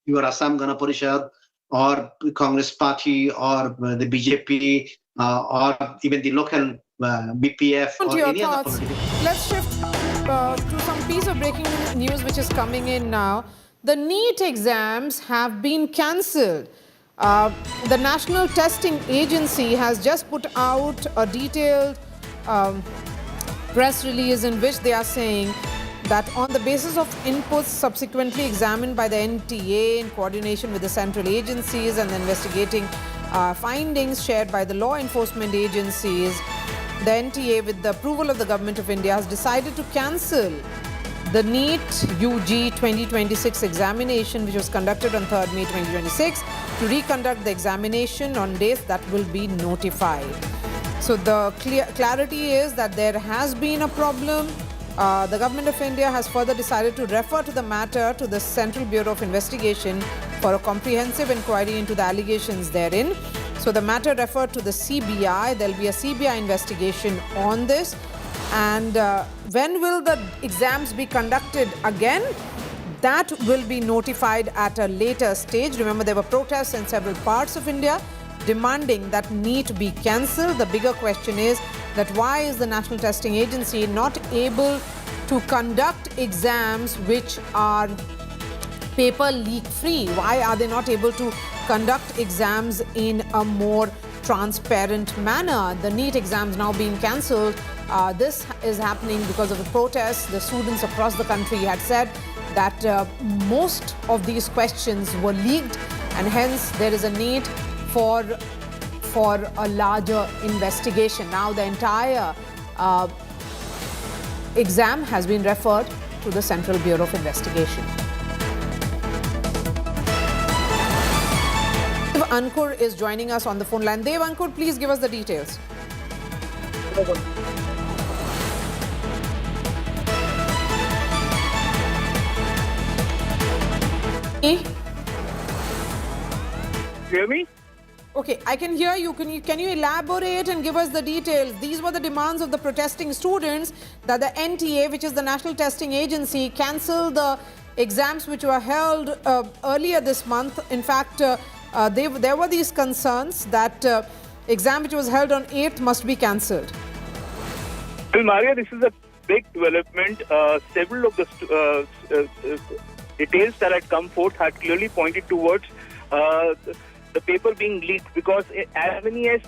[SPEAKER 21] you are Assam Gana Parishad or the Congress Party or the BJP or even the local BPF or any other political.
[SPEAKER 18] Let's shift to some piece of breaking news which is coming in now. The NEET exams have been cancelled. The National Testing Agency has just put out a detailed press release in which they are saying that on the basis of inputs subsequently examined by the NTA in coordination with the central agencies and the investigating findings shared by the law enforcement agencies, the NTA, with the approval of the Government of India, has decided to cancel the NEET UG 2026 examination, which was conducted on 3rd May 2026, to reconduct the examination on dates that will be notified. So the clarity is that there has been a problem. The Government of India has further decided to refer to the matter to the Central Bureau of Investigation for a comprehensive inquiry into the allegations therein. So the matter referred to the CBI. There will be a CBI investigation on this. And when will the exams be conducted again? That will be notified at a later stage. Remember, there were protests in several parts of India demanding that NEET be cancelled. The bigger question is that why is the National Testing Agency not able to conduct exams which are paper leak free? Why are they not able to conduct exams in a more transparent manner? The NEET exams now being cancelled. This is happening because of the protests. The students across the country had said that most of these questions were leaked, and hence there is a need for a larger investigation. Now the entire exam has been referred to the Central Bureau of Investigation. Dev Ankur is joining us on the phone line. Dev Ankur, please give us the details.
[SPEAKER 12] Hear me?
[SPEAKER 18] Okay, I can hear you. Can you elaborate and give us the details? These were the demands of the protesting students that the NTA, which is the National Testing Agency, cancel the exams which were held earlier this month. In fact, there were these concerns that exam which was held on 8th must be cancelled.
[SPEAKER 12] Well, Maria, this is a big development. Several of the details that had come forth had clearly pointed towards the paper being leaked, because as many as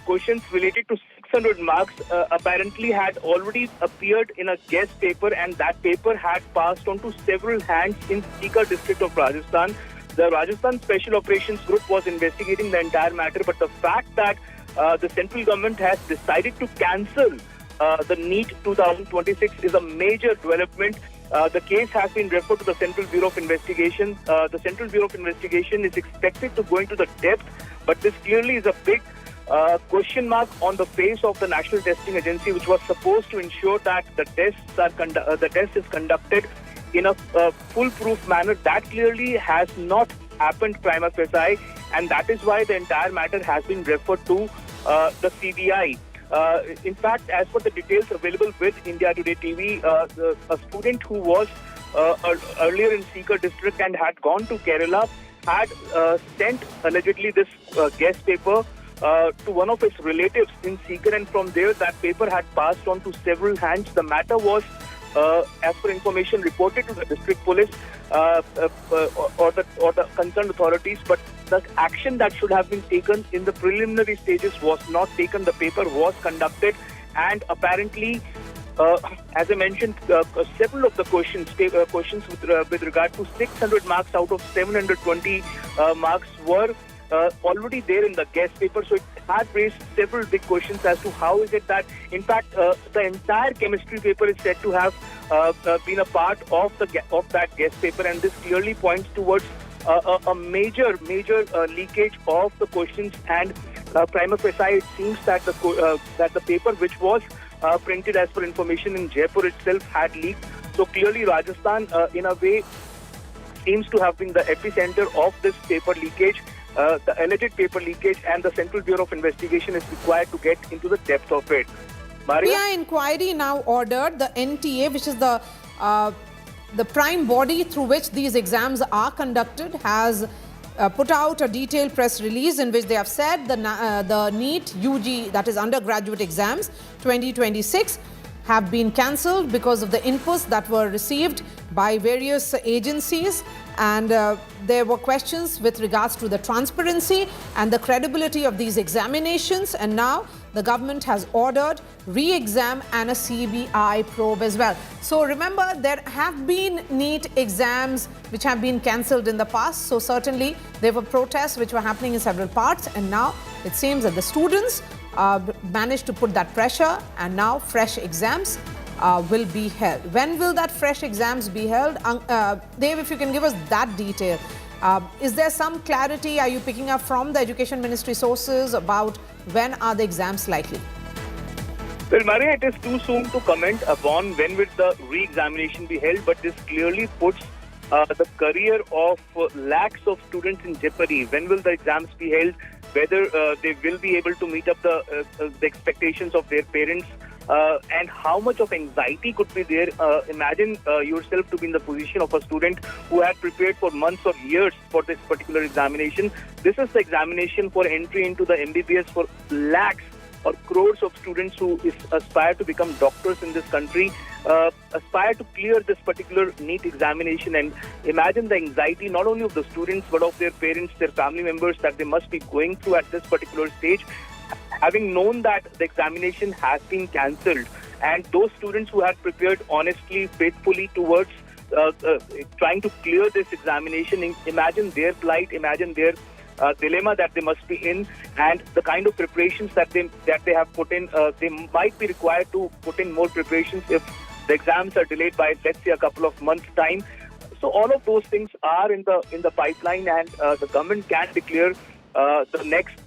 [SPEAKER 12] questions related to 600 marks apparently had already appeared in a guest paper, and that paper had passed on to several hands in Sikar district of Rajasthan. The Rajasthan Special Operations Group was investigating the entire matter, but the fact that the central government has decided to cancel the NEET 2026 is a major development. The case has been referred to the Central Bureau of Investigation. The Central Bureau of Investigation is expected to go into the depth, but this clearly is a big question mark on the face of the National Testing Agency, which was supposed to ensure that the test is conducted in a foolproof manner. That clearly has not happened prima facie, and that is why the entire matter has been referred to the CBI. In fact, as per the details available with India Today TV, a student who was earlier in Sikar district and had gone to Kerala had sent allegedly this guest paper to one of his relatives in Sikar, and from there that paper had passed on to several hands. The matter was, as per information, reported to the district police or the concerned authorities, but the action that should have been taken in the preliminary stages was not taken. The paper was conducted, and apparently, as I mentioned, several of the questions with regard to 600 marks out of 720 marks were already there in the guest paper. So it had raised several big questions as to how is it that, in fact, the entire chemistry paper is said to have been a part of that guest paper, and this clearly points towards a major leakage of the questions, and prima facie it seems that the paper which was printed as per information in Jaipur itself had leaked. So clearly Rajasthan in a way seems to have been the epicenter of this paper leakage, the alleged paper leakage, and the Central Bureau of Investigation is required to get into the depth of it. Maria?
[SPEAKER 18] FBI inquiry now ordered. The NTA, which is the prime body through which these exams are conducted, has put out a detailed press release in which they have said the NEET UG, that is undergraduate exams 2026, have been cancelled because of the inputs that were received by various agencies, and there were questions with regards to the transparency and the credibility of these examinations, and now the government has ordered re-exam and a CBI probe as well. So remember, there have been NEET exams which have been cancelled in the past, so certainly there were protests which were happening in several parts, and now it seems that the students managed to put that pressure, and now fresh exams will be held. When will that fresh exams be held? Dave, if you can give us that detail. Is there some clarity? Are you picking up from the Education Ministry sources about when are the exams likely?
[SPEAKER 12] Well, Maria, it is too soon to comment upon when will the re-examination be held, but this clearly puts the career of lakhs of students in jeopardy. When will the exams be held? Whether they will be able to meet up the expectations of their parents, and how much of anxiety could be there. Imagine yourself to be in the position of a student who had prepared for months or years for this particular examination. This is the examination for entry into the MBBS for lakhs or crores of students who aspire to become doctors in this country, aspire to clear this particular NEET examination. And imagine the anxiety not only of the students but of their parents, their family members, that they must be going through at this particular stage, having known that the examination has been cancelled. And those students who had prepared honestly, faithfully towards trying to clear this examination, imagine their plight, imagine their dilemma that they must be in, and the kind of preparations that they have put in. They might be required to put in more preparations if the exams are delayed by, let's say, a couple of months' time. So all of those things are in the pipeline, and the government can declare the next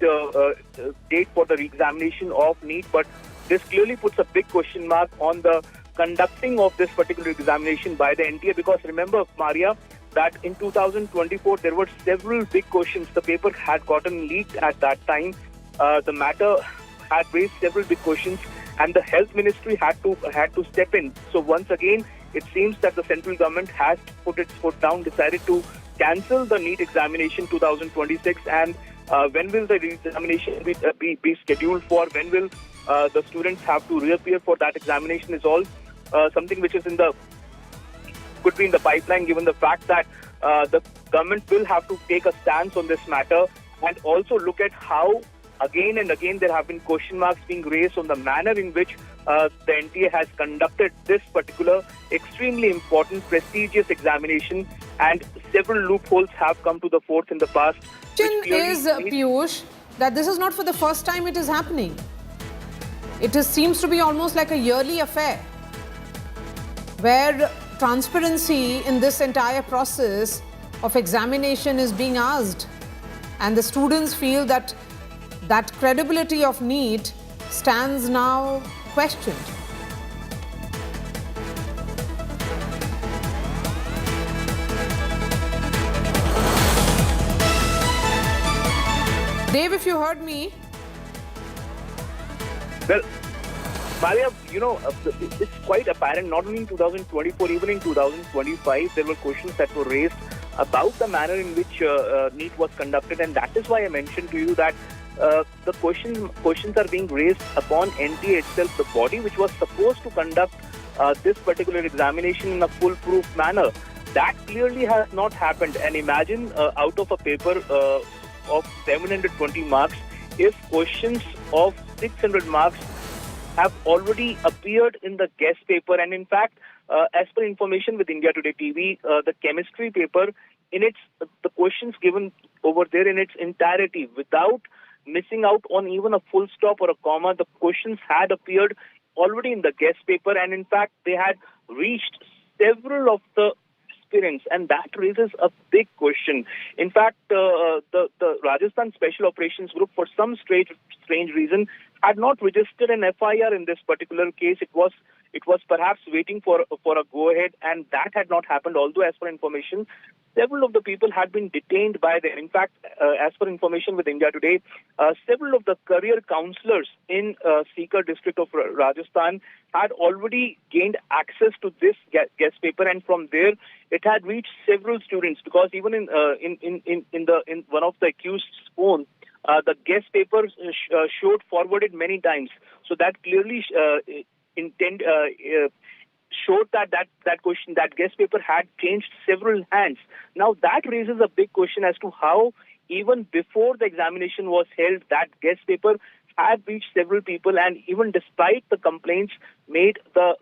[SPEAKER 12] date for the re-examination of NEET. But this clearly puts a big question mark on the conducting of this particular examination by the NTA, because remember, Maria, that in 2024 there were several big questions. The paper had gotten leaked at that time. The matter had raised several big questions, and the health ministry had to step in. So once again, it seems that the central government has put its foot down, decided to cancel the NEET examination 2026. And when will the examination be scheduled for? When will the students have to reappear for that examination? Is all something which is could be in the pipeline, given the fact that the government will have to take a stance on this matter, and also look at how again and again there have been question marks being raised on the manner in which the NTA has conducted this particular extremely important, prestigious examination, and several loopholes have come to the fore in the past.
[SPEAKER 18] Question is, Piyush, that this is not for the first time it is happening. It seems to be almost like a yearly affair, where transparency in this entire process of examination is being asked, and the students feel that that credibility of NEET stands now questioned. Dave, if you heard me.
[SPEAKER 12] Well, Maria, it's quite apparent, not only in 2024, even in 2025, there were questions that were raised about the manner in which NEET was conducted, and that is why I mentioned to you that the questions are being raised upon NTA itself, the body which was supposed to conduct this particular examination in a foolproof manner. That clearly has not happened. And imagine out of a paper of 720 marks, if questions of 600 marks have already appeared in the guest paper. And in fact, as per information with India Today TV, the chemistry paper, the questions given over there in its entirety, without missing out on even a full stop or a comma, the questions had appeared already in the guest paper, and in fact they had reached several of the aspirants, and that raises a big question. In fact, the Rajasthan Special Operations Group, for some strange reason, had not registered an FIR in this particular case. It was perhaps waiting for a go-ahead, and that had not happened, although as per information, several of the people had been detained by them. In fact, as per information with India Today, several of the career counselors in Sikar district of Rajasthan had already gained access to this guest paper, and from there it had reached several students, because even in one of the accused's phone, the guest paper showed forwarded many times. So that clearly showed that question, that guest paper had changed several hands. Now that raises a big question as to how, even before the examination was held, that guest paper had reached several people, and even despite the complaints made, the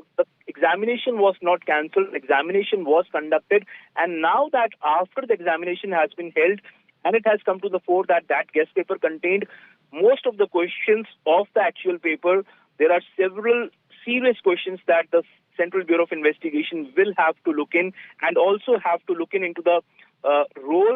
[SPEAKER 12] examination was not cancelled, examination was conducted. And now that after the examination has been held, and it has come to the fore that guest paper contained most of the questions of the actual paper, there are several serious questions that the Central Bureau of Investigation will have to look in, and also have to look into the role